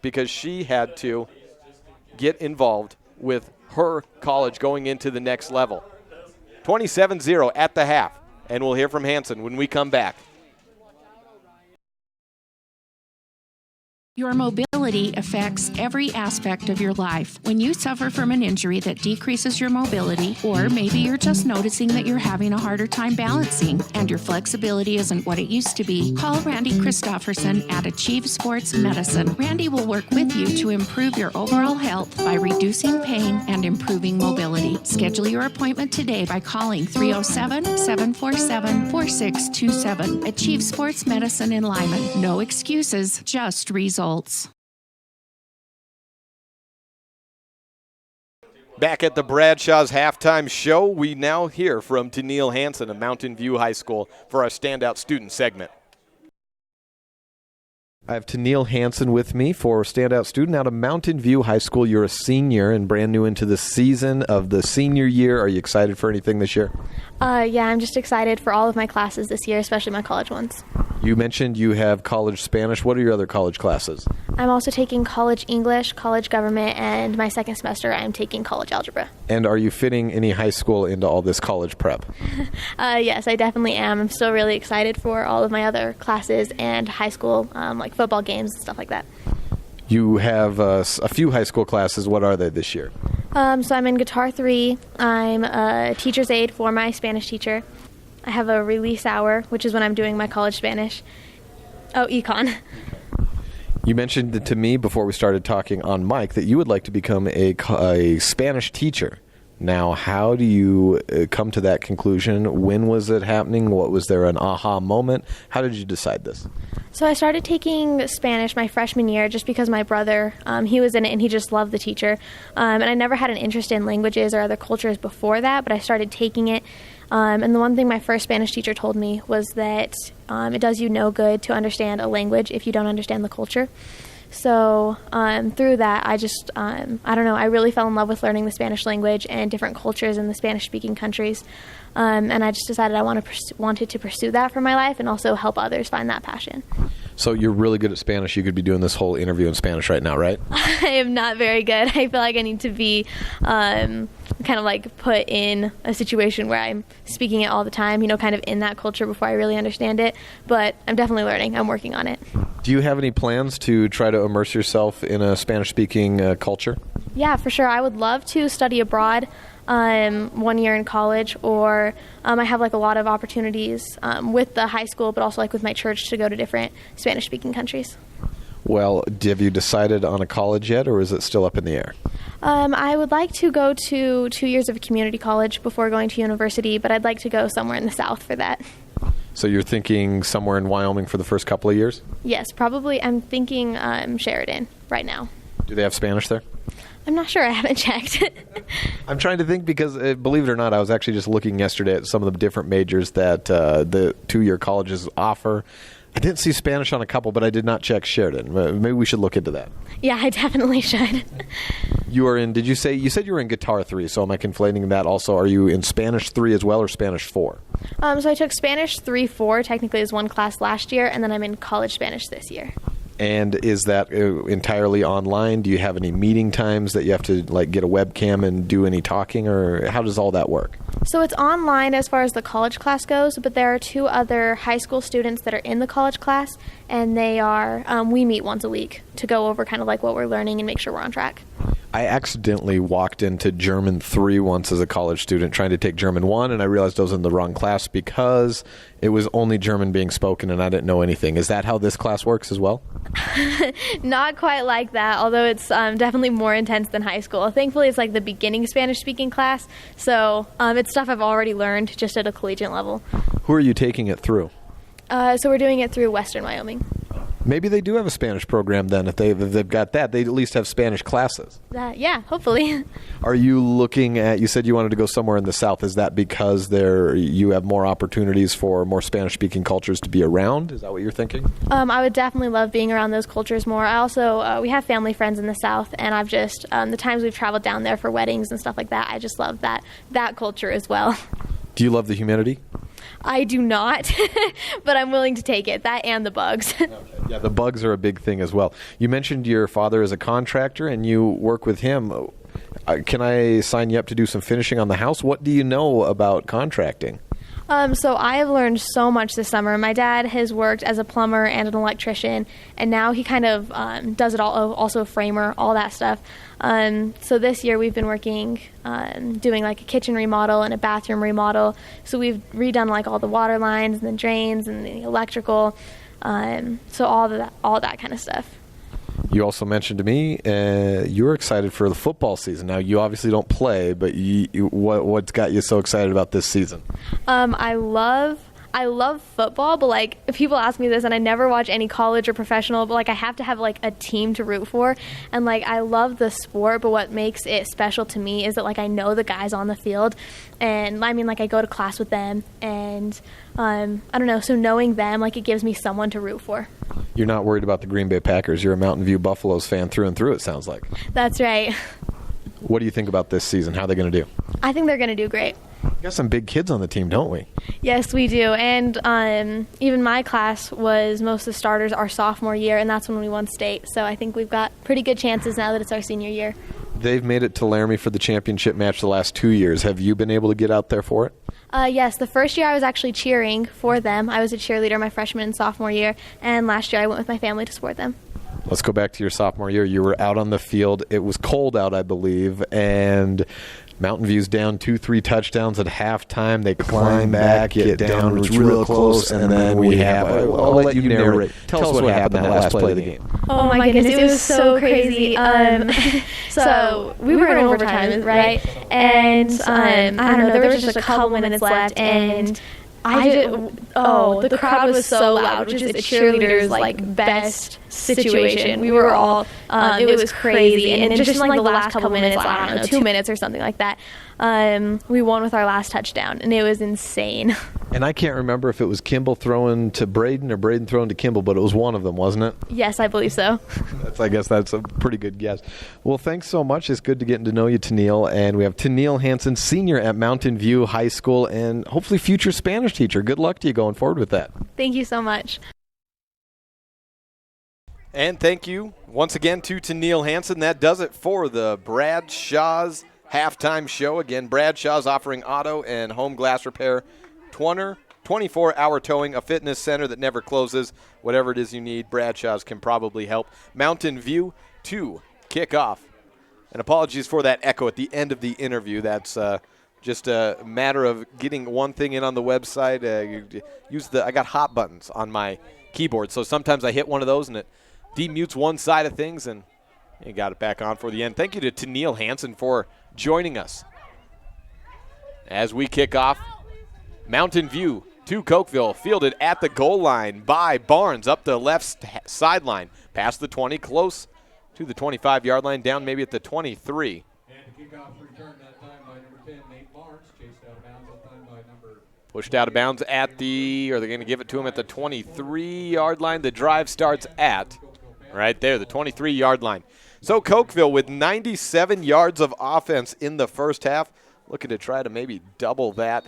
because she had to get involved with her college going into the next level. 27-0 at the half. And we'll hear from Hansen when we come back. Your mobility affects every aspect of your life. When you suffer from an injury that decreases your mobility, or maybe you're just noticing that you're having a harder time balancing and your flexibility isn't what it used to be, call Randy Christofferson at Achieve Sports Medicine. Randy will work with you to improve your overall health by reducing pain and improving mobility. Schedule your appointment today by calling 307-747-4627. Achieve Sports Medicine in Lyman. No excuses, just results. Back at the Bradshaw's halftime show, we now hear from Tennille Hansen of Mountain View High School for our standout student segment. I have Tennille Hansen with me for standout student out of Mountain View High School. You're a senior and brand new into the season of the senior year. Are you excited for anything this year? Yeah, I'm just excited for all of my classes this year, especially my college ones. You mentioned you have college Spanish. What are your other college classes? I'm also taking college English, college government, and my second semester I'm taking college algebra. And are you fitting any high school into all this college prep? Yes, I definitely am. I'm still really excited for all of my other classes and high school, like football games and stuff like that. You have a few high school classes. What are they this year? So I'm in Guitar 3. I'm a teacher's aide for my Spanish teacher. I have a release hour, which is when I'm doing my college Spanish. Oh, econ. You mentioned to me before we started talking on mic that you would like to become a Spanish teacher. Now, how do you come to that conclusion? When was it happening? Was there an aha moment? How did you decide this? So I started taking Spanish my freshman year just because my brother, he was in it and he just loved the teacher. And I never had an interest in languages or other cultures before that, but I started taking it. And the one thing my first Spanish teacher told me was that it does you no good to understand a language if you don't understand the culture. So through that, I just, I don't know, I really fell in love with learning the Spanish language and different cultures in the Spanish-speaking countries. And I just decided I wanted to pursue that for my life and also help others find that passion. So you're really good at Spanish. You could be doing this whole interview in Spanish right now, right? I am not very good. I feel like I need to be kind of like put in a situation where I'm speaking it all the time, you know, kind of in that culture before I really understand it. But I'm definitely learning. I'm working on it. Do you have any plans to try to immerse yourself in a Spanish-speaking culture? Yeah, for sure. I would love to study abroad 1 year in college, or I have like a lot of opportunities with the high school, but also like with my church to go to different Spanish-speaking countries. Well, have you decided on a college yet, or is it still up in the air? I would like to go to 2 years of a community college before going to university, but I'd like to go somewhere in the South for that. So you're thinking somewhere in Wyoming for the first couple of years? Yes, probably. I'm thinking Sheridan right now. Do they have Spanish there? I'm not sure. I haven't checked. I'm trying to think because, believe it or not, I was actually just looking yesterday at some of the different majors that the two-year colleges offer. I didn't see Spanish on a couple, but I did not check Sheridan. Maybe we should look into that. Yeah, I definitely should. You are in, you said you were in Guitar 3, so am I conflating that also? Are you in Spanish 3 as well, or Spanish 4? So I took Spanish 3-4, technically as one class last year, and then I'm in college Spanish this year. And is that entirely online? Do you have any meeting times that you have to like get a webcam and do any talking, or how does all that work? So it's online as far as the college class goes, but there are 2 other high school students that are in the college class, and they are, we meet once a week to go over kind of like what we're learning and make sure we're on track. I accidentally walked into German 3 once as a college student trying to take German 1, and I realized I was in the wrong class because it was only German being spoken and I didn't know anything. Is that how this class works as well? Not quite like that, although it's definitely more intense than high school. Thankfully, it's like the beginning Spanish-speaking class, so it's stuff I've already learned just at a collegiate level. Who are you taking it through? So we're doing it through Western Wyoming. Maybe they do have a Spanish program then. If they've got that, they at least have Spanish classes. Yeah, hopefully. Are you looking at, you said you wanted to go somewhere in the South. Is that because you have more opportunities for more Spanish-speaking cultures to be around? Is that what you're thinking? I would definitely love being around those cultures more. I also, we have family friends in the South, and I've just, the times we've traveled down there for weddings and stuff like that, I just love that culture as well. Do you love the humidity? I do not, but I'm willing to take it. That and the bugs. Okay. Yeah, the bugs are a big thing as well. You mentioned your father is a contractor and you work with him. Can I sign you up to do some finishing on the house? What do you know about contracting? So I have learned so much this summer. My dad has worked as a plumber and an electrician, and now he kind of does it all, also a framer, all that stuff. So this year we've been working doing like a kitchen remodel and a bathroom remodel. So we've redone like all the water lines and the drains and the electrical, so all that kind of stuff. You also mentioned to me you're excited for the football season. Now, you obviously don't play, but what's got you so excited about this season? I love football, but like if people ask me this, and I never watch any college or professional, but like I have to have like a team to root for, and like I love the sport, but what makes it special to me is that like I know the guys on the field, and I mean like I go to class with them, and I don't know, so knowing them, like it gives me someone to root for. You're not worried about the Green Bay Packers. You're a Mountain View Buffaloes fan through and through, it sounds like. That's right. What do you think about this season? How are they going to do? I think they're going to do great. We got some big kids on the team, don't we? Yes, we do. And even my class was most of the starters our sophomore year, and that's when we won state. So I think we've got pretty good chances now that it's our senior year. They've made it to Laramie for the championship match the last 2 years. Have you been able to get out there for it? Yes, the first year I was actually cheering for them. I was a cheerleader my freshman and sophomore year, and last year I went with my family to support them. Let's go back to your sophomore year. You were out on the field. It was cold out, I believe, and Mountain View's down 2-3 touchdowns at halftime. They climb back, get down, it's real close, and then we have, I'll let you narrate. Tell us what happened that last play of the game. Oh my goodness, it was so crazy. So we were in overtime, right? And I don't know, there was just a couple minutes left, and the crowd was so loud, which is a cheerleader's best situation. We were all, it was crazy, and just in the last couple minutes, I don't know, 2 minutes or something like that, we won with our last touchdown, and it was insane. And I can't remember if it was Kimball throwing to Braden or Braden throwing to Kimball, but it was one of them, wasn't it? Yes, I believe so. I guess that's a pretty good guess. Well, thanks so much. It's good to get to know you, Tennille. And we have Tennille Hansen, senior at Mountain View High School, and hopefully future Spanish teacher. Good luck to you going forward with that. Thank you so much. And thank you once again to Tennille Hansen. That does it for the Bradshaw's halftime show. Again, Bradshaw's offering auto and home glass repair, 24-hour towing, a fitness center that never closes. Whatever it is you need, Bradshaw's can probably help. Mountain View to kick off. And apologies for that echo at the end of the interview. That's just a matter of getting one thing in on the website. I got hot buttons on my keyboard, so sometimes I hit one of those and it demutes one side of things, and you got it back on for the end. Thank you to Tennille Hansen for joining us. As we kick off, Mountain View to Cokeville, fielded at the goal line by Barnes, up the left sideline, past the 20, close to the 25-yard line, down maybe at the 23. And the kickoff return that time by number 10, Nate Barnes, chased out of bounds that time by number... Pushed out of bounds at the, or they're going to give it to him at the 23-yard line. The drive starts at, right there, the 23-yard line. So Cokeville with 97 yards of offense in the first half, looking to try to maybe double that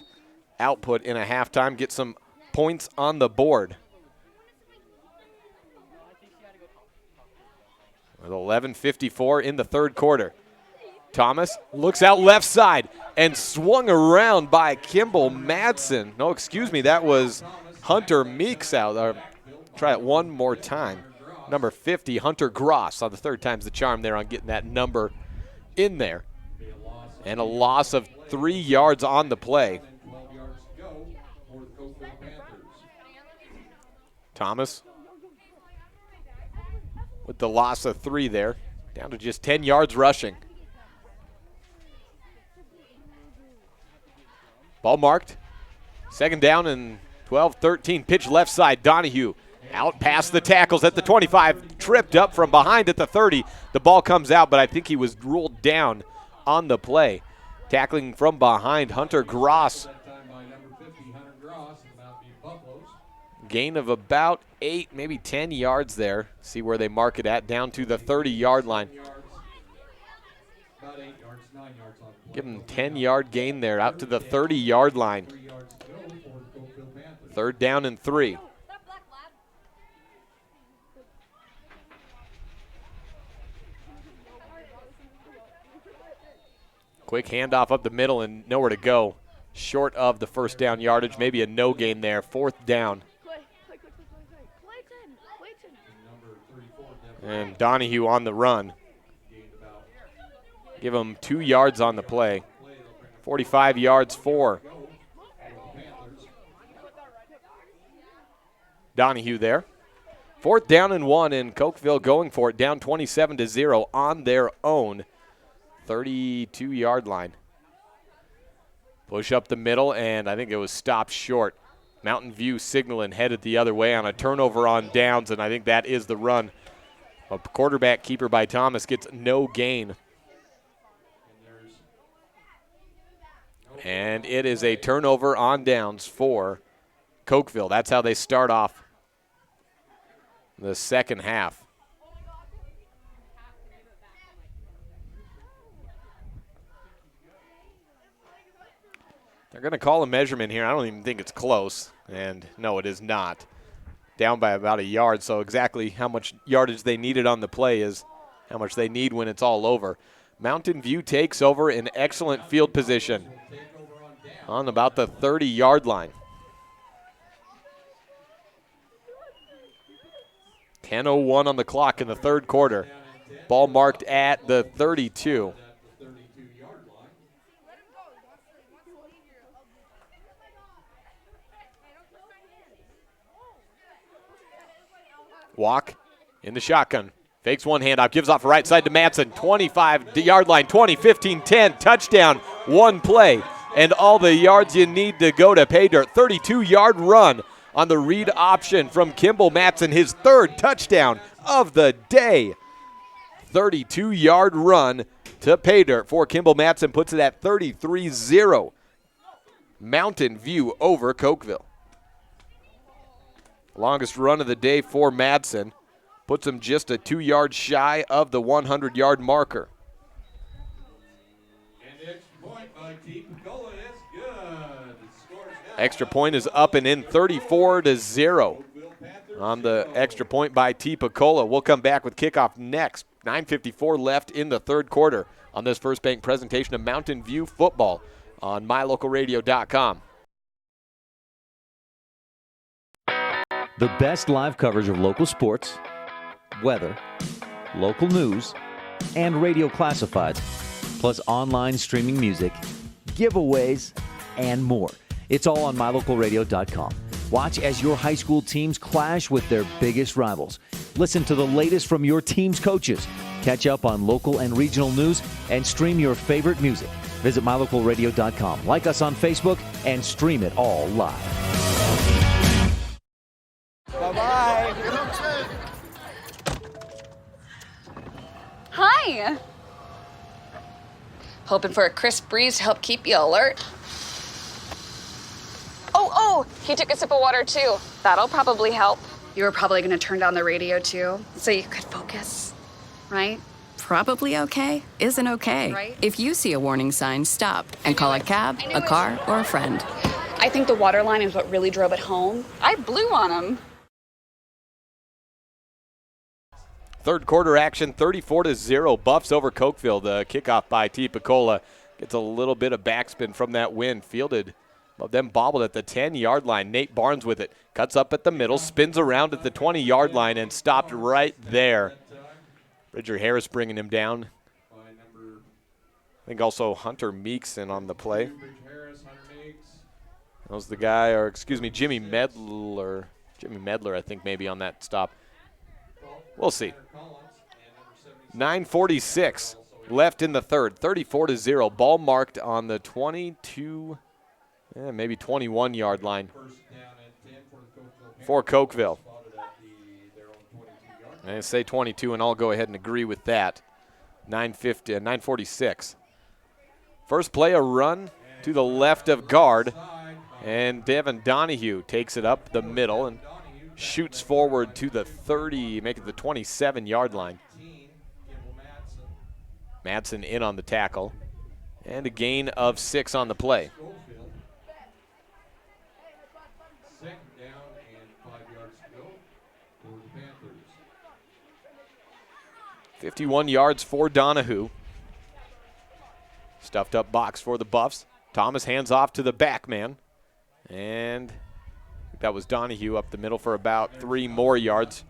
output in a halftime, get some points on the board. With 11:54 in the third quarter. Thomas looks out left side and swung around by Kimball Madsen. No, excuse me, that was Hunter Meeks out. Try it one more time. Number 50, Hunter Gross, on the third time's the charm there on getting that number in there. And a loss of 3 yards on the play. Thomas with the loss of 3 there, down to just 10 yards rushing. Ball marked. Second down and 12-13. Pitch left side. Donahue out past the tackles at the 25. Tripped up from behind at the 30. The ball comes out, but I think he was ruled down on the play. Tackling from behind, Hunter Gross. Gain of about 8, maybe 10 yards there. See where they mark it at, down to the 30-yard line. Give them 10-yard gain there, out to the 30-yard line. Third down and 3. Quick handoff up the middle and nowhere to go. Short of the first down yardage, maybe a no gain there. Fourth down. And Donahue on the run. Give him 2 yards on the play. 45 yards for Donahue there. Fourth down and 1, and Cokeville going for it, down 27-0 on their own 32-yard line. Push up the middle, and I think it was stopped short. Mountain View signaling headed the other way on a turnover on downs, and I think that is the run. A quarterback keeper by Thomas gets no gain. And it is a turnover on downs for Cokeville. That's how they start off the second half. They're going to call a measurement here. I don't even think it's close. And no, it is not. Down by about a yard, so exactly how much yardage they needed on the play is how much they need when it's all over. Mountain View takes over in excellent field position on about the 30-yard line. 10:01 on the clock in the third quarter. Ball marked at the 32. Walk in the shotgun. Fakes one handoff, gives off right side to Matson. 25-yard line, 20, 15, 10, touchdown, one play. And all the yards you need to go to pay dirt. 32-yard run on the read option from Kimball Matson, his third touchdown of the day. 32-yard run to pay dirt for Kimball Matson, puts it at 33-0. Mountain View over Cokeville. Longest run of the day for Madsen. Puts him just a 2 yards shy of the 100-yard marker. And the extra point by T. Picola is good. Extra point is up and in, 34-0 on the extra point by T. Picola. We'll come back with kickoff next. 9:54 left in the third quarter on this First Bank presentation of Mountain View football on mylocalradio.com. The best live coverage of local sports, weather, local news, and radio classifieds, plus online streaming music, giveaways, and more. It's all on mylocalradio.com. Watch as your high school teams clash with their biggest rivals. Listen to the latest from your team's coaches. Catch up on local and regional news and stream your favorite music. Visit mylocalradio.com. Like us on Facebook and stream it all live. Bye-bye. Hi. Hoping for a crisp breeze to help keep you alert. Oh, he took a sip of water too. That'll probably help. You were probably going to turn down the radio too, so you could focus, right? Probably okay isn't okay. Right. If you see a warning sign, stop and call a cab, a car, or a friend. I think the water line is what really drove it home. I blew on him. Third quarter action, 34-0. Buffs over Cokeville. The kickoff by T. Picola gets a little bit of backspin from that win. Fielded, but then bobbled at the 10-yard line. Nate Barnes with it. Cuts up at the middle, spins around at the 20-yard line, and stopped right there. Bridger Harris bringing him down. I think also Hunter Meekson on the play. That was the guy, or excuse me, Jimmy Medler. Jimmy Medler, I think, maybe on that stop. We'll see. 9:46 left in the third. 34-0. Ball marked on the 22, maybe 21-yard line for Cokeville. I say 22, and I'll go ahead and agree with that. 9:46. First play, a run to the left of guard, and Devin Donahue takes it up the middle and shoots forward to the 30, make it the 27-yard line. Madsen in on the tackle, and a gain of 6 on the play. Second down and 5 yards to go for the Panthers. 51 yards for Donahue. Stuffed up box for the Buffs. Thomas hands off to the back man, and that was Donahue up the middle for about 3 more yards.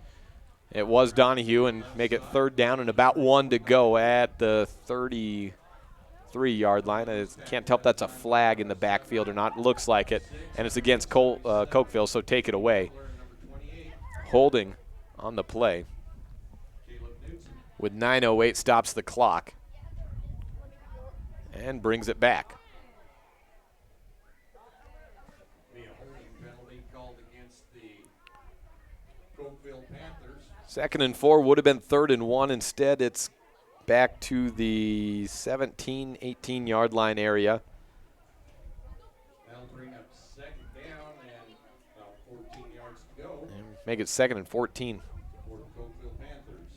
It was Donahue, and make it third down and about 1 to go at the 33-yard line. I can't tell if that's a flag in the backfield or not. It looks like it, and it's against Cokeville, so take it away. Holding on the play. With 9:08 stops the clock and brings it back. Second and 4 would have been 3rd and 1. Instead, it's back to the 17, 18-yard line area. That'll bring up second down and about 14 yards to go. And make it 2nd and 14. For the Cokeville Panthers.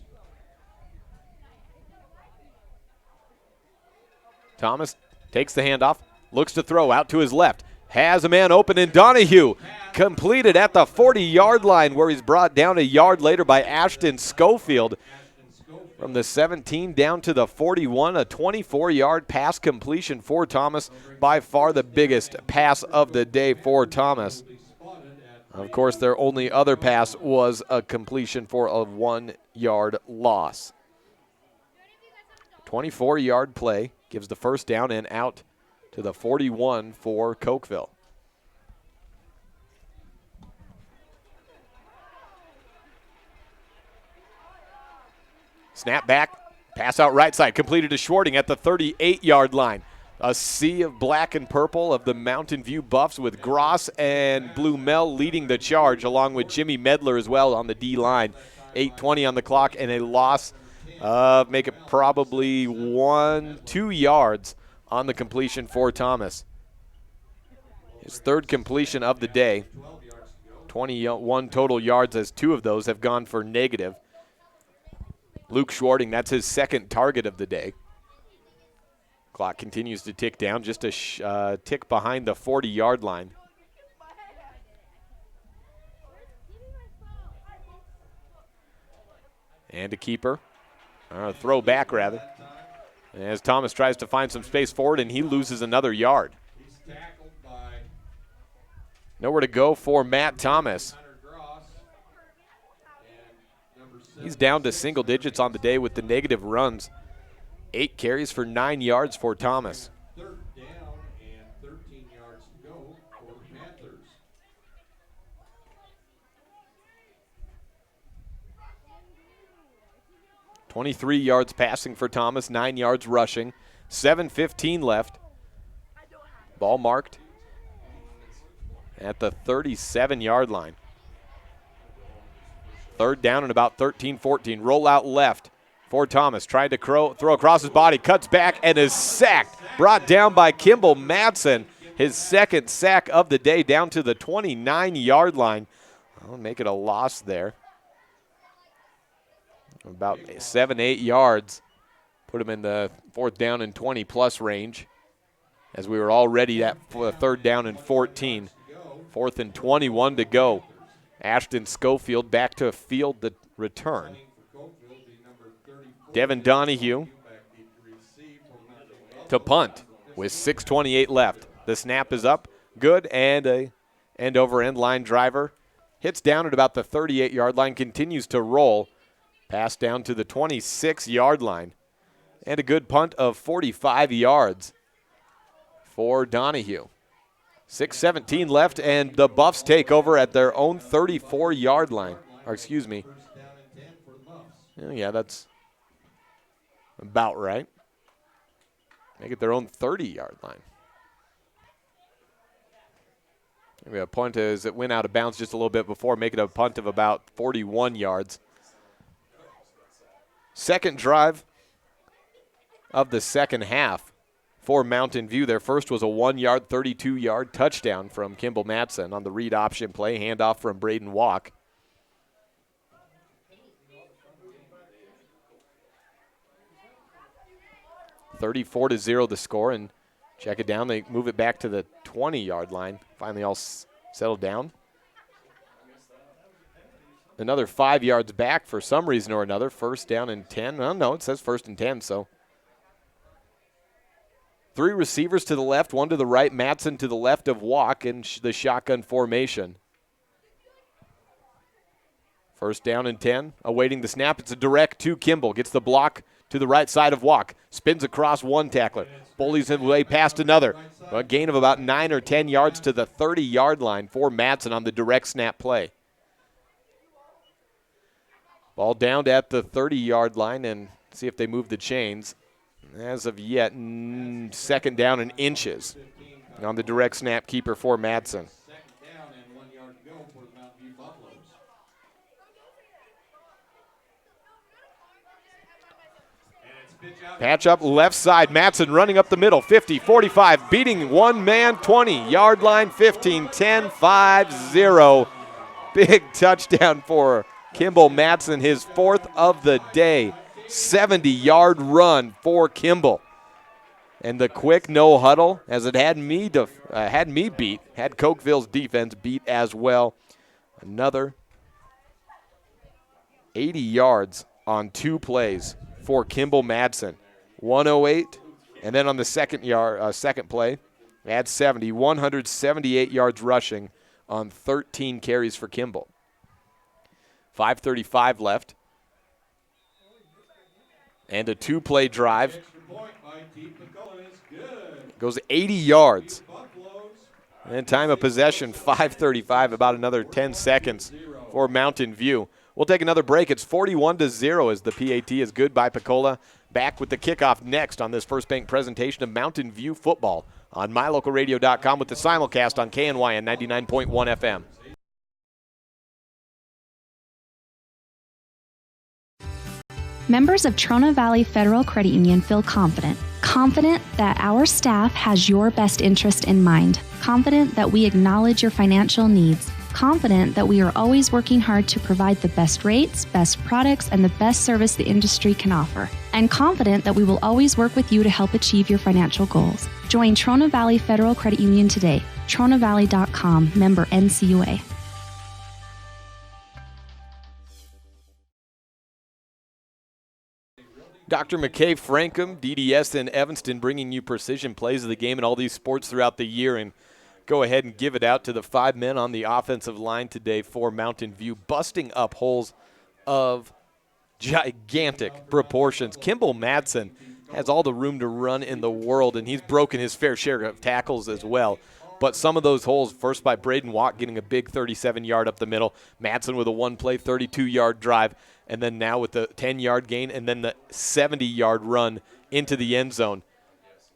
Thomas takes the handoff, Looks to throw out to his left. Has a man open in Donahue. Completed at the 40-yard line, where he's brought down a yard later by Ashton Schofield. From the 17 down to the 41, a 24-yard pass completion for Thomas. By far the biggest pass of the day for Thomas. Of course, their only other pass was a completion for a 1-yard loss. 24-yard play gives the first down and out to the 41 for Cokeville. Snap back, pass out right side, completed to Schwarting at the 38-yard line. A sea of black and purple of the Mountain View Buffs, with Gross and Blumel leading the charge, along with Jimmy Medler as well on the D-line. 8:20 on the clock, and a loss of, make it probably 2 yards on the completion for Thomas. His third completion of the day. 21 total yards, as 2 of those have gone for negative. Luke Schwarting, that's his second target of the day. Clock continues to tick down, just a tick behind the 40-yard line. And a keeper, or throw back rather, as Thomas tries to find some space forward, and he loses another yard. Nowhere to go for Matt Thomas. He's down to single digits on the day with the negative runs. 8 carries for 9 yards for Thomas. Third down and 13 yards to go for the Panthers. $23 yards passing for Thomas, 9 yards rushing. 7:15 left. Ball marked at the 37-yard line. Third down and about 13-14. Roll out left for Thomas. Tried to throw across his body. Cuts back and is sacked. Brought down by Kimball Madsen. His second sack of the day, down to the 29-yard line. I'll make it a loss there. About 7-8 yards. Put him in the 4th down and 20-plus range, as we were already at 3rd down and 14. 4th and 21 to go. Ashton Schofield back to field the return. Devin Donahue to punt with 6:28 left. The snap is up, good, and a end-over-end line driver. Hits down at about the 38-yard line, continues to roll. Pass down to the 26-yard line. And a good punt of 45 yards for Donahue. 6:17 left, and the Buffs take over at their own 34-yard line. Or excuse me. Yeah, that's about right. Make it their own 30-yard line. Maybe a punt as it went out of bounds just a little bit before, make it a punt of about 41 yards. Second drive of the second half for Mountain View. Their first was a 1-yard, 32-yard touchdown from Kimball Madsen on the read option play. Handoff from Braden Walk. $34-0 the score, and check it down. They move it back to the 20-yard line. Finally all settled down. Another 5 yards back for some reason or another. 1st down and 10. Well, no, it says 1st and 10, so. 3 receivers to the left, 1 to the right. Madsen to the left of Walk in the shotgun formation. 1st down and 10. Awaiting the snap. It's a direct to Kimball. Gets the block to the right side of Walk. Spins across one tackler. Bullies his way past another. A gain of about 9 or 10 yards to the 30-yard line for Madsen on the direct snap play. Ball down at the 30-yard line, and see if they move the chains. As of yet, 2nd down and inches on the direct snap keeper for Madsen. Patch up left side. Madsen running up the middle. 50, 45, beating one man. 20-yard line. 15, 10, 5-0. Big touchdown for Kimball Madsen, his 4th of the day. 70-yard run for Kimball. And the quick no huddle, as it had Cokeville's defense beat as well. Another 80 yards on 2 plays for Kimball Madsen. 108, and then on the second play, add 70, 178 yards rushing on 13 carries for Kimball. 5:35 left. And a 2-play drive. Goes 80 yards. And time of possession, 5:35, about another 10 seconds for Mountain View. We'll take another break. It's 41-0 as the PAT is good by Pecola. Back with the kickoff next on this First Bank presentation of Mountain View football on mylocalradio.com with the simulcast on KNYN 99.1 FM. Members of Trona Valley Federal Credit Union feel confident that our staff has your best interest in mind, confident that we acknowledge your financial needs, confident that we are always working hard to provide the best rates, best products, and the best service the industry can offer, and confident that we will always work with you to help achieve your financial goals. Join Trona Valley Federal Credit Union today. TronaValley.com, member NCUA. Dr. McKay Frankham, DDS in Evanston, bringing you precision plays of the game in all these sports throughout the year. And go ahead and give it out to the 5 men on the offensive line today for Mountain View, busting up holes of gigantic proportions. Kimball Madsen has all the room to run in the world, and he's broken his fair share of tackles as well. But some of those holes, first by Braden Watt getting a big 37-yard up the middle, Madsen with a 1-play 32-yard drive, and then now with the 10-yard gain and then the 70-yard run into the end zone.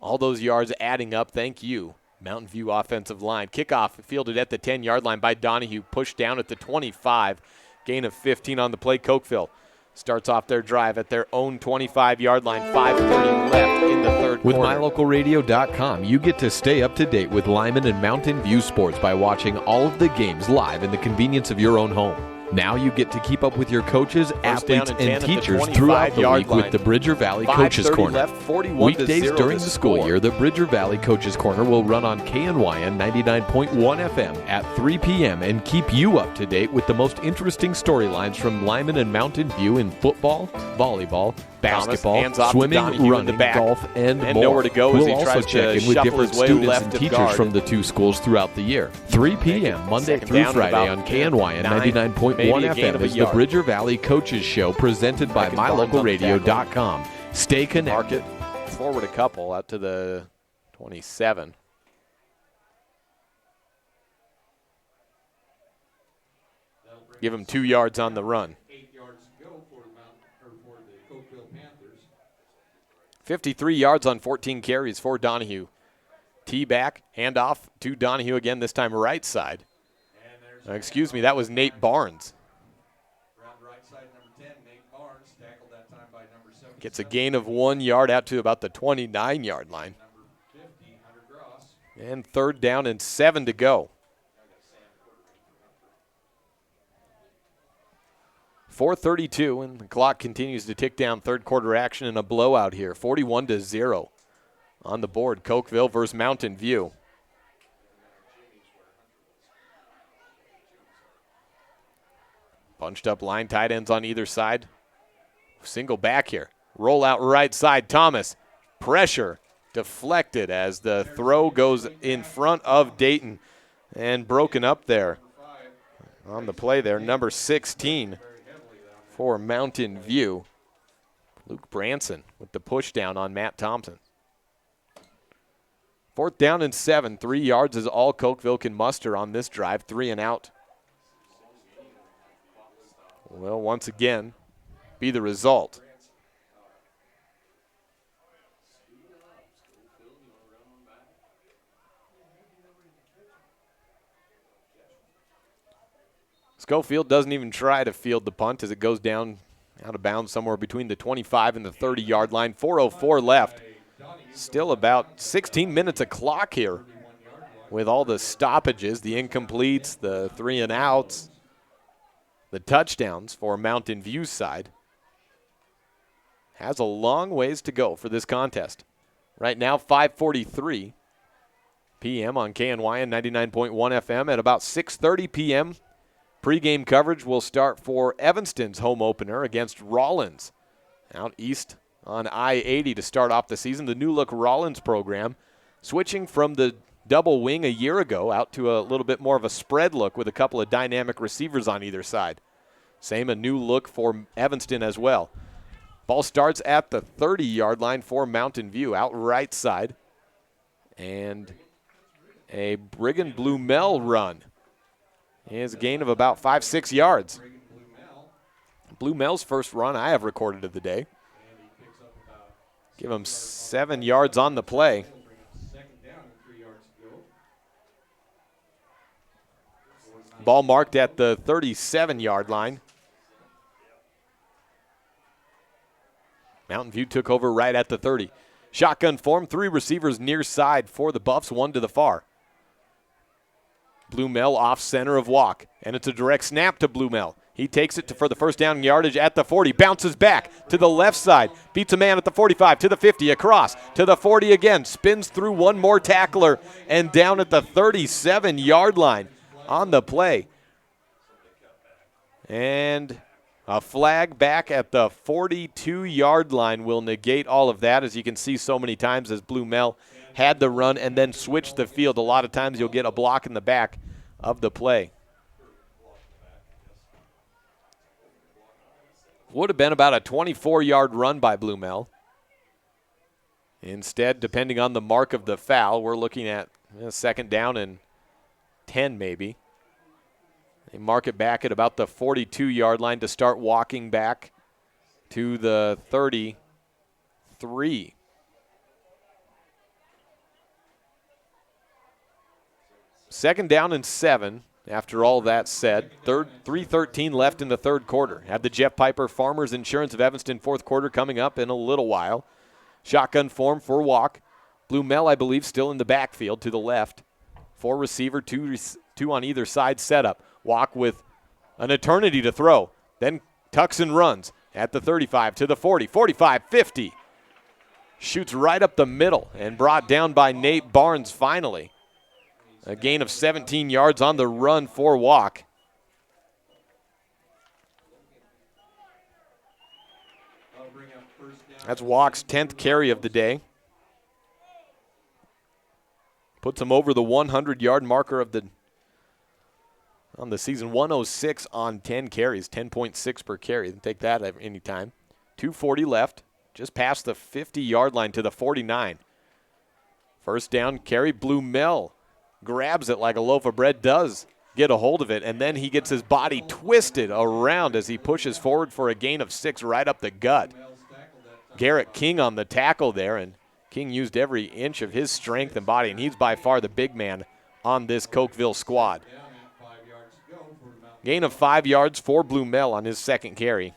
All those yards adding up. Thank you, Mountain View offensive line. Kickoff fielded at the 10-yard line by Donahue, pushed down at the 25. Gain of 15 on the play. Cokeville starts off their drive at their own 25-yard line. 5:30 left in the third With quarter. mylocalradio.com, you get to stay up to date with Lyman and Mountain View sports by watching all of the games live in the convenience of your own home. Now you get to keep up with your coaches, athletes, and teachers throughout the week with the Bridger Valley Coaches Corner. Left, Weekdays during the school score. year, the Bridger Valley Coaches Corner will run on KNYN 99.1 FM at 3 p.m. and keep you up to date with the most interesting storylines from Lyman and Mountain View in football, volleyball, basketball, hands off to swimming, Donahue in running, the back. golf, and more. Nowhere to go as we'll he also tries check to in with shuffle different his way students left and of teachers guard. from the two schools throughout the year. 3 p.m. Monday Second through down Friday about on KNYN 99.1 maybe a gain FM of a is the yard. Bridger Valley Coaches Show presented by Reckons Barnes on the mylocalradio.com. Stay Mark connected. it forward a couple out to the 27. Give him 2 yards on the run. 8 yards to go for the Cokeville Panthers. 53 yards on 14 carries for Donahue. T-back, handoff to Donahue again, this time right side. Excuse me, that was Nate Barnes. Round right side, number 10, Nate Barnes, tackled that time by number 7. Gets a gain of 1 yard out to about the 29-yard line. Number 50, Hunter Gross. And 3rd down and 7 to go. 4:32, and the clock continues to tick down. Third quarter action and a blowout here. 41-0 on the board. Cokeville versus Mountain View. Bunched up line tight ends on either side. Single back here. Roll out right side. Thomas. Pressure deflected as the throw goes in front of Dayton and broken up there on the play there. Number 16 for Mountain View. Luke Branson with the push down on Matt Thompson. 4th down and 7. 3 yards is all Cokeville can muster on this drive. 3 and out. Well, once again, be the result. Schofield doesn't even try to field the punt as it goes down out of bounds somewhere between the 25 and the 30-yard line. 4:04 left. Still about 16 minutes of clock here with all the stoppages, the incompletes, the 3 and outs, the touchdowns for Mountain View's side. Has a long ways to go for this contest. Right now, 5:43 p.m. on KNYN 99.1 FM. At about 6:30 p.m., pregame coverage will start for Evanston's home opener against Rollins out east on I-80 to start off the season. The new-look Rollins program switching from the double wing a year ago out to a little bit more of a spread look with a couple of dynamic receivers on either side. Same, a new look for Evanston as well. Ball starts at the 30-yard line for Mountain View, out right side. And a Brigham Blumel run. Is a gain of about 5-6 yards. Blumel's first run I have recorded of the day. Give him 7 yards on the play. Ball marked at the 37-yard line. Mountain View took over right at the 30. Shotgun form, 3 receivers near side for the Buffs, 1 to the far. Blumel off center of Walk, and it's a direct snap to Blumel. He takes it for the first down yardage at the 40, bounces back to the left side, beats a man at the 45, to the 50, across, to the 40 again, spins through one more tackler, and down at the 37-yard line on the play. And a flag back at the 42-yard line will negate all of that, as you can see so many times as Blumel had the run and then switched the field. A lot of times you'll get a block in the back of the play. Would have been about a 24-yard run by Blumel. Instead, depending on the mark of the foul, we're looking at a second down and 10 maybe. They mark it back at about the 42-yard line to start walking back to the 33. Second down and 7 after all that said. 3:13 left in the third quarter. Have the Jeff Piper Farmers Insurance of Evanston fourth quarter coming up in a little while. Shotgun form for Walk. Blumel, I believe, still in the backfield to the left. 4 receiver, two on either side setup. Walk with an eternity to throw. Then tucks and runs at the 35 to the 40, 45, 50. Shoots right up the middle and brought down by Nate Barnes finally. A gain of 17 yards on the run for Walk. That's Walk's 10th carry of the day. Puts him over the 100-yard marker of on the season. 106 on 10 carries, 10.6 per carry. Take that at any time. 2:40 left, just past the 50-yard line to the 49. First down carry, Blumel grabs it like a loaf of bread, does get a hold of it, and then he gets his body twisted around as he pushes forward for a gain of 6 right up the gut. Garrett King on the tackle there, and King used every inch of his strength and body, and he's by far the big man on this Cokeville squad. Gain of 5 yards for Blumel on his second carry.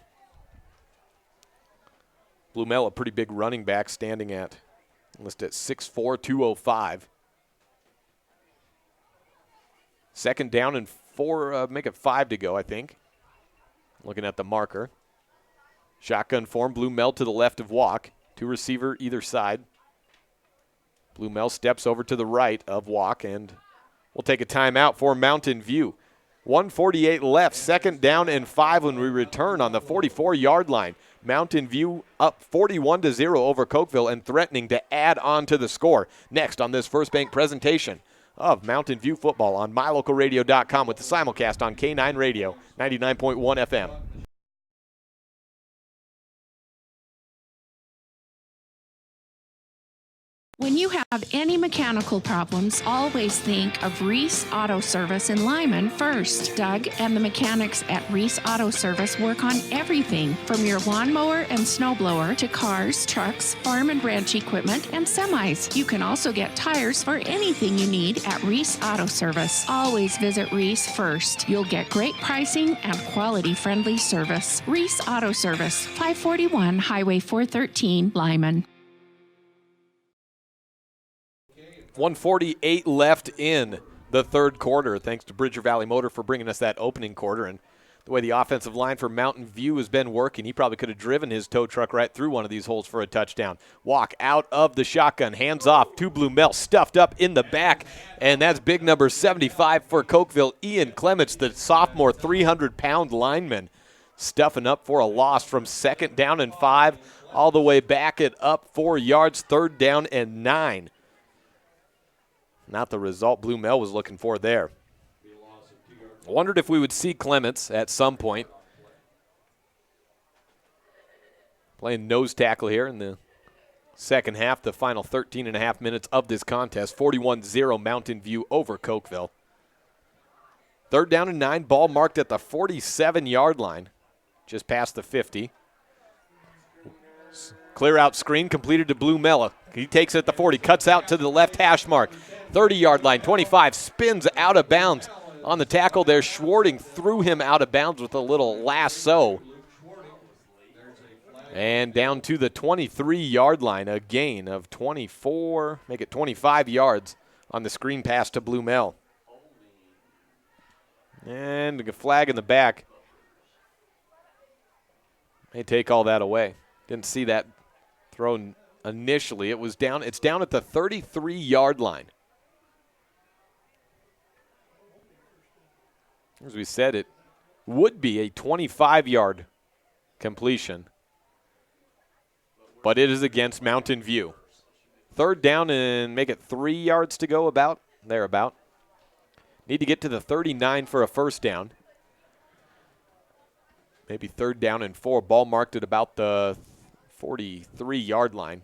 Blumel, a pretty big running back, standing at, listed at 6'4", 205. Second down and 4, make it 5 to go, I think. Looking at the marker. Shotgun form, Blumel to the left of Walk. 2 receiver either side. Blumel steps over to the right of Walk, and we'll take a timeout for Mountain View. 1:48 left, second down and 5 when we return on the 44-yard line. Mountain View up 41-0 over Cokeville and threatening to add on to the score. Next on this First Bank presentation of Mountain View football on MyLocalRadio.com with the simulcast on K9 Radio, 99.1 FM. When you have any mechanical problems, always think of Reese Auto Service in Lyman first. Doug and the mechanics at Reese Auto Service work on everything from your lawnmower and snowblower to cars, trucks, farm and ranch equipment, and semis. You can also get tires for anything you need at Reese Auto Service. Always visit Reese first. You'll get great pricing and quality-friendly service. Reese Auto Service, 541 Highway 413, Lyman. 1:48 left in the third quarter. Thanks to Bridger Valley Motor for bringing us that opening quarter. And The way the offensive line for Mountain View has been working, he probably could have driven his tow truck right through one of these holes for a touchdown. Walk out of the shotgun, hands off to Blumel, stuffed up in the back, and that's big number 75 for Cokeville, Ian Clements, the sophomore 300-pound lineman, stuffing up for a loss from 2nd down and 5, all the way back it up 4 yards, 3rd down and 9. Not the result Blumel was looking for there. Wondered if we would see Clements at some point. Playing nose tackle here in the second half, the final 13 and a half minutes of this contest. 41-0 Mountain View over Cokeville. 3rd down and 9, ball marked at the 47-yard line, just past the 50. Clear out screen completed to Blumella. He takes it at the 40, cuts out to the left hash mark. 30-yard line, 25, spins out of bounds. On the tackle there, Schwarting threw him out of bounds with a little lasso. And down to the 23-yard line, a gain of 24, make it 25 yards on the screen pass to Blumel. And a flag in the back. They take all that away. Didn't see that thrown initially. It's down at the 33-yard line. As we said, it would be a 25-yard completion, but it is against Mountain View. 3rd down and make it 3 yards to go thereabout. Need to get to the 39 for a 1st down. Maybe 3rd down and 4. Ball marked at about the 43-yard line.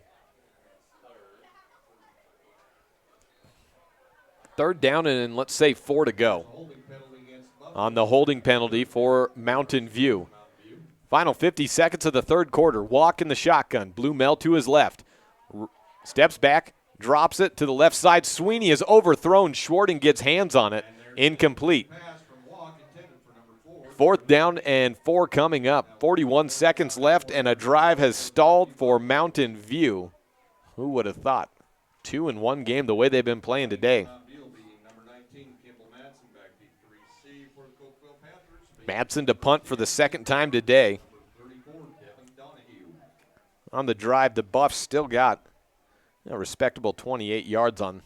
3rd down and let's say 4 to go on the holding penalty for Mountain View. Final 50 seconds of the 3rd quarter. Walk in the shotgun. Blumel to his left. Steps back, drops it to the left side. Sweeney is overthrown. Schwarting gets hands on it. Incomplete. 4th down and 4 coming up. 41 seconds left, and a drive has stalled for Mountain View. Who would have thought? 2-1 game the way they've been playing today. Madsen to punt for the 2nd time today. On the drive, the Buffs still got a respectable 28 yards on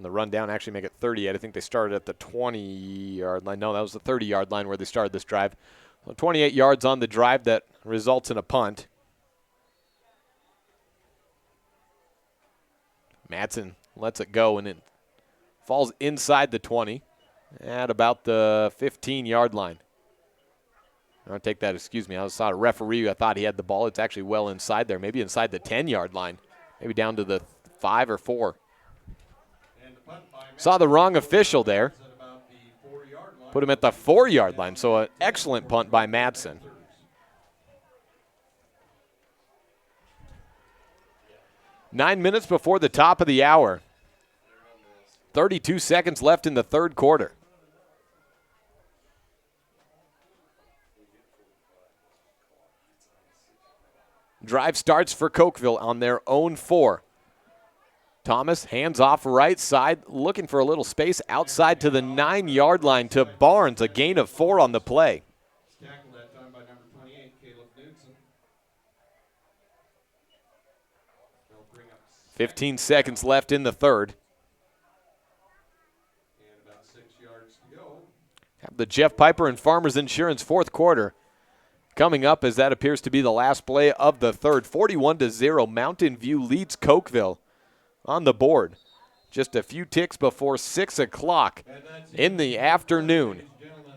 the run down. Actually make it 38. I think they started at the 20-yard line. No, that was the 30-yard line where they started this drive. So 28 yards on the drive that results in a punt. Madsen lets it go, and it falls inside the 20 at about the 15-yard line. I'll take that, excuse me. I saw a referee. I thought he had the ball. It's actually well inside there, maybe inside the 10-yard line, maybe down to the 5 or 4. Saw the wrong official there. Put him at the 4-yard line, so an excellent punt by Madsen. Nine minutes before the top of the hour. 32 seconds left in the 3rd quarter. Drive starts for Cokeville on their own 4. Thomas, hands off right side, looking for a little space outside to the 9-yard line to Barnes, a gain of 4 on the play. 15 seconds left in the 3rd. Have the Jeff Piper and Farmers Insurance 4th quarter coming up, as that appears to be the last play of the 3rd. 41-0, Mountain View leads Cokeville on the board. Just a few ticks before 6 o'clock in the afternoon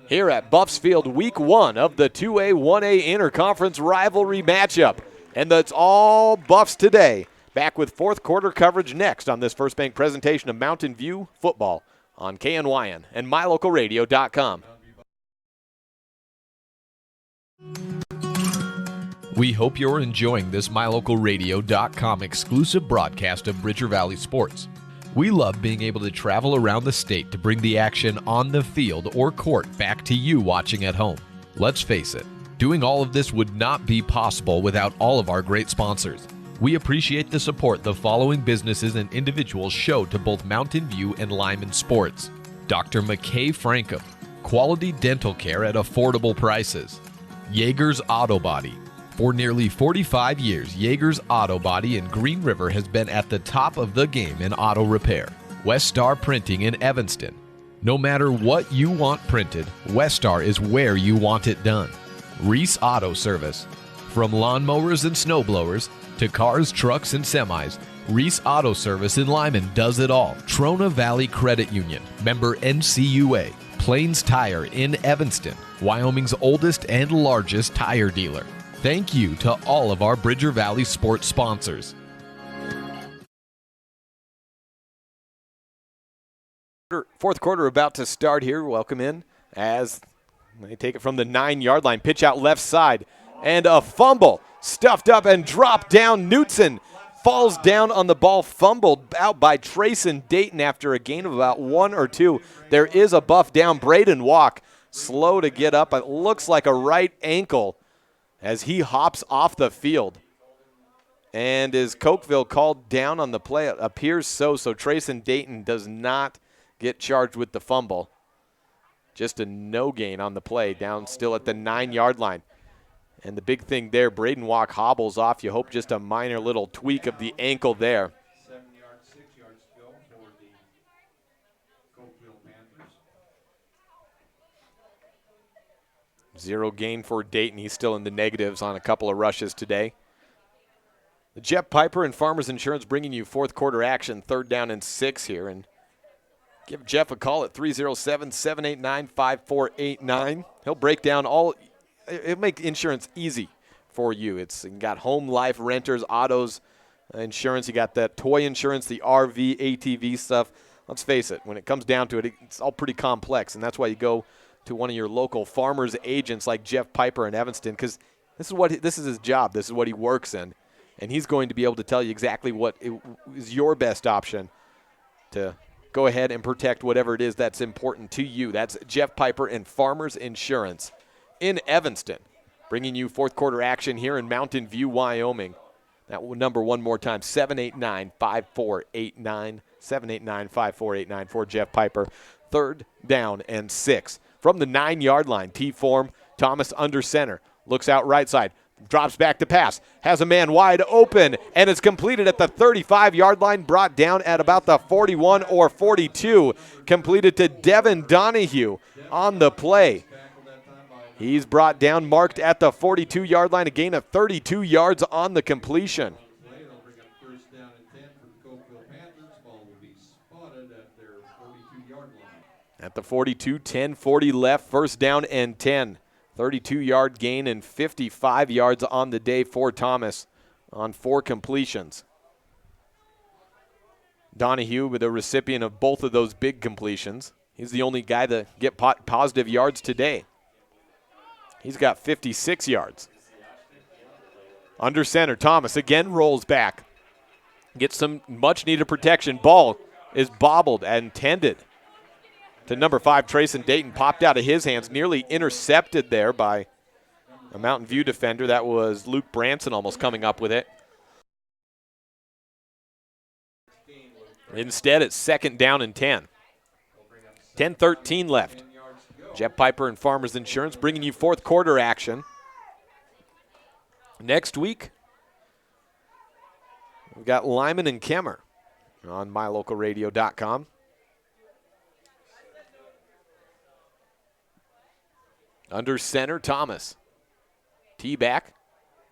here at Buffs Field, week 1 of the 2A, 1A interconference rivalry matchup. And that's all Buffs today. Back with 4th quarter coverage next on this First Bank presentation of Mountain View football on KNYN and MyLocalRadio.com. We hope you're enjoying this MyLocalRadio.com exclusive broadcast of Bridger Valley Sports. We love being able to travel around the state to bring the action on the field or court back to you watching at home. Let's face it, doing all of this would not be possible without all of our great sponsors. We appreciate the support the following businesses and individuals show to both Mountain View and Lyman Sports. Dr. McKay Frankham, quality dental care at affordable prices. Yeager's Auto Body. For nearly 45 years, Yeager's Auto Body in Green River has been at the top of the game in auto repair. West Star Printing in Evanston. No matter what you want printed, West Star is where you want it done. Reese Auto Service. From lawnmowers and snowblowers to cars, trucks, and semis, Reese Auto Service in Lyman does it all. Trona Valley Credit Union, member NCUA. Plains Tire in Evanston, Wyoming's oldest and largest tire dealer. Thank you to all of our Bridger Valley sports sponsors. Fourth quarter about to start here. Welcome in as they take it from the 9-yard line. Pitch out left side. And a fumble. Stuffed up and dropped down. Knutson falls down on the ball. Fumbled out by Trayson Dayton after a gain of about 1 or 2. There is a buff down. Braden Walk slow to get up. It looks like a right ankle as he hops off the field. And is Cokeville called down on the play? It appears so. So Trayson Dayton does not get charged with the fumble. Just a no gain on the play, down still at the 9-yard line. And the big thing there, Braden Walk hobbles off. You hope just a minor little tweak of the ankle there. 7 yards, 6 yards to go for the Cokeville Panthers. 0 gain for Dayton. He's still in the negatives on a couple of rushes today. The Jeff Piper and Farmers Insurance bringing you fourth quarter action, 3rd down and 6 here. And give Jeff a call at 307-789-5489. He'll break down it'll make insurance easy for you. It's got home, life, renters, autos, insurance. You got that toy insurance, the RV, ATV stuff. Let's face it, when it comes down to it, it's all pretty complex, and that's why you go to one of your local farmers agents like Jeff Piper in Evanston, because this is his job. This is what he works in, and he's going to be able to tell you exactly what is your best option to go ahead and protect whatever it is that's important to you. That's Jeff Piper and Farmers Insurance in Evanston, bringing you fourth quarter action here in Mountain View, Wyoming. That number one more time, 789-5489, 789-5489 for Jeff Piper. 3rd down and 6. From the 9-yard line, T-form, Thomas under center, looks out right side, drops back to pass, has a man wide open, and it's completed at the 35-yard line, brought down at about the 41 or 42, completed to Devin Donahue on the play. He's brought down, marked at the 42-yard line, a gain of 32 yards on the completion. It'll bring up 1st down and 10 for the Cokeville Panthers. Ball will be spotted at their 42-yard line. At the 42, 10:40 left, 1st down and 10. 32-yard gain and 55 yards on the day for Thomas on 4 completions. Donahue with the recipient of both of those big completions. He's the only guy to get positive yards today. He's got 56 yards. Under center, Thomas again rolls back. Gets some much-needed protection. Ball is bobbled and intended to number 5, Trayson Dayton. Popped out of his hands, nearly intercepted there by a Mountain View defender. That was Luke Branson almost coming up with it. Instead, it's 2nd down and 10. 10:13 left. Jeff Piper and Farmers Insurance bringing you fourth quarter action. Next week, we've got Lyman and Kemmer on mylocalradio.com. Under center, Thomas. T-back,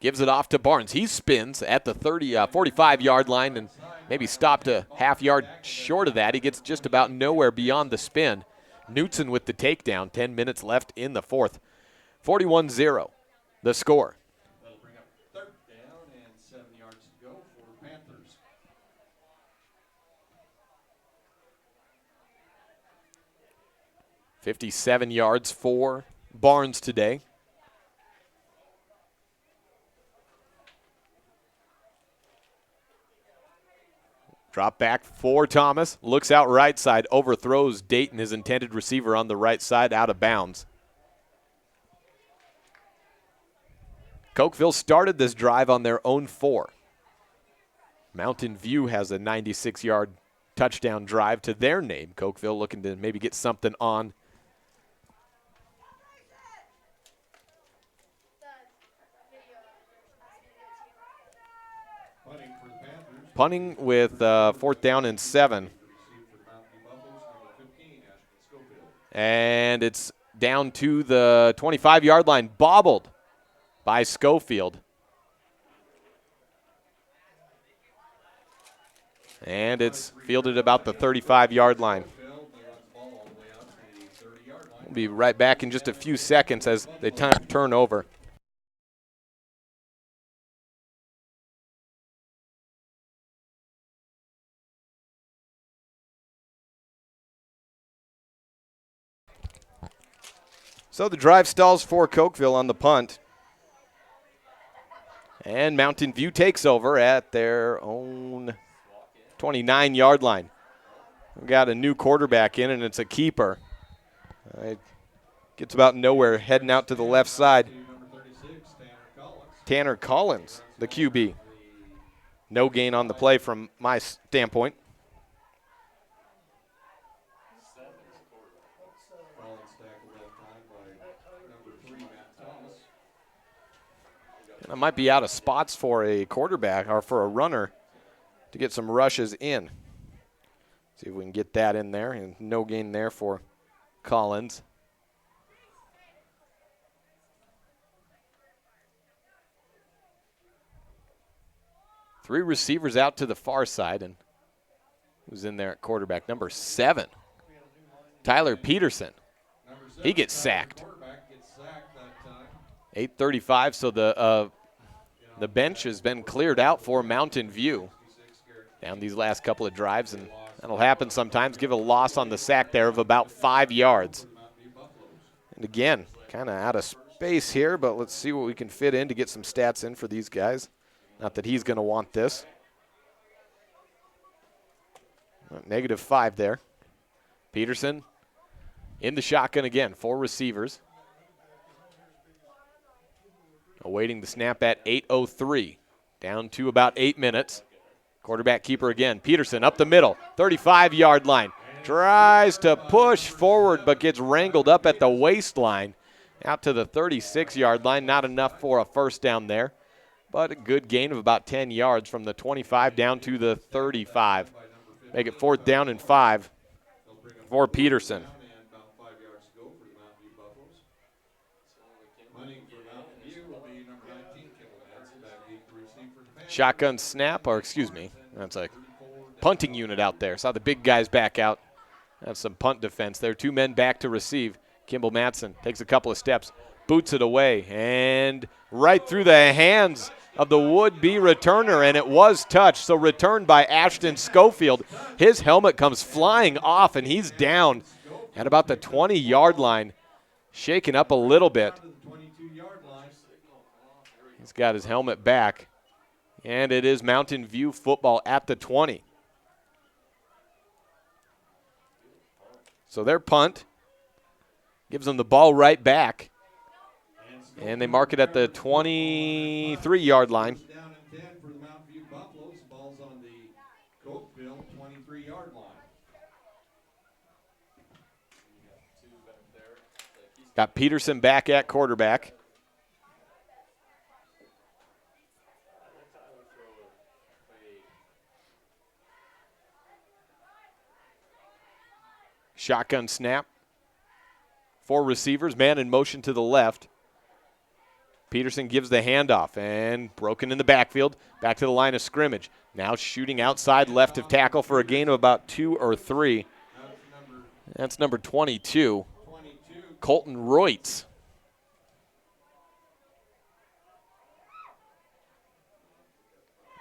gives it off to Barnes. He spins at the 45-yard line and maybe stopped a half yard short of that. He gets just about nowhere beyond the spin. Knutson with the takedown. 10 minutes left in the 4th. 41-0, the score. That'll bring up 3rd down and 7 yards to go for Panthers. $57 yards for Barnes today. Drop back for Thomas. Looks out right side. Overthrows Dayton, his intended receiver, on the right side, out of bounds. Cokeville started this drive on their own 4. Mountain View has a 96-yard touchdown drive to their name. Cokeville looking to maybe get something on Punting with 4th down and 7. And it's down to the 25-yard line, bobbled by Schofield. And it's fielded about the 35-yard line. We'll be right back in just a few seconds as they turn over. So the drive stalls for Cokeville on the punt. And Mountain View takes over at their own 29-yard line. We've got a new quarterback in, and it's a keeper. It gets about nowhere, heading out to the left side. Tanner Collins, the QB. No gain on the play from my standpoint. And I might be out of spots for a quarterback or for a runner to get some rushes in. See if we can get that in there. And no gain there for Collins. Three receivers out to the far side. And who's in there at quarterback? Number 7, Tyler Peterson. He gets sacked. 8:35, so the bench has been cleared out for Mountain View down these last couple of drives, and that'll happen sometimes. Give a loss on the sack there of about 5 yards. And again, kind of out of space here, but let's see what we can fit in to get some stats in for these guys. Not that he's going to want this. -5 there. Peterson in the shotgun again, 4 receivers. Awaiting the snap at 8:03. Down to about 8 minutes. Quarterback keeper again. Peterson up the middle, 35-yard line. Tries to push forward but gets wrangled up at the waistline. Out to the 36-yard line. Not enough for a first down there. But a good gain of about 10 yards from the 25 down to the 35. Make it 4th down and 5 for Peterson. Shotgun snap, or excuse me, that's a punting unit out there. Saw the big guys back out. Have some punt defense there. 2 men back to receive. Kimball Matson takes a couple of steps, boots it away, and right through the hands of the would-be returner, and it was touched. So returned by Ashton Schofield. His helmet comes flying off, and he's down at about the 20-yard line, shaken up a little bit. He's got his helmet back. And it is Mountain View football at the 20. So their punt gives them the ball right back. And they mark it at the 23-yard line. Down and 10 for the Mountain View Buffaloes. The ball's on the Cokeville 23-yard line. Got Peterson back at quarterback. Shotgun snap. 4 receivers, man in motion to the left. Peterson gives the handoff and broken in the backfield. Back to the line of scrimmage. Now shooting outside left of tackle for a gain of about 2 or 3. That's number 22, Colton Reutz.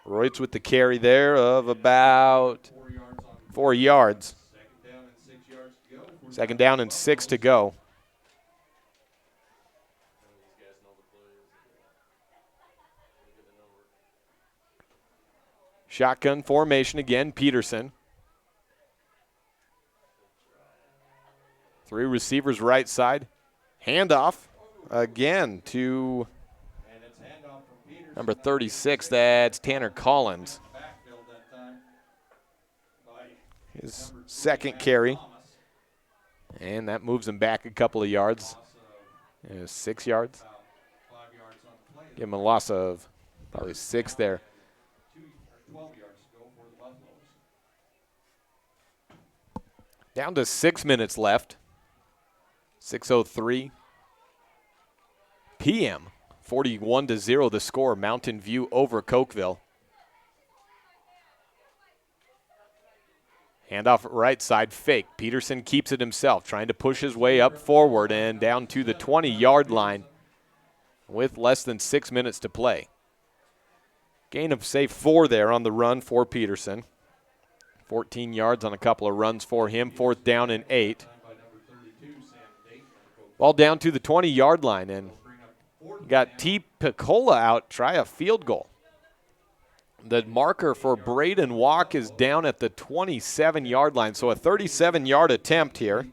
Reutz with the carry there of about 4 yards. 2nd down and 6 to go. Shotgun formation again, Peterson. 3 receivers right side. Handoff again to number 36. That's Tanner Collins. His 2nd carry. And that moves him back a couple of yards. 6 yards. Give him a loss of probably 6 there. Down to 6 minutes left. 6:03 p.m. 41-0 the score. Mountain View over Cokeville. Handoff right side, fake. Peterson keeps it himself, trying to push his way up forward and down to the 20-yard line with less than 6 minutes to play. Gain of, say, 4 there on the run for Peterson. 14 yards on a couple of runs for him. 4th down and 8. Ball down to the 20-yard line, and got T. Piccola out, try a field goal. The marker for Braden Walk is down at the 27-yard line, so a 37-yard attempt here.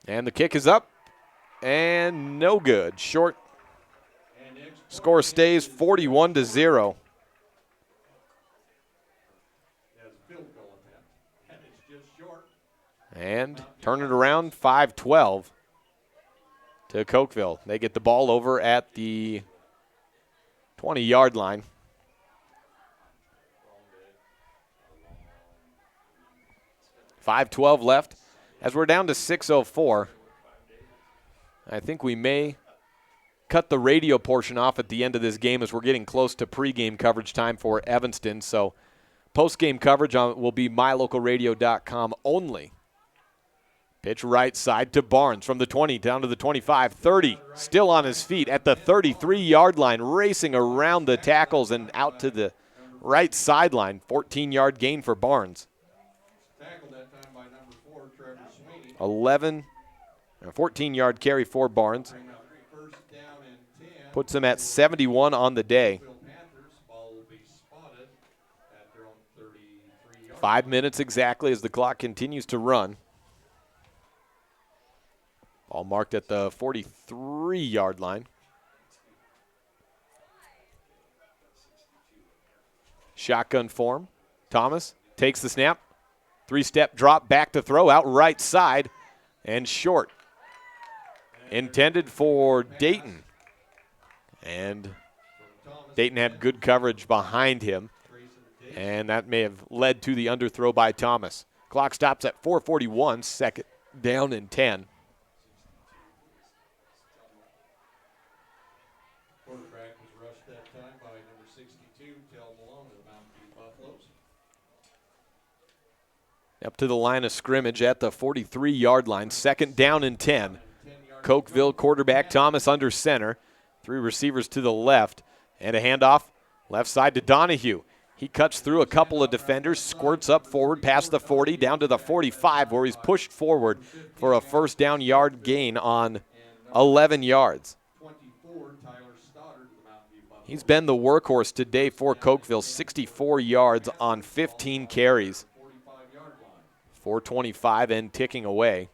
And the kick is up, and no good. Short. Score stays 41-0. And turn it around, 5-12 to Cokeville. They get the ball over at the 20-yard line. $5:12 left. As we're down to 6:04, I think we may cut the radio portion off at the end of this game as we're getting close to pregame coverage time for Evanston. So post-game coverage will be mylocalradio.com only. Pitch right side to Barnes from the 20 down to the 25, 30. Still on his feet at the 33-yard line, racing around the tackles and out to the right sideline. 14-yard gain for Barnes. 14-yard carry for Barnes. Puts him at 71 on the day. 5 minutes exactly as the clock continues to run. Ball marked at the 43-yard line. Shotgun form. Thomas takes the snap. 3-step drop, back to throw, out right side, and short. Intended for Dayton. And Dayton had good coverage behind him, and that may have led to the underthrow by Thomas. Clock stops at 4:41, 2nd down and 10. Quarterback was rushed that time by number 62, Tel Malone of the Mountain View Buffaloes. Up to the line of scrimmage at the 43-yard line, 2nd down and 10. Cokeville quarterback Thomas under center. 3 receivers to the left, and a handoff left side to Donahue. He cuts through a couple of defenders, squirts up forward past the 40, down to the 45, where he's pushed forward for a 1st down yard gain on 11 yards. He's been the workhorse today for Cokeville, 64 yards on 15 carries. 4:25 and ticking away.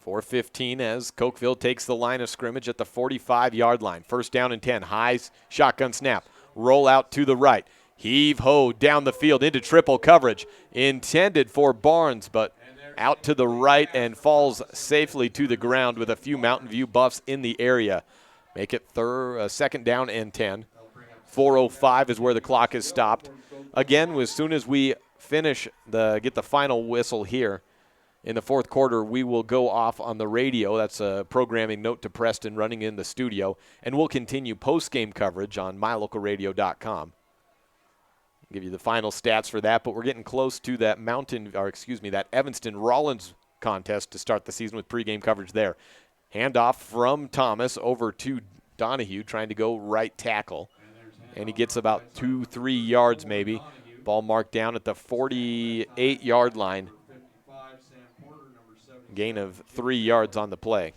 4:15 as Cokeville takes the line of scrimmage at the 45-yard line. 1st down and 10. High shotgun snap. Roll out to the right. Heave-ho down the field into triple coverage. Intended for Barnes, but out to the right and falls safely to the ground with a few Mountain View Buffs in the area. Make it 2nd down and 10. 4:05 is where the clock is stopped. Again, as soon as we finish get the final whistle here, in the 4th quarter, we will go off on the radio. That's a programming note to Preston running in the studio. And we'll continue post-game coverage on mylocalradio.com. Give you the final stats for that, but we're getting close to that that Evanston-Rollins contest to start the season with pregame coverage there. Handoff from Thomas over to Donahue, trying to go right tackle. And he gets about 2-3 yards maybe. Ball marked down at the 48-yard line. Gain of 3 yards on the play.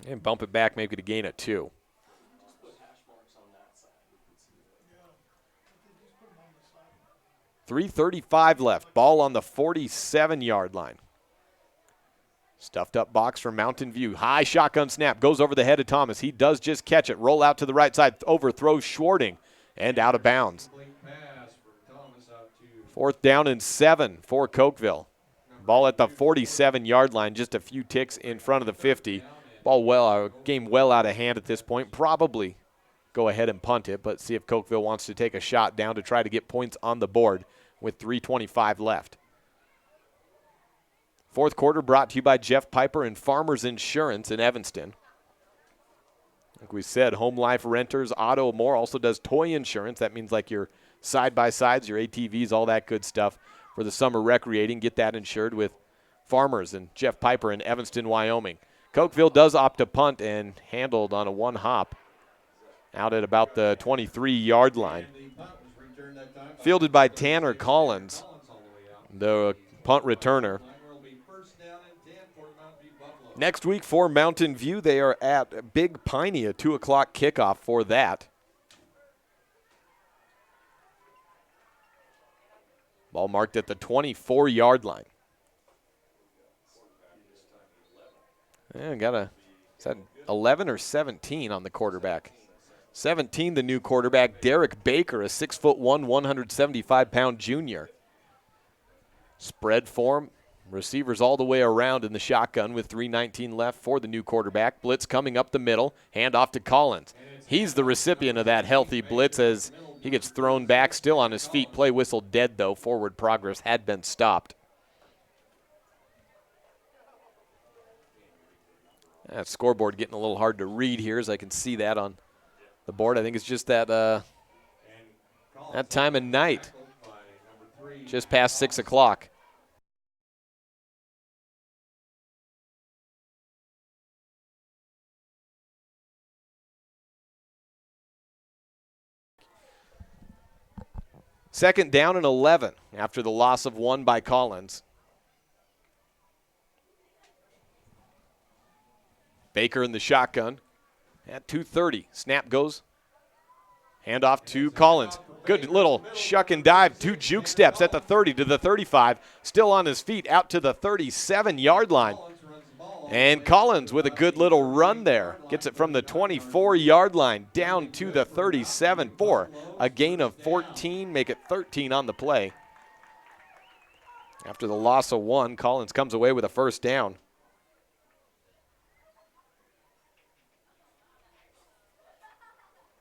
And bump it back maybe to gain of 2. .335 left. Ball on the 47-yard line. Stuffed up box from Mountain View. High shotgun snap. Goes over the head of Thomas. He does just catch it. Roll out to the right side. Overthrows Schwarting. And out of bounds. 4th down and 7 for Cokeville. Ball at the 47-yard line, just a few ticks in front of the 50. Game well out of hand at this point. Probably go ahead and punt it, but see if Cokeville wants to take a shot down to try to get points on the board with 3:25 left. 4th quarter brought to you by Jeff Piper and Farmers Insurance in Evanston. Like we said, Home Life Renters, Auto More also does toy insurance. That means like your side-by-sides, your ATVs, all that good stuff for the summer recreating. Get that insured with Farmers and Jeff Piper in Evanston, Wyoming. Cokeville does opt to punt and handled on a one-hop out at about the 23-yard line. Fielded by Tanner Collins, the punt returner. Next week for Mountain View, they are at Big Piney, a 2 o'clock kickoff for that. Ball marked at the 24-yard line. Is that 11 or 17 on the quarterback? 17, the new quarterback, Derek Baker, a 6'1", 175-pound junior. Spread form, receivers all the way around in the shotgun with 3:19 left for the new quarterback. Blitz coming up the middle, hand off to Collins. He's the recipient of that healthy blitz as he gets thrown back, still on his feet. Play whistle dead, though. Forward progress had been stopped. That scoreboard getting a little hard to read here, as I can see that on the board. I think it's just that time of night, just past 6 o'clock. Second down and 11 after the loss of 1 by Collins. Baker in the shotgun at 2:30. Snap goes. Hand off to Collins. Good little shuck and dive. 2 juke steps at the 30 to the 35. Still on his feet out to the 37-yard line. And Collins with a good little run there. Gets it from the 24-yard line down to the 37 for a gain of 14. Make it 13 on the play. After the loss of 1, Collins comes away with a first down.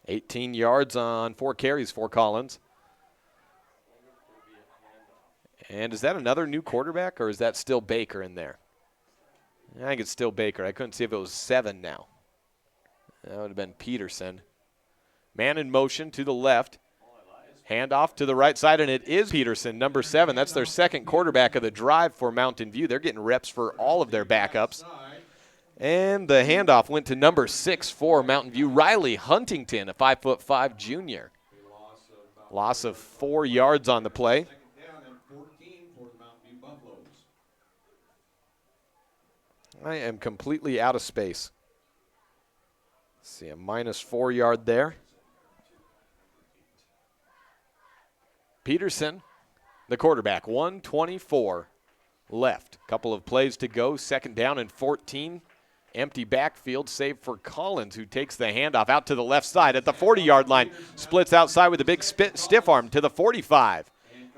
$18 yards on 4 carries for Collins. And is that another new quarterback, or is that still Baker in there? I think it's still Baker. I couldn't see if it was 7 now. That would have been Peterson. Man in motion to the left. Hand off to the right side, and it is Peterson, number 7. That's their second quarterback of the drive for Mountain View. They're getting reps for all of their backups. And the handoff went to number 6 for Mountain View, Riley Huntington, a 5'5" junior. Loss of 4 yards on the play. I am completely out of space. Let's see, a -4 yard there. Peterson, the quarterback, 1:24 left. Couple of plays to go, second down and 14. Empty backfield, save for Collins, who takes the handoff out to the left side at the 40-yard line. Splits outside with a big stiff arm to the 45.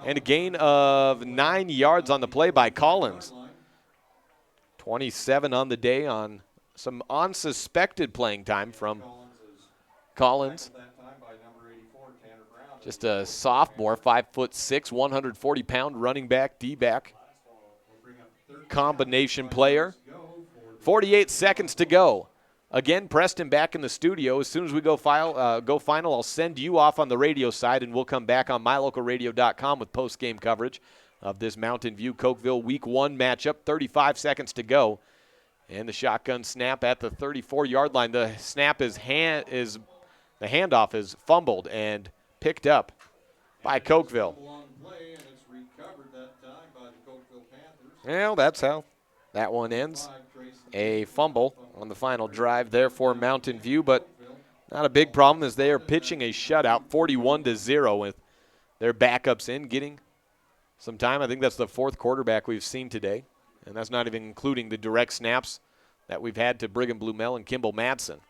And a gain of 9 yards on the play by Collins. 27 on the day on some unsuspected playing time from Collins. Just a sophomore, 5'6", 140-pound running back, D-back. Combination player. 48 seconds to go. Again, Preston back in the studio. As soon as we go final, I'll send you off on the radio side, and we'll come back on mylocalradio.com with post-game coverage of this Mountain View Cokeville Week 1 matchup. 35 seconds to go. And the shotgun snap at the 34-yard line. The snap the handoff is fumbled and picked up by Cokeville. Well, that's how that one ends. A fumble on the final drive there for Mountain View, but not a big problem as they are pitching a shutout 41-0 with their backups in, getting some time. I think that's the 4th quarterback we've seen today, and that's not even including the direct snaps that we've had to Brigham Blumell and Kimball Madsen.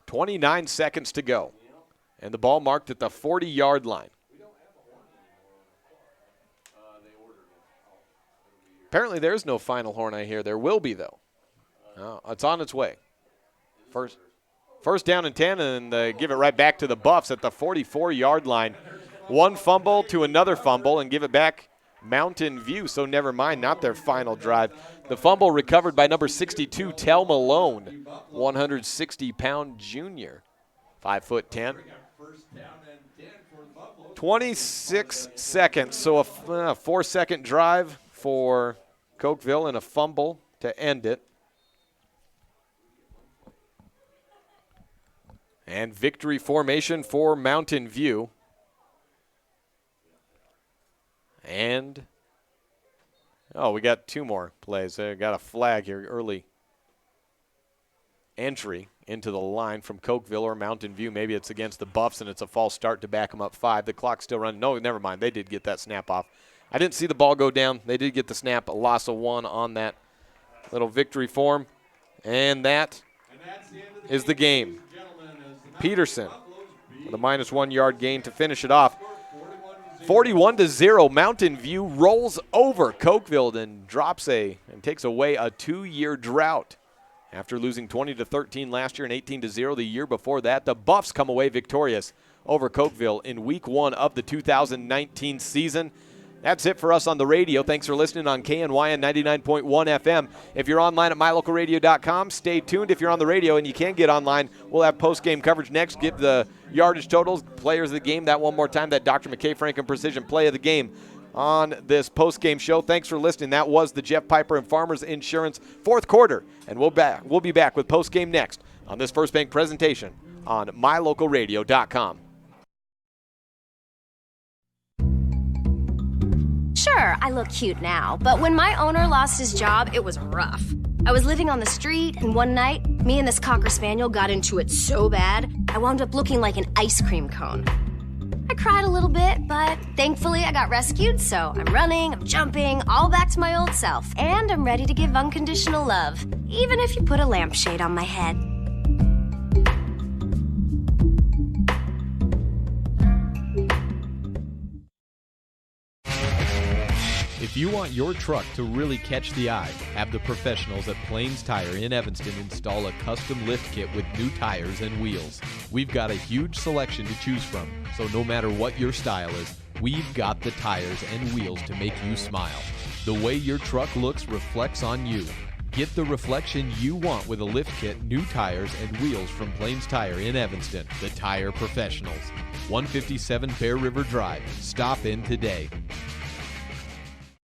.29 seconds to go. And the ball marked at the 40-yard line. Apparently there's no final horn, I hear. There will be, though. It's on its way. First down and 10, and give it right back to the Buffs at the 44-yard line. One fumble to another fumble, and give it back Mountain View, so never mind, not their final drive. The fumble recovered by number 62, Tel Malone, 160-pound junior, 5'10". 26 seconds, so a 4-second drive for Cokeville and a fumble to end it. And victory formation for Mountain View. And, we got two more plays. Got a flag here, early entry into the line from Cokeville or Mountain View. Maybe it's against the Buffs and it's a false start to back them up 5. The clock's still running. No, never mind. They did get that snap off. I didn't see the ball go down. They did get the snap, a loss of 1 on that little victory form. And that is the game. Peterson with a -1 yard gain to finish it off. 41-0, Mountain View rolls over Cokeville and takes away a 2-year drought. After losing 20-13 last year and 18-0 the year before that, the Buffs come away victorious over Cokeville in week 1 of the 2019 season. That's it for us on the radio. Thanks for listening on KNYN 99.1 FM. If you're online at mylocalradio.com, stay tuned. If you're on the radio and you can't get online, we'll have post-game coverage next. Give the yardage totals, players of the game, that one more time, that Dr. McKay Franken Precision play of the game on this post-game show. Thanks for listening. That was the Jeff Piper and Farmers Insurance fourth quarter. And we'll be back with post-game next on this First Bank presentation on mylocalradio.com. Sure, I look cute now, but when my owner lost his job, it was rough. I was living on the street, and one night, me and this Cocker Spaniel got into it so bad, I wound up looking like an ice cream cone. I cried a little bit, but thankfully I got rescued, so I'm running, I'm jumping, all back to my old self, and I'm ready to give unconditional love, even if you put a lampshade on my head. If you want your truck to really catch the eye, have the professionals at Plains Tire in Evanston install a custom lift kit with new tires and wheels. We've got a huge selection to choose from, so no matter what your style is, we've got the tires and wheels to make you smile. The way your truck looks reflects on you. Get the reflection you want with a lift kit, new tires, and wheels from Plains Tire in Evanston, the tire professionals. 157 Bear River Drive. Stop in today.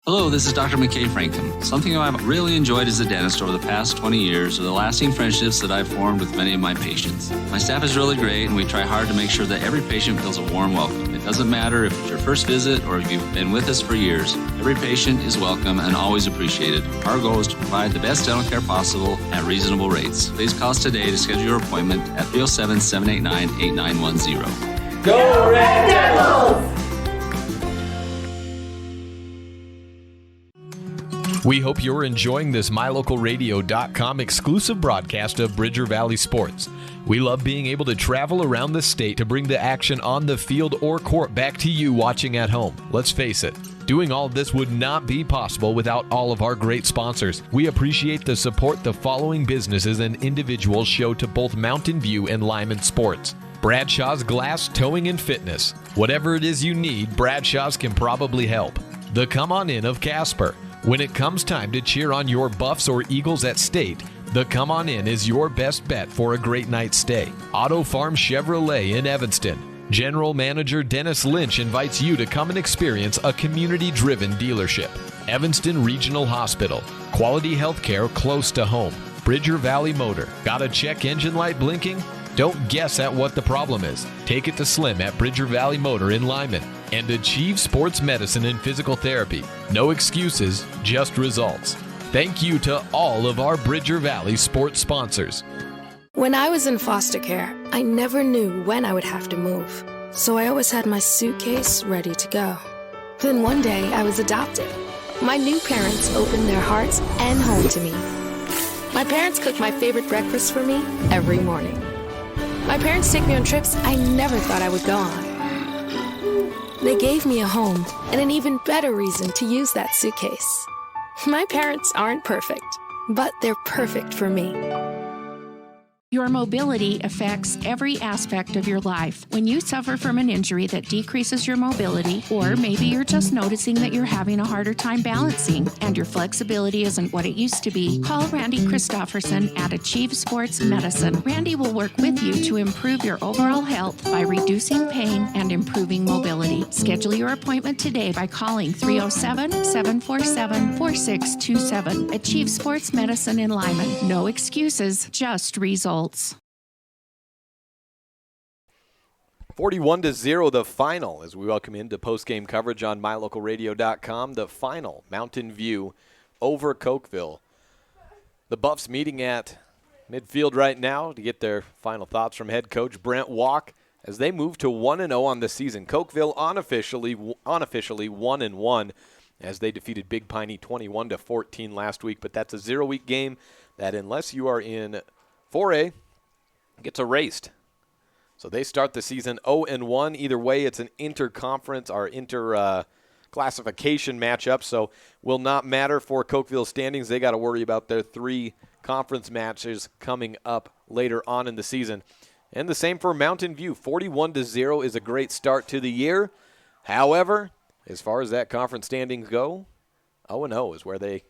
Hello, this is Dr. McKay Franken. Something I've really enjoyed as a dentist over the past 20 years are the lasting friendships that I've formed with many of my patients. My staff is really great, and we try hard to make sure that every patient feels a warm welcome. It doesn't matter if it's your first visit or if you've been with us for years. Every patient is welcome and always appreciated. Our goal is to provide the best dental care possible at reasonable rates. Please call us today to schedule your appointment at 307-789-8910. Go Red Devils! We hope you're enjoying this MyLocalRadio.com exclusive broadcast of Bridger Valley Sports. We love being able to travel around the state to bring the action on the field or court back to you watching at home. Let's face it, doing all this would not be possible without all of our great sponsors. We appreciate the support the following businesses and individuals show to both Mountain View and Lyman Sports. Bradshaw's Glass Towing and Fitness. Whatever it is you need, Bradshaw's can probably help. The Come On In of Casper. When it comes time to cheer on your Buffs or Eagles at state, the Come On In is your best bet for a great night's stay. Auto Farm Chevrolet in Evanston. General Manager Dennis Lynch invites you to come and experience a community-driven dealership. Evanston Regional Hospital. Quality health care close to home. Bridger Valley Motor. Got a check engine light blinking? Don't guess at what the problem is. Take it to Slim at Bridger Valley Motor in Lyman. And Achieve Sports Medicine and Physical Therapy. No excuses, just results. Thank you to all of our Bridger Valley sports sponsors. When I was in foster care, I never knew when I would have to move. So I always had my suitcase ready to go. Then one day I was adopted. My new parents opened their hearts and home to me. My parents cook my favorite breakfast for me every morning. My parents take me on trips I never thought I would go on. They gave me a home and an even better reason to use that suitcase. My parents aren't perfect, but they're perfect for me. Your mobility affects every aspect of your life. When you suffer from an injury that decreases your mobility, or maybe you're just noticing that you're having a harder time balancing and your flexibility isn't what it used to be, call Randy Christofferson at Achieve Sports Medicine. Randy will work with you to improve your overall health by reducing pain and improving mobility. Schedule your appointment today by calling 307-747-4627. Achieve Sports Medicine in Lyman. No excuses, just results. 41-0 the final as we welcome into post-game coverage on mylocalradio.com. The final, Mountain View over Cokeville. The Buffs meeting at midfield right now to get their final thoughts from head coach Brent Walk as they move to 1-0 on the season. Cokeville unofficially 1-1 as they defeated Big Piney 21-14 last week, but that's a 0-week game that unless you are in 4A, gets erased. So they start the season 0-1. Either way, it's an inter-conference or inter-classification matchup, so will not matter for Cokeville's standings. They got to worry about their 3 conference matches coming up later on in the season. And the same for Mountain View. 41-0 is a great start to the year. However, as far as that conference standings go, 0-0 is where they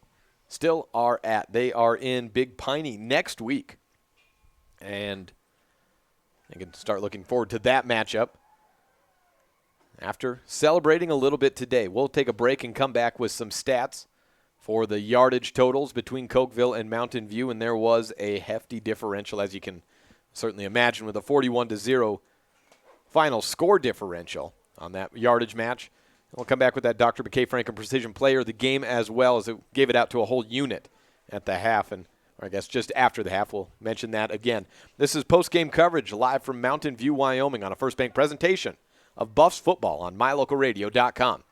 still are at. They are in Big Piney next week. And you can start looking forward to that matchup after celebrating a little bit today. We'll take a break and come back with some stats for the yardage totals between Cokeville and Mountain View, and there was a hefty differential, as you can certainly imagine, with a 41-0 final score differential on that yardage match. We'll come back with that Dr. McKay Franklin Precision Player of the game, as well as it gave it out to a whole unit at the half, or I guess just after the half. We'll mention that again. This is post-game coverage live from Mountain View, Wyoming on a First Bank presentation of Buffs football on mylocalradio.com.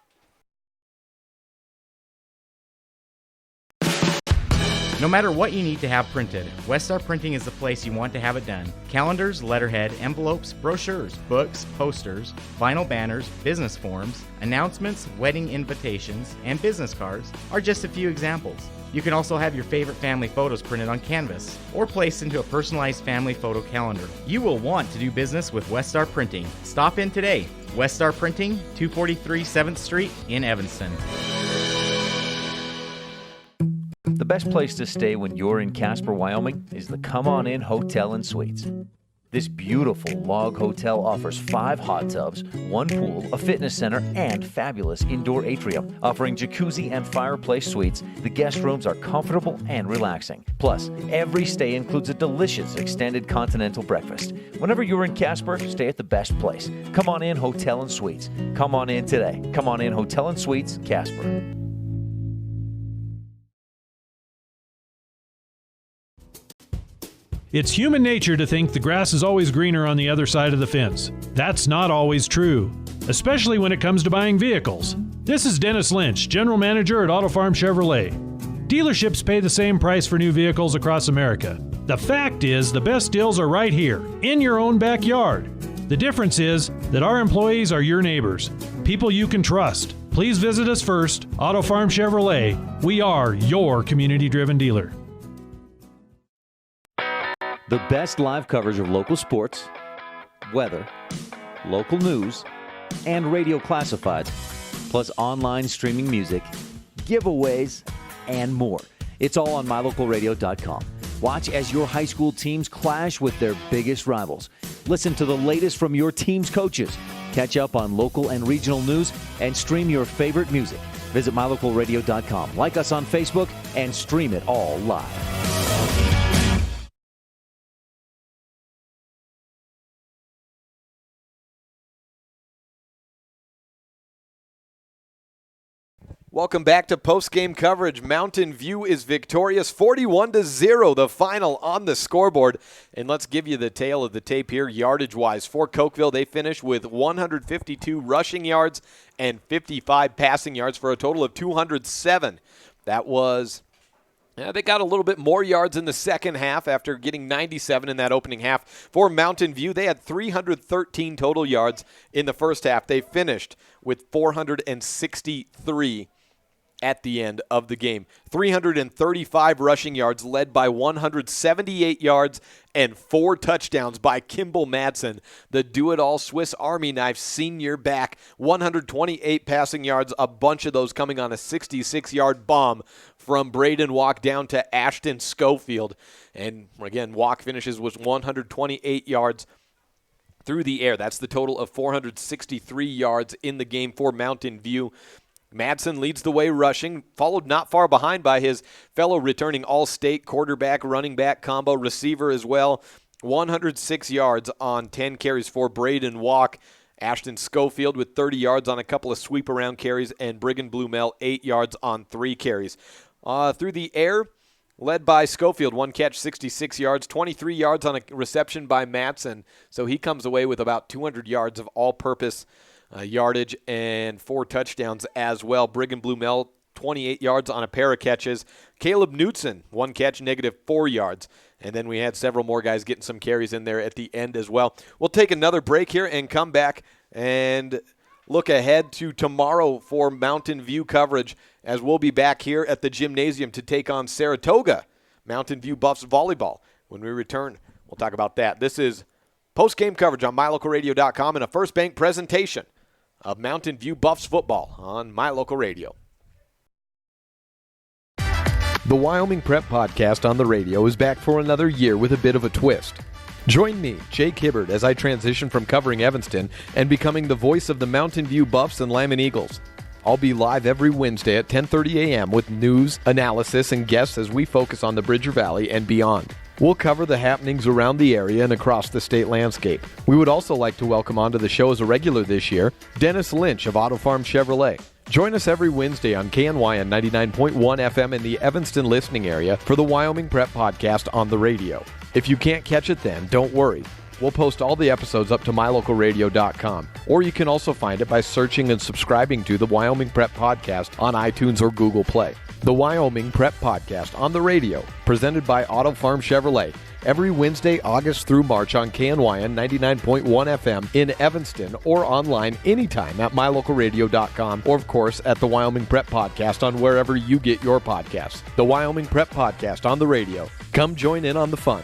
No matter what you need to have printed, Westar Printing is the place you want to have it done. Calendars, letterhead, envelopes, brochures, books, posters, vinyl banners, business forms, announcements, wedding invitations, and business cards are just a few examples. You can also have your favorite family photos printed on canvas or placed into a personalized family photo calendar. You will want to do business with Westar Printing. Stop in today. Westar Printing, 243 7th Street in Evanston. The best place to stay when you're in Casper, Wyoming is the Come On In Hotel and Suites. This beautiful log hotel offers 5 hot tubs, 1 pool, a fitness center, and fabulous indoor atrium. Offering jacuzzi and fireplace suites, the guest rooms are comfortable and relaxing. Plus, every stay includes a delicious extended continental breakfast. Whenever you're in Casper, stay at the best place. Come On In Hotel and Suites. Come on in today. Come On In Hotel and Suites, Casper. It's human nature to think the grass is always greener on the other side of the fence. That's not always true, especially when it comes to buying vehicles. This is Dennis Lynch, General Manager at Auto Farm Chevrolet. Dealerships pay the same price for new vehicles across America. The fact is, the best deals are right here, in your own backyard. The difference is that our employees are your neighbors, people you can trust. Please visit us first, Auto Farm Chevrolet. We are your community-driven dealer. The best live coverage of local sports, weather, local news, and radio classifieds, plus online streaming music, giveaways, and more. It's all on mylocalradio.com. Watch as your high school teams clash with their biggest rivals. Listen to the latest from your team's coaches. Catch up on local and regional news and stream your favorite music. Visit mylocalradio.com. Like us on Facebook and stream it all live. Welcome back to post-game coverage. Mountain View is victorious 41-0, the final on the scoreboard. And let's give you the tale of the tape here, yardage-wise. For Cokeville, they finished with 152 rushing yards and 55 passing yards for a total of 207. That was They got a little bit more yards in the second half after getting 97 in that opening half. For Mountain View, they had 313 total yards in the first half. They finished with 463 at the end of the game. 335 rushing yards, led by 178 yards and 4 touchdowns by Kimball Madsen, the do-it-all Swiss Army knife senior back. 128 passing yards, a bunch of those coming on a 66-yard bomb from Braden Walk down to Ashton Schofield. And again, Walk finishes with 128 yards through the air. That's the total of 463 yards in the game for Mountain View. Madsen leads the way rushing, followed not far behind by his fellow returning All-State quarterback, running back combo, receiver as well. 106 yards on 10 carries for Braden Walk. Ashton Schofield with 30 yards on a couple of sweep-around carries, and Brigham Blumel 8 yards on 3 carries. Through the air, led by Schofield, 1 catch, 66 yards, 23 yards on a reception by Madsen. So he comes away with about 200 yards of all-purpose yardage and 4 touchdowns as well. Brigham Blumel, 28 yards on a pair of catches. Caleb Knutson, 1 catch, -4 yards. And then we had several more guys getting some carries in there at the end as well. We'll take another break here and come back and look ahead to tomorrow for Mountain View coverage, as we'll be back here at the gymnasium to take on Saratoga Mountain View Buffs volleyball. When we return, we'll talk about that. This is post-game coverage on MyLocalRadio.com and a First Bank presentation of Mountain View Buffs football on My Local Radio. The Wyoming Prep Podcast on the radio is back for another year with a bit of a twist. Join me, Jake Hibbard, as I transition from covering Evanston and becoming the voice of the Mountain View Buffs and Lyman Eagles. I'll be live every Wednesday at 10:30 a.m. with news, analysis, and guests as we focus on the Bridger Valley and beyond. We'll cover the happenings around the area and across the state landscape. We would also like to welcome onto the show as a regular this year, Dennis Lynch of Auto Farm Chevrolet. Join us every Wednesday on KNYN 99.1 FM in the Evanston listening area for the Wyoming Prep Podcast on the radio. If you can't catch it then, don't worry. We'll post all the episodes up to mylocalradio.com, or you can also find it by searching and subscribing to the Wyoming Prep Podcast on iTunes or Google Play. The Wyoming Prep Podcast on the radio, presented by Auto Farm Chevrolet, every Wednesday, August through March on KNYN 99.1 FM in Evanston, or online anytime at mylocalradio.com, or of course at the Wyoming Prep Podcast on wherever you get your podcasts. The Wyoming Prep Podcast on the radio. Come join in on the fun.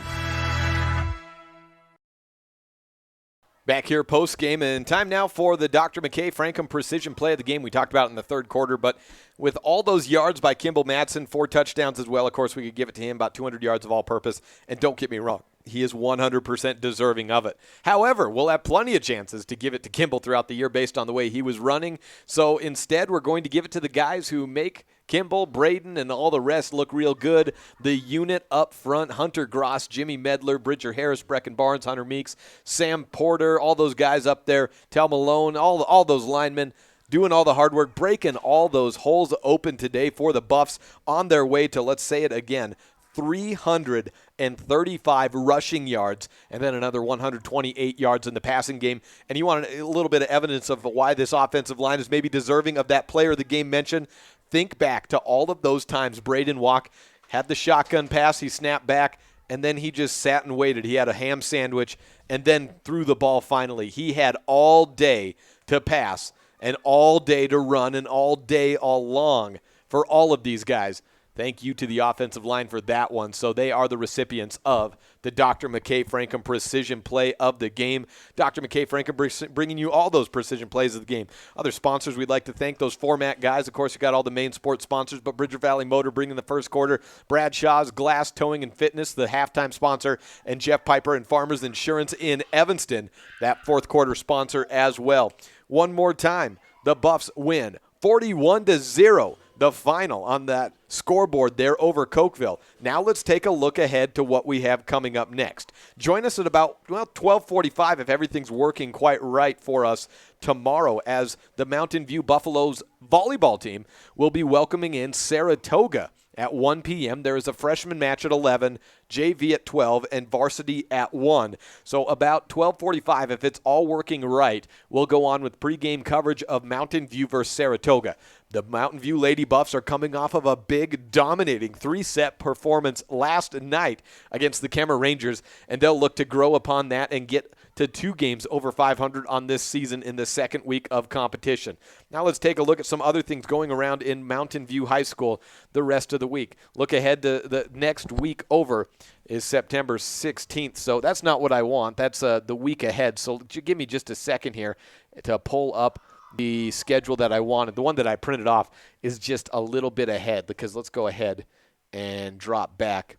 Back here post-game, and time now for the Dr. McKay Frankham precision play of the game we talked about in the third quarter. But with all those yards by Kimball Madsen, 4 touchdowns as well, of course, we could give it to him, about 200 yards of all-purpose. And don't get me wrong, he is 100% deserving of it. However, we'll have plenty of chances to give it to Kimball throughout the year based on the way he was running. So instead, we're going to give it to the guys who make Kimball, Braden, and all the rest look real good. The unit up front, Hunter Gross, Jimmy Medler, Bridger Harris, Brecken Barnes, Hunter Meeks, Sam Porter, all those guys up there, Tel Malone, all those linemen doing all the hard work, breaking all those holes open today for the Buffs on their way to, let's say it again, 335 rushing yards, and then another 128 yards in the passing game. And you want a little bit of evidence of why this offensive line is maybe deserving of that player of the game mention. Think back to all of those times Braden Walk had the shotgun pass, he snapped back, and then he just sat and waited. He had a ham sandwich and then threw the ball finally. He had all day to pass and all day to run and all day all long for all of these guys. Thank you to the offensive line for that one. So they are the recipients of the Dr. McKay Frankham precision play of the game. Dr. McKay Frankham bringing you all those precision plays of the game. Other sponsors we'd like to thank, those format guys. Of course, you got all the main sports sponsors, but Bridger Valley Motor bringing the first quarter. Bradshaw's Glass Towing and Fitness, the halftime sponsor, and Jeff Piper and Farmers Insurance in Evanston, that fourth quarter sponsor as well. One more time, the Buffs win 41-0. The final on that scoreboard there over Cokeville. Now let's take a look ahead to what we have coming up next. Join us at about 12:45 if everything's working quite right for us tomorrow, as the Mountain View Buffaloes volleyball team will be welcoming in Saratoga at 1 p.m. There is a freshman match at 11, JV at 12, and varsity at 1. So about 12:45, if it's all working right, we'll go on with pregame coverage of Mountain View versus Saratoga. The Mountain View Lady Buffs are coming off of a big, dominating 3-set performance last night against the Kemmer Rangers, and they'll look to grow upon that and get to 2 games over 500 on this season in the second week of competition. Now let's take a look at some other things going around in Mountain View High School the rest of the week. Look ahead to the next week over is September 16th, so that's not what I want. That's the week ahead, so give me just a second here to pull up the schedule that I wanted. The one that I printed off is just a little bit ahead, because let's go ahead and drop back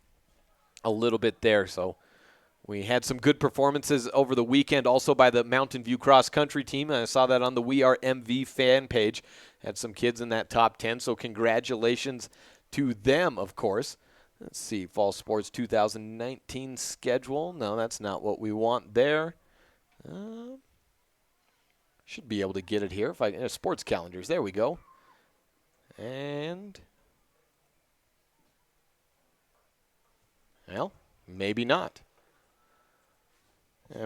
a little bit there. So we had some good performances over the weekend also by the Mountain View cross country team. I saw that on the We Are MV fan page. Had some kids in that top 10, so congratulations to them, of course. Let's see, Fall Sports 2019 schedule. No, that's not what we want there. Should be able to get it here if I sports calendars. There we go. And well, maybe not.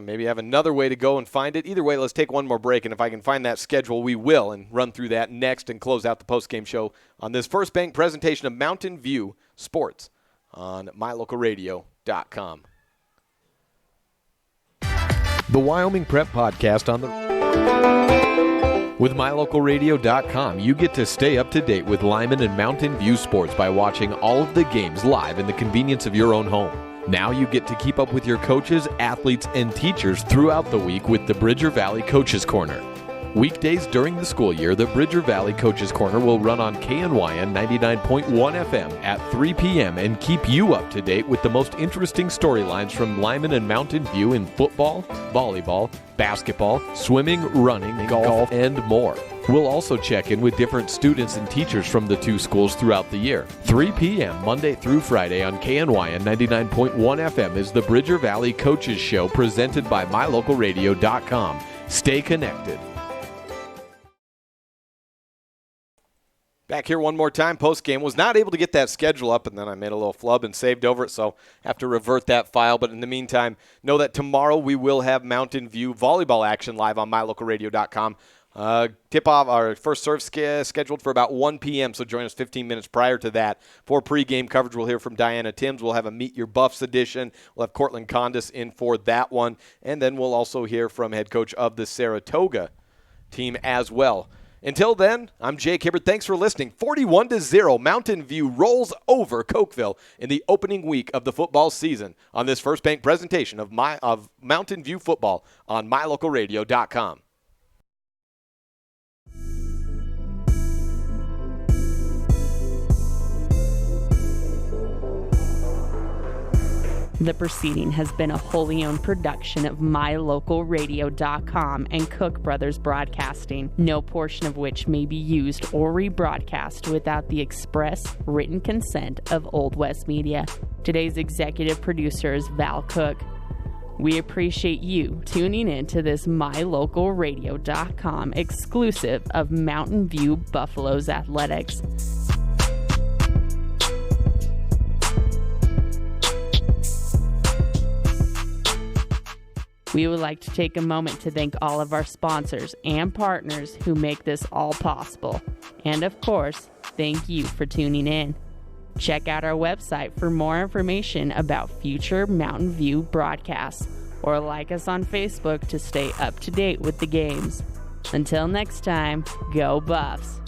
Maybe I have another way to go and find it. Either way, let's take one more break, and if I can find that schedule, we will, and run through that next and close out the postgame show on this First Bank presentation of Mountain View Sports on mylocalradio.com. The Wyoming Prep Podcast on the with mylocalradio.com, you get to stay up to date with Lyman and Mountain View sports by watching all of the games live in the convenience of your own home. Now you get to keep up with your coaches, athletes, and teachers throughout the week with the Bridger Valley Coaches Corner. Weekdays during the school year, the Bridger Valley Coaches Corner will run on KNYN 99.1 FM at 3 p.m. and keep you up to date with the most interesting storylines from Lyman and Mountain View in football, volleyball, basketball, swimming, running, golf, and more. We'll also check in with different students and teachers from the 2 schools throughout the year. 3 p.m. Monday through Friday on KNYN 99.1 FM is the Bridger Valley Coaches Show presented by mylocalradio.com. Stay connected. Back here one more time, post-game. Was not able to get that schedule up, and then I made a little flub and saved over it, so I have to revert that file. But in the meantime, know that tomorrow we will have Mountain View volleyball action live on mylocalradio.com. Tip-off, our first serve scheduled for about 1 p.m., so join us 15 minutes prior to that. For pregame coverage, we'll hear from Diana Timms. We'll have a Meet Your Buffs edition. We'll have Cortland Condis in for that one. And then we'll also hear from head coach of the Saratoga team as well. Until then, I'm Jake Hibbard. Thanks for listening. 41-0, Mountain View rolls over Cokeville in the opening week of the football season on this First Bank presentation of Mountain View football on mylocalradio.com. The proceeding has been a wholly owned production of mylocalradio.com and Cook Brothers Broadcasting, no portion of which may be used or rebroadcast without the express written consent of Old West Media. Today's executive producer is Val Cook. We appreciate you tuning in to this mylocalradio.com exclusive of Mountain View Buffaloes Athletics. We would like to take a moment to thank all of our sponsors and partners who make this all possible. And of course, thank you for tuning in. Check out our website for more information about future Mountain View broadcasts, or like us on Facebook to stay up to date with the games. Until next time, go Buffs!